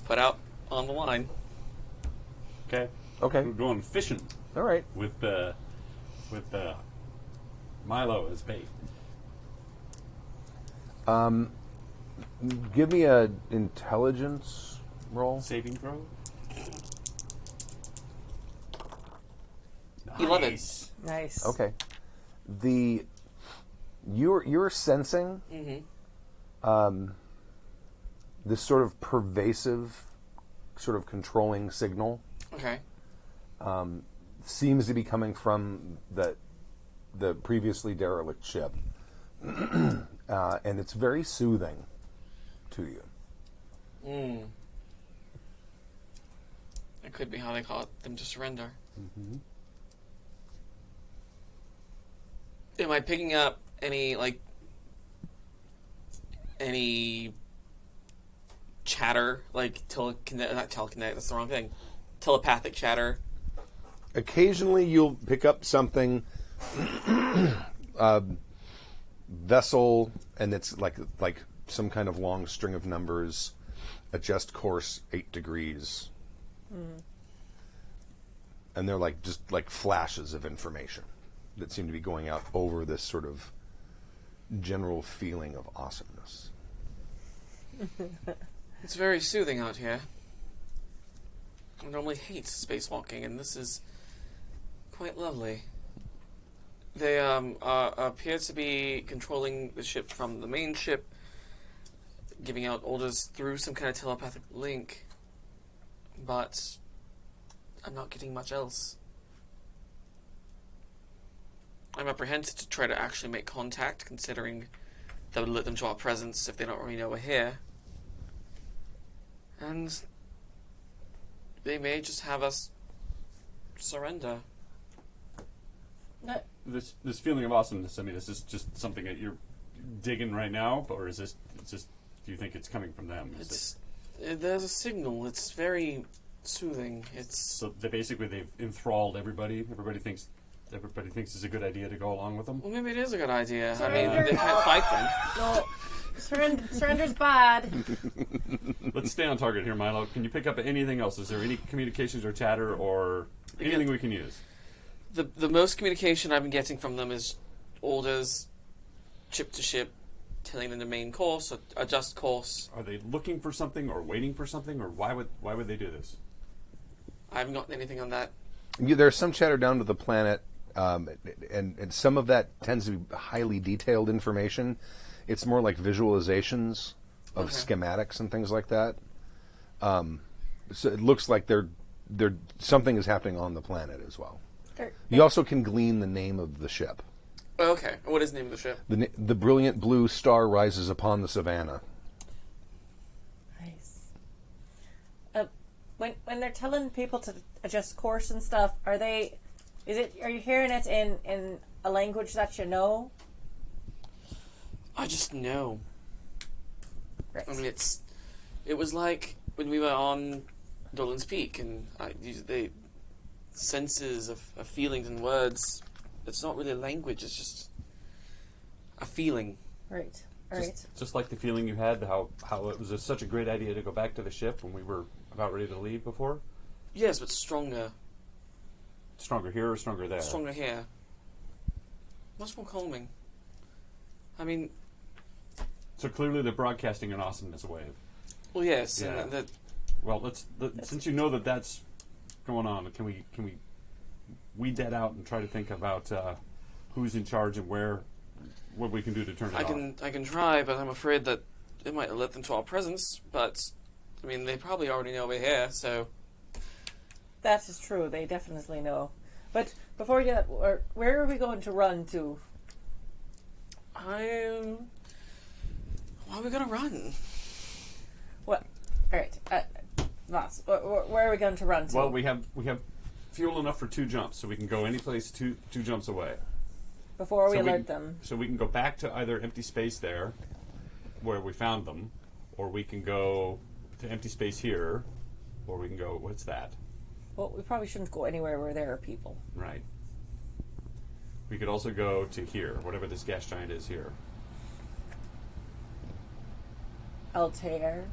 put out on the line. Okay. Okay. We're going fishing All right. with Milo as bait. Give me a intelligence roll. Saving throw. 11. Nice. Nice. Okay. You're sensing this sort of pervasive, sort of controlling signal Okay. seems to be coming from the previously derelict ship, and it's very soothing to you. That could be how they call them to surrender. Am I picking up any chatter, like not telekinetic? That's the wrong thing. Telepathic chatter. Occasionally, you'll pick up something, vessel, and it's like some kind of long string of numbers. Adjust course 8 degrees, and they're just like flashes of information that seem to be going out over this sort of general feeling of awesomeness. It's very soothing out here. I normally hate spacewalking, and this is quite lovely. They appear to be controlling the ship from the main ship, giving out orders through some kind of telepathic link, but I'm not getting much else. I'm apprehensive to try to actually make contact, considering that would let them to our presence if they don't already know we're here. And they may just have us surrender. This feeling of awesomeness. I mean, is this just something that you're digging right now, or is this? It's just. Do you think it's coming from them? There's a signal. It's very soothing. So they've enthralled everybody. Everybody thinks it's a good idea to go along with them. Well, maybe it is a good idea. Surrender. I mean, they can't fight them. No, surrender's bad. Let's stay on target here, Milo. Can you pick up anything else? Is there any communications or chatter or anything we can use? The most communication I've been getting from them is orders, ship to ship, telling them the main course or adjust course. Are they looking for something or waiting for something, or why would they do this? I haven't gotten anything on that. There's some chatter down to the planet, and some of that tends to be highly detailed information. It's more like visualizations of schematics and things like that. So it looks like something is happening on the planet as well. You also can glean the name of the ship. Okay. What is the name of the ship? The brilliant blue star rises upon the savannah. Nice. When they're telling people to adjust course and stuff, are you hearing it in a language that you know? I just know. Right. I mean, it was like when we were on Dolan's Peak, and the senses of feelings and words. It's not really a language. It's just a feeling. Right. All right. Just like the feeling you had, how it was such a great idea to go back to the ship when we were about ready to leave before. Yes, but stronger. Stronger here or stronger there? Stronger here. Much more calming. I mean... So clearly they're broadcasting an awesomeness wave. Well, yes. Yeah. And Well, since you know that that's going on, can we weed that out and try to think about who's in charge and what we can do to turn it off? I can try, but I'm afraid that it might alert them to our presence. But I mean, they probably already know we're here, so. That is true. They definitely know. But before we do that, where are we going to run to? Why are we gonna run? What? All right, Voss. Where are we going to run to? Well, we have fuel enough for 2 jumps, so we can go any place two jumps away. Before we So alert them. So we can go back to either empty space there, where we found them, or we can go to empty space here, or we can go, what's that? Well, we probably shouldn't go anywhere where there are people. Right. We could also go to here, whatever this gas giant is here. Altair.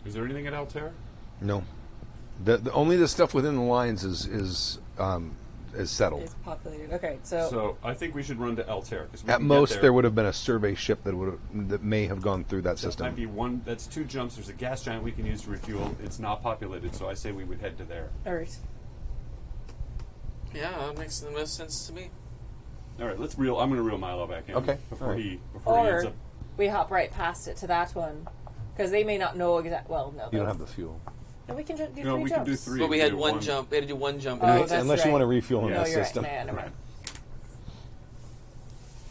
Is there anything at Altair? No. The only the stuff within the lines is settled. It's populated. Okay, so So I think we should run to Altair. At most, there would have been a survey ship that may have gone through that That system. might be one. That's 2 jumps. There's a gas giant we can use to refuel. It's not populated, so I say we would head to there. all right. Yeah, that makes the most sense to me. All right, let's reel. I'm going to reel Milo back in. Okay, Before all right. he ends Or up. we hop right past it to that one, because they may not know exactly. Well, no. You don't have the fuel. And we can just do No, 3 we jumps. can do 3. But we had do one jump. We had to do one jump. Oh, Unless that's you right. want to refuel in No, the you're system. right. Man, never mind.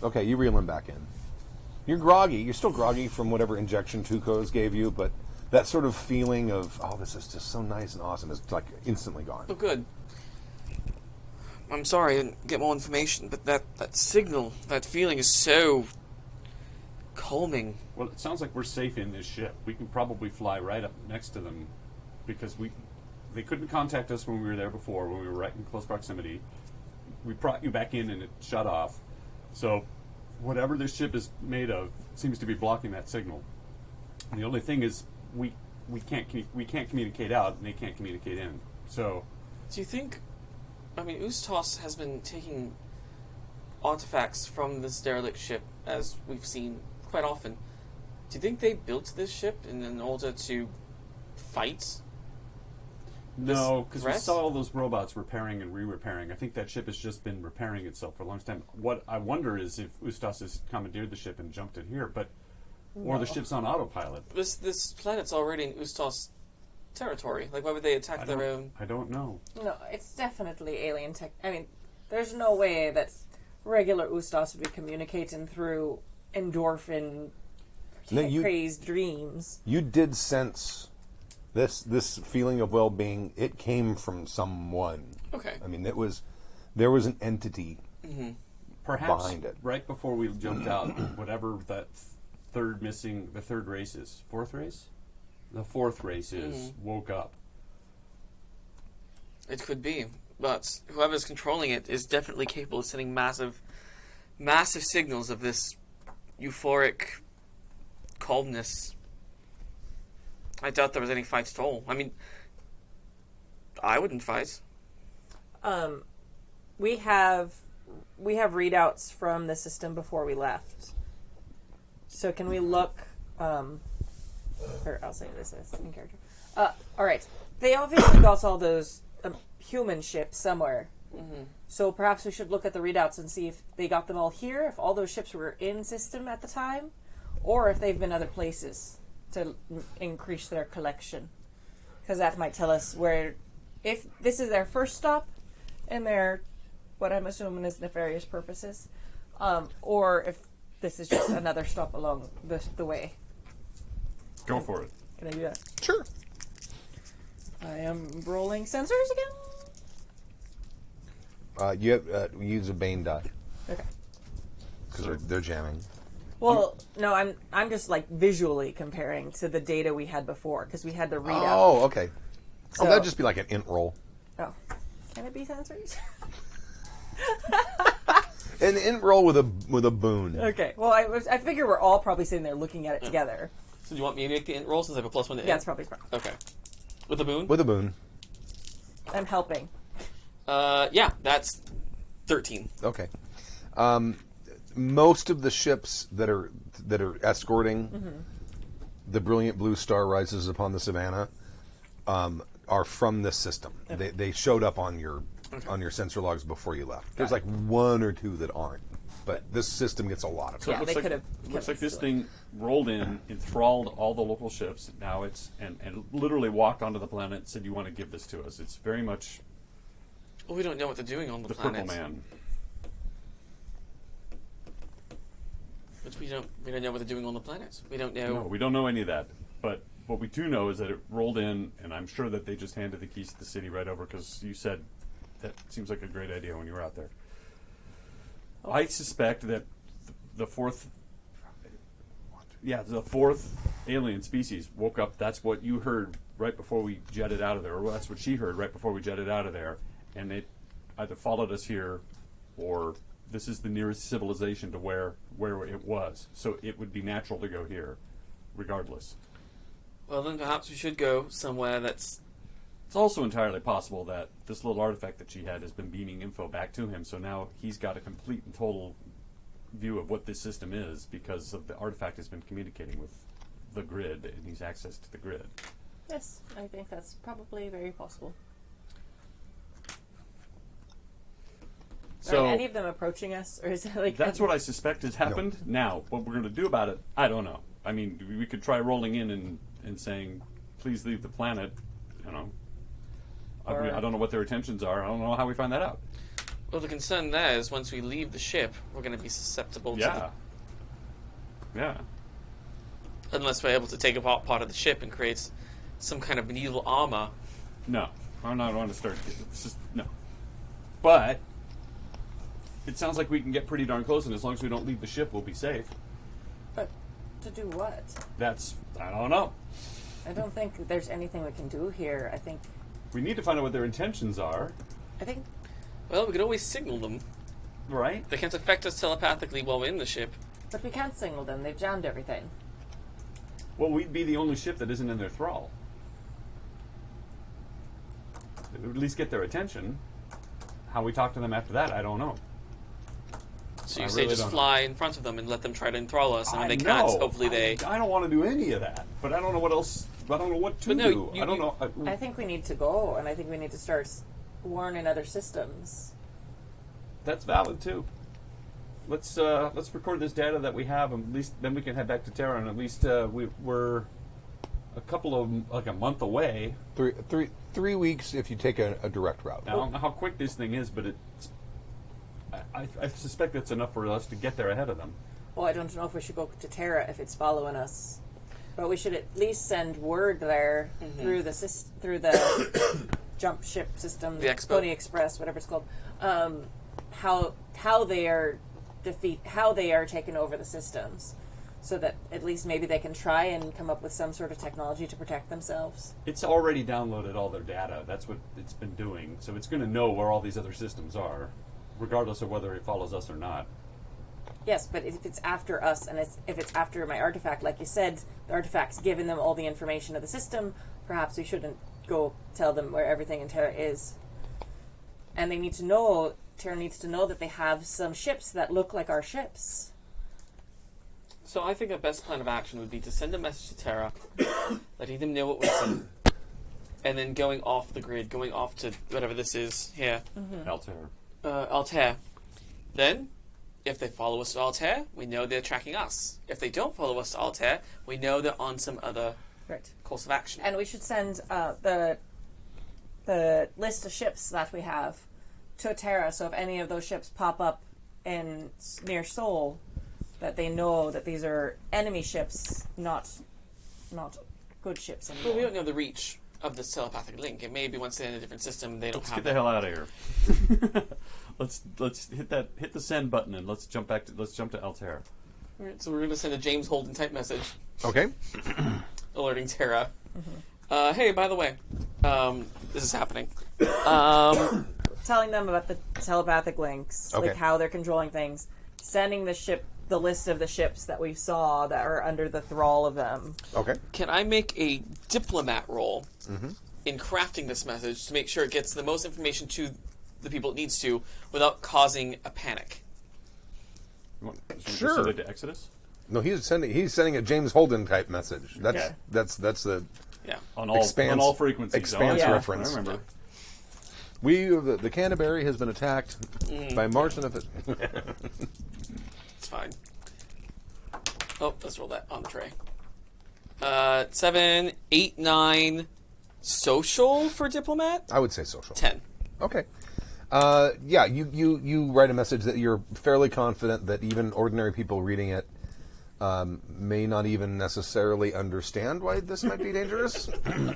Okay, you reel him back in. You're groggy. You're still groggy from whatever injection Tuco's gave you, but that sort of feeling of, oh, this is just so nice and awesome is like instantly gone. Oh, good. I'm sorry I didn't get more information, but that signal, that feeling is so calming. Well, it sounds like we're safe in this ship. We can probably fly right up next to them, because they couldn't contact us when we were there before, when we were right in close proximity. We brought you back in and it shut off. So whatever this ship is made of seems to be blocking that signal. And the only thing is we can't communicate out, and they can't communicate in. So Do you think... I mean, Ustos has been taking artifacts from this derelict ship, as we've seen quite often. Do you think they built this ship in order to fight? no, because we threat? saw all those robots repairing and re-repairing. I think that ship has just been repairing itself for a long time. What I wonder is if Ustos has commandeered the ship and jumped it here, or the ship's on autopilot. This planet's already in Ustos territory. Like, why would they attack their own? I don't know. No, it's definitely alien tech. I mean, there's no way that regular Ustos would be communicating through endorphin No, crazed dreams. You did sense this feeling of well-being. It came from someone. Okay. I mean, there was an entity Perhaps behind it. right before we jumped out, whatever that the third race is. 4th race? The 4th race is woke up. It could be. But whoever's controlling it is definitely capable of sending massive signals of this euphoric calmness. I doubt there was any fight at all. I mean, I wouldn't fight. We have readouts from the system before we left. So can we look? Or I'll say this as in character. All right. They obviously got all those human ships somewhere. Mm-hmm. So perhaps we should look at the readouts and see if they got them all here, if all those ships were in system at the time, or if they've been other places to increase their collection. Because that might tell us where, if this is their first stop in their, what I'm assuming is nefarious purposes, or if this is just another stop along the way. Go for it. Can I do that? Sure. I am rolling sensors again. You have, use a Bane die Okay. because they're jamming. Well, no, I'm just like visually comparing to the data we had before because we had the readout. Oh, okay. So- that'd just be like an int roll. Oh, can it be sensors? An int roll with a boon. Okay. Well, I figure we're all probably sitting there looking at it together. So do you want me to make the int roll since I have a +1 to int? Yeah, it's probably smart. Okay. With a boon? With a boon. I'm helping. Yeah, that's 13. Okay. Most of the ships that are escorting the brilliant blue star rises upon the savannah are from this system. Okay. They showed up on your sensor logs before you left. There's like one or two that aren't, but this system gets a lot of So Yeah, it they looks could've looks kept like this it. thing rolled in, enthralled all the local ships. Now it's and literally walked onto the planet and said, "You want to give this to us?" It's very much Well, we don't know what they're doing on the the planet. Purple Man. Which we don't know what they're doing on the planets. We don't know. No, we don't know any of that. But what we do know is that it rolled in, and I'm sure that they just handed the keys to the city right over because you said that seems like a great idea when you were out there. I suspect that the fourth alien species woke up. That's what you heard right before we jetted out of there, or that's what she heard right before we jetted out of there, and it either followed us here, or this is the nearest civilization to where it was. So it would be natural to go here, regardless. Well, then perhaps we should go somewhere that's... It's also entirely possible that this little artifact that she had has been beaming info back to him, so now he's got a complete and total view of what this system is because of the artifact has been communicating with the grid, and he's access to the grid. Yes, I think that's probably very possible. So Are any of them approaching us, or is it like that's what I suspect has happened. Now, what we're going to do about it, I don't know. I mean, we could try rolling in and saying, please leave the planet, you know. I don't know what their intentions are. I don't know how we find that out. Well, the concern there is once we leave the ship, we're going to be susceptible to Yeah. Yeah. unless we're able to take apart part of the ship and create some kind of medieval armor. No. I'm not going to start. It's just, no. But it sounds like we can get pretty darn close, and as long as we don't leave the ship, we'll be safe. But to do what? I don't know. I don't think there's anything we can do here. I think We need to find out what their intentions are, Well, we could always signal them. right? They can't affect us telepathically while we're in the ship. but we can't signal them. They've jammed everything. Well, we'd be the only ship that isn't in their thrall. It would at least get their attention. How we talk to them after that, I don't know. So you I say really just don't know. fly in front of them and let them try to enthrall us, and when I they can't, know. hopefully they... I don't want to do any of that, but I don't know what else. I don't know what to But no, do. I don't know. I think we need to go, and I think we need to start warning other systems. That's valid too. Let's record this data that we have, and at least then we can head back to Terra, and at least we're a couple of like a month away. 3 weeks if you take a direct route. Now, I don't know how quick this thing is, but it's. I suspect that's enough for us to get there ahead of them. Well, I don't know if we should go to Terra if it's following us, but we should at least send word there through the jump ship system, The Expo. Pony Express, whatever it's called. How they are taking over the systems, so that at least maybe they can try and come up with some sort of technology to protect themselves. It's already downloaded all their data. That's what it's been doing. So it's going to know where all these other systems are, regardless of whether it follows us or not. Yes, but if it's after us, and if it's after my artifact, like you said, the artifact's given them all the information of the system, perhaps we shouldn't go tell them where everything in Terra is. And they need to know, Terra needs to know that they have some ships that look like our ships. So I think a best plan of action would be to send a message to Terra, letting them know what we see, and then going off the grid, going off to whatever this is here. Altair. Altair. Then, if they follow us to Altair, we know they're tracking us. If they don't follow us to Altair, we know they're on some other Right. course of action. And we should send the list of ships that we have to Terra, so if any of those ships pop up in near Sol, that they know that these are enemy ships, not good ships anymore. Well, we don't know the reach of this telepathic link. It may be once they're in a different system, they don't Let's have get the hell out of here. let's hit the send button and let's jump to Altair. All right, so we're going to send a James Holden type message Okay. alerting Terra. Hey, by the way, this is happening. Telling them about the telepathic links, Okay. like how they're controlling things, sending the list of the ships that we saw that are under the thrall of them. Okay. Can I make a diplomat roll in crafting this message to make sure it gets the most information to the people it needs to without causing a panic? Should we Sure. send it to Exodus? No, he's sending a James Holden type message. That's Okay. that's the Yeah. On all frequencies. expanse Yeah. reference. I remember. The Canterbury has been attacked by Martian. It's fine. Oh, let's roll that on the tray. 7, 8, 9. Social for diplomat? I would say social. 10. Okay. Yeah, you write a message that you're fairly confident that even ordinary people reading it may not even necessarily understand why this might be dangerous,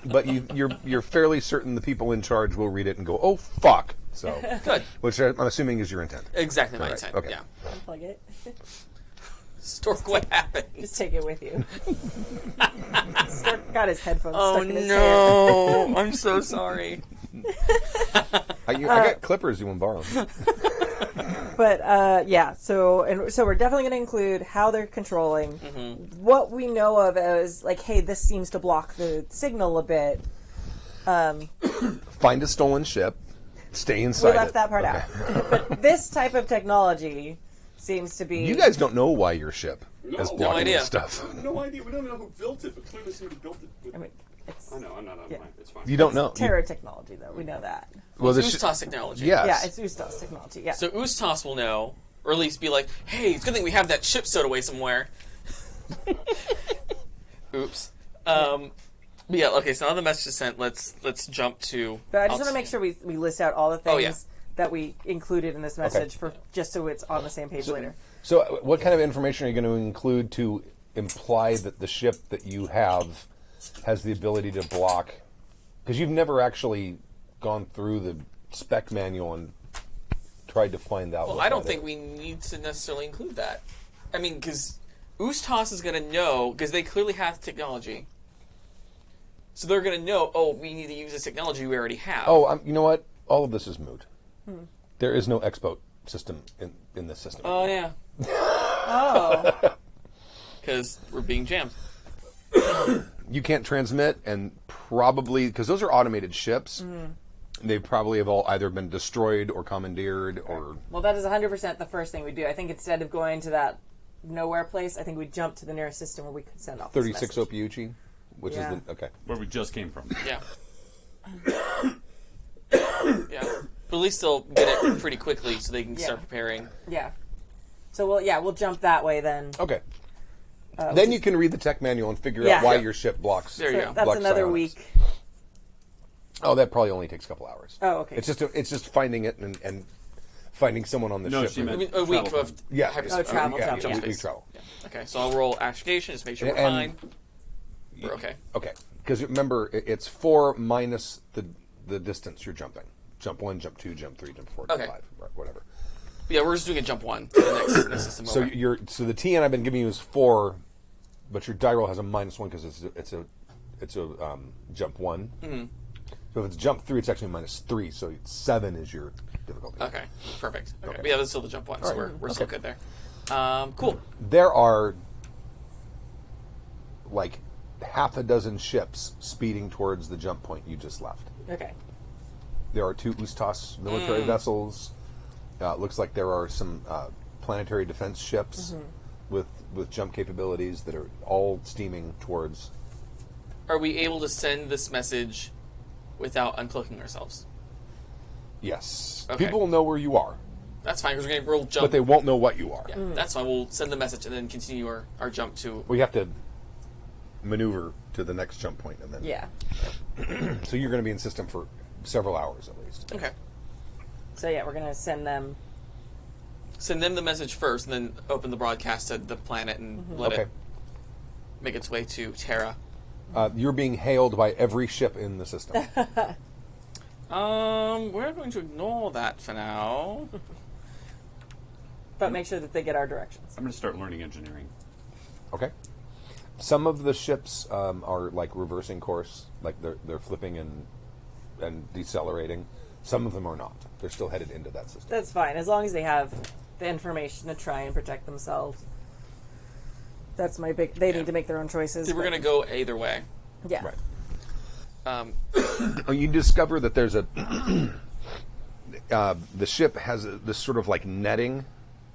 but you're fairly certain the people in charge will read it and go, "Oh fuck!" So Good. which I'm assuming is your intent. Exactly my Right, intent. okay. Yeah. Unplug it. Stork, what happened? Just take it with you. Stork got his headphones Oh stuck in his hair. no! I'm so sorry. I got clippers you want to borrow. But yeah, so we're definitely going to include how they're controlling. What we know of as like, hey, this seems to block the signal a bit. Find a stolen ship. Stay inside. We left that part Okay. out. But this type of technology seems to be. You guys don't know why your ship is No blocking idea. this stuff. No idea. We don't know who built it, but clearly somebody built it. I mean, it's I know. I'm not. Yeah. It's fine. You don't know. terror technology, though. We know that. Well, It's this Ustas technology. yes. Yeah, it's Ustas technology. Yeah. So Ustas will know, or at least be like, hey, it's a good thing we have that ship stowed away somewhere. Oops. But yeah, okay, so now the message is sent. Let's jump to... But I just want to make sure we list out all the things yeah. that we included in this message for just so it's on the same page later. So, what kind of information are you going to include to imply that the ship that you have has the ability to block? Because you've never actually gone through the spec manual and tried to find out. Well, what I don't that think is. we need to necessarily include that. I mean, because Ustas is going to know, because they clearly have technology. So they're going to know, oh, we need to use this technology we already have. Oh, you know what? All of this is moot. There is no expo system in this system. Oh, yeah. Oh. Because we're being jammed. You can't transmit, and probably because those are automated ships, they probably have all either been destroyed or commandeered or. Well, that is 100% the first thing we do. I think instead of going to that nowhere place, I think we jump to the nearest system where we could send off this 36 message. Opiuchi, which Yeah. is the okay. Where we just came from. Yeah. Yeah. But at least they'll get it pretty quickly so they can start preparing. Yeah. So we'll jump that way then. Okay. Then you can read the tech manual and figure Yeah. out why Yeah. your ship blocks. There you go. That's blocks another psionics. week. Oh, that probably only takes a couple hours. Oh, okay. It's just finding it and finding someone on the No, ship. she I meant mean, a week travel of time. Yeah. hyperspace. Oh, travel time, jump yeah. We space. travel. Yeah. Okay, so I'll roll astrogation, just make sure we're And- fine. We're okay. Okay, because remember, it's 4 minus the distance you're jumping. Jump 1, jump 2, jump 3, jump 4, jump Okay. 5, right, whatever. But yeah, we're just doing a jump 1 to the next system So over. so the TN I've been giving you is 4, but your die roll has a -1 because it's a jump 1. Mm-hmm. So if it's jump 3, it's actually -3. So 7 is your difficulty. Okay, perfect. Okay. Okay. But yeah, that's still the jump 1, so All right. we're still good there. Cool. There are like half a dozen ships speeding towards the jump point you just left. Okay. There are 2 Ustas military vessels. It looks like there are some planetary defense ships. with jump capabilities that are all steaming towards. Are we able to send this message without uncloaking ourselves? Yes. Okay. People will know where you are, That's fine, because we'll jump. but they won't know what you are. Yeah, that's fine. We'll send the message and then continue our jump to... We have to maneuver to the next jump point, and then. Yeah. So you're going to be in system for several hours at least. Okay. So yeah, we're gonna send them. Send them the message first, and then open the broadcast to the planet and let Okay. it make its way to Terra. You're being hailed by every ship in the system. We're going to ignore that for now. But make sure that they get our directions. I'm going to start learning engineering. Okay. Some of the ships are like reversing course, like they're flipping and decelerating. Some of them are not. They're still headed into that system. That's fine, as long as they have the information to try and protect themselves. That's my big. They need to make their own choices. We're going to go either way. Yeah. Right. You discover that there's a the ship has this sort of like netting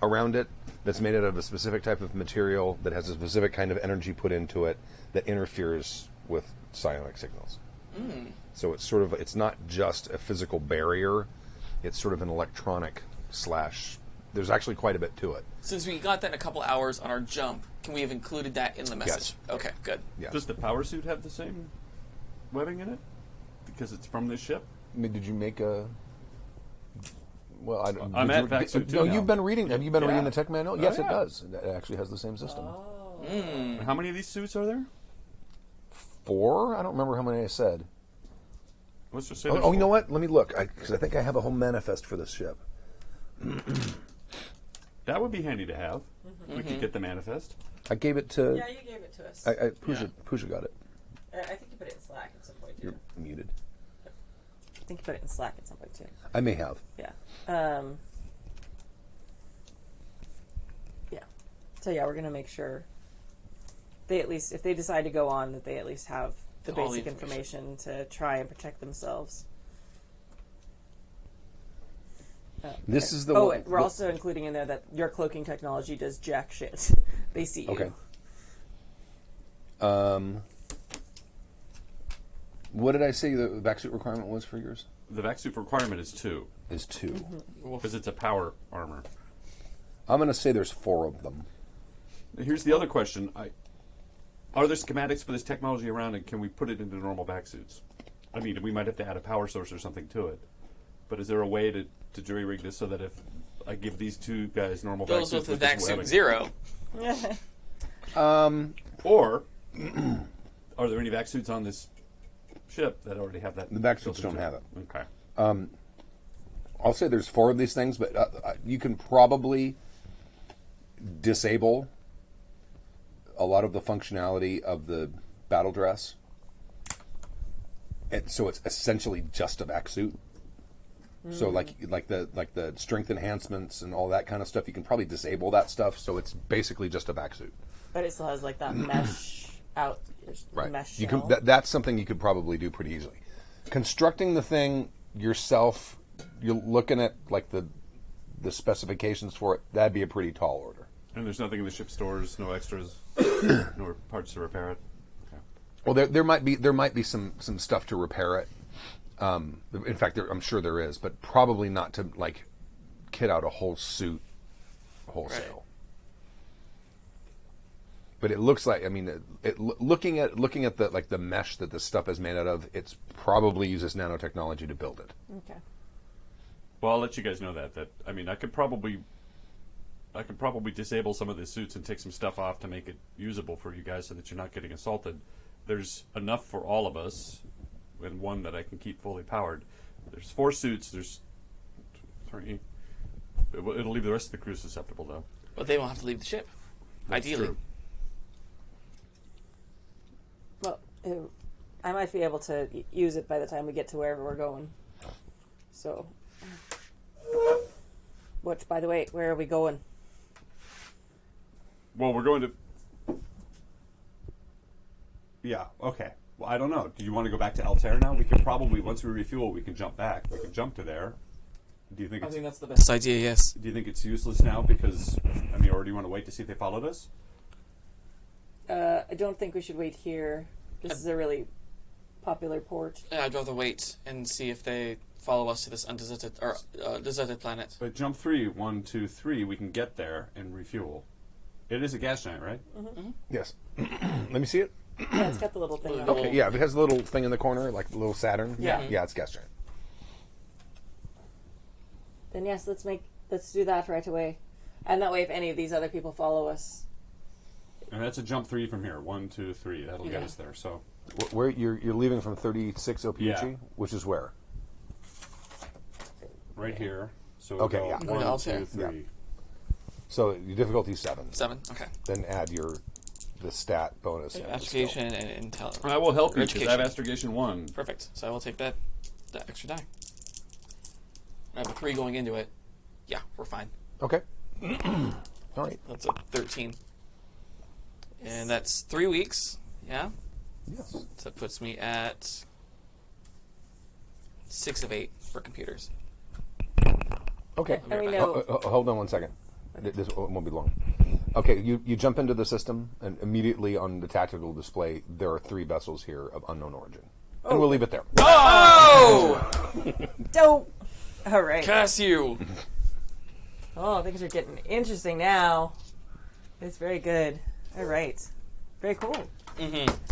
around it that's made out of a specific type of material that has a specific kind of energy put into it that interferes with psionic signals. So it's sort of, it's not just a physical barrier, it's sort of an electronic slash, there's actually quite a bit to it. Since we got that in a couple hours on our jump, can we have included that in the message? Yes. Okay, good. Yes. Does the power suit have the same webbing in it? Because it's from this ship? I mean, did you make a... Well, I don't... I'm did at you- Vac Suit No, 2 now. you've been reading... Have you been Yeah. reading the tech manual? Oh, Yes, yeah. it does. It actually has the same system. How many of these suits are there? 4? I don't remember how many I said. Let's just say Oh, there's you know 4. what? Let me look, because I think I have a whole manifest for this ship. That would be handy to have. We could get the manifest. I gave it to... Yeah, you gave it to us. Pooja got it. I think you put it in Slack at some point too. You're muted. I think you put it in Slack at some point too. I may have. Yeah. Yeah. So yeah, we're gonna make sure they at least, if they decide to go on, that they at least have the All the basic information to try and protect themselves. This is the Oh, one... we're also including in there that your cloaking technology does jack shit. They see you. Okay. What did I say the vac-suit requirement was for yours? The vac suit requirement is 2, Is 2. because it's a power armor. I'm going to say there's 4 of them. Here's the other question. Are there schematics for this technology around, and can we put it into normal vac suits? I mean, we might have to add a power source or something to it. But is there a way to jury-rig this so that if I give these 2 guys normal vac Goes suits with the this Vac webbing- Suit 0. Or are there any vac suits on this ship that already have that? The vac suits built don't into have it. Okay. I'll say there's 4 of these things, but you can probably disable a lot of the functionality of the battle dress. So it's essentially just a vac suit. So like the strength enhancements and all that kind of stuff, you can probably disable that stuff. So it's basically just a vac suit. But it still has like that mesh out. Right. Mesh You shell. can. That's something you could probably do pretty easily. Constructing the thing yourself, you're looking at like the specifications for it. That'd be a pretty tall order. And there's nothing in the ship stores, no extras, no parts to repair it. Okay. Well, there might be some stuff to repair it. In fact, I'm sure there is, but probably not to like kit out a whole suit wholesale. Right. But it looks like, I mean, looking at the like the mesh that this stuff is made out of, it's probably uses nanotechnology to build it. Okay. Well, I'll let you guys know that. I mean, I could probably disable some of the suits and take some stuff off to make it usable for you guys so that you're not getting assaulted. There's enough for all of us, and one that I can keep fully powered. There's 4 suits. There's 3. It'll leave the rest of the crew susceptible, though. But they won't have to leave the ship. That's Ideally. true. Well, I might be able to use it by the time we get to wherever we're going. So, which, by the way, where are we going? Well, we're going to... Yeah, okay. Well, I don't know. Do you want to go back to Altair now? We can probably, once we refuel, we can jump back. We can jump to there, Do you think I it's think that's the best idea, yes. Do you think it's useless now because or do you want to wait to see if they followed us? I don't think we should wait here. This is a really popular port. Yeah, I'd rather wait and see if they follow us to this undeserted or deserted planet. But jump 3, 1, 2, 3, we can get there and refuel. It is a gas giant, right? Mm-hmm. Yes. Let me see it. Yeah, it's got the little thing on it. Okay, yeah, it has a little thing in the corner, like the little Saturn. Yeah. Yeah, it's gas giant. Then yes, let's do that right away. And that way, if any of these other people follow us, And that's a jump 3 from here. 1, 2, 3. That'll get Yeah. us there. So Where you're leaving from 36 OPG, Yeah. which is where? right here. So Okay, go yeah. 1, Yeah, 2, 3. yeah. So your difficulty 7. 7, okay. Then add the stat bonus. and the skill. Astrogation and intelligence. I will help you because I have Education. astrogation 1. Perfect. So I will take that extra die. I have a 3 going into it. Yeah, we're fine. Okay. All right. That's a 13. And that's 3 weeks. Yeah? Yes. So that puts me at 6 of 8 for computers. Okay. and we know Hold on one second. This won't be long. Okay, you jump into the system, and immediately on the tactical display, there are 3 vessels here of unknown origin. And we'll leave it there. Oh! dope. All right. Curse you! Oh, things are getting interesting now. It's very good. All right. Very cool.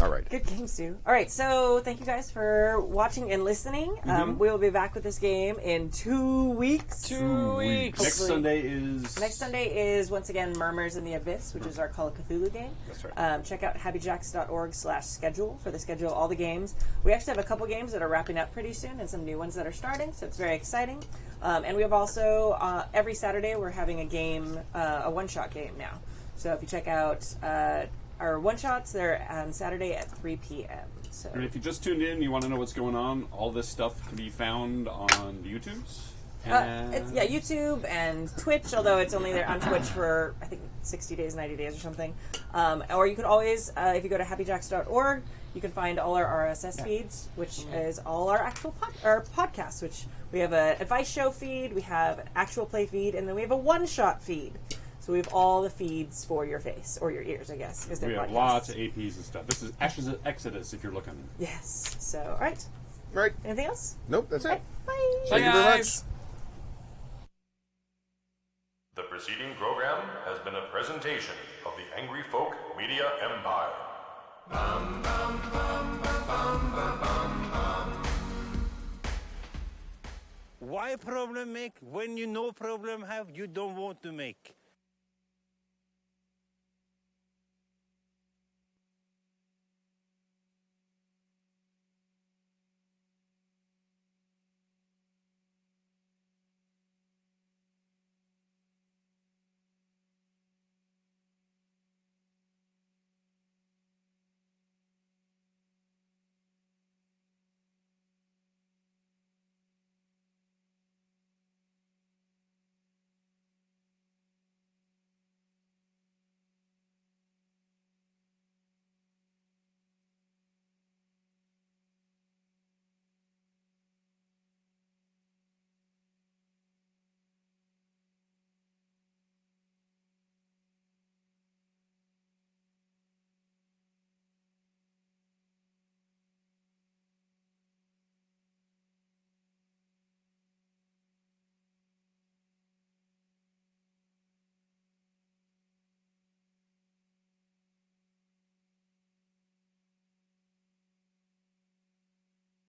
All right. Good game, Stu. All right, so thank you guys for watching and listening. We will be back with this game in 2 weeks. 2 weeks! Next Hopefully. Sunday is... Next Sunday is, once again, Murmurs in the Abyss, which is our Call of Cthulhu game. That's right. Check out happyjacks.org/schedule for the schedule of all the games. We actually have a couple games that are wrapping up pretty soon and some new ones that are starting, so it's very exciting. And we have also, every Saturday, we're having a game, a one-shot game now. So if you check out our one-shots, they're on Saturday at 3 p.m. So And if you just tuned in, you want to know what's going on, all this stuff can be found on YouTube's. it's, YouTube and Twitch, although it's only there on Twitch for, I think, 60 days, 90 days or something. Or you could always, if you go to happyjacks.org, you can find all our RSS feeds, which is all our actual podcasts, which we have an advice show feed, we have an actual play feed, and then we have a one-shot feed. So we have all the feeds for your face, or your ears, I guess, because they're We have podcasts. lots of APs and stuff. This is Ashes of Exodus, if you're looking. Yes. So, all right. Right. Anything else? Nope, that's it. Bye. Thank you very much. The preceding program has been a presentation of the Angry Folk Media Empire. Why problem make when you no problem have you don't want to make?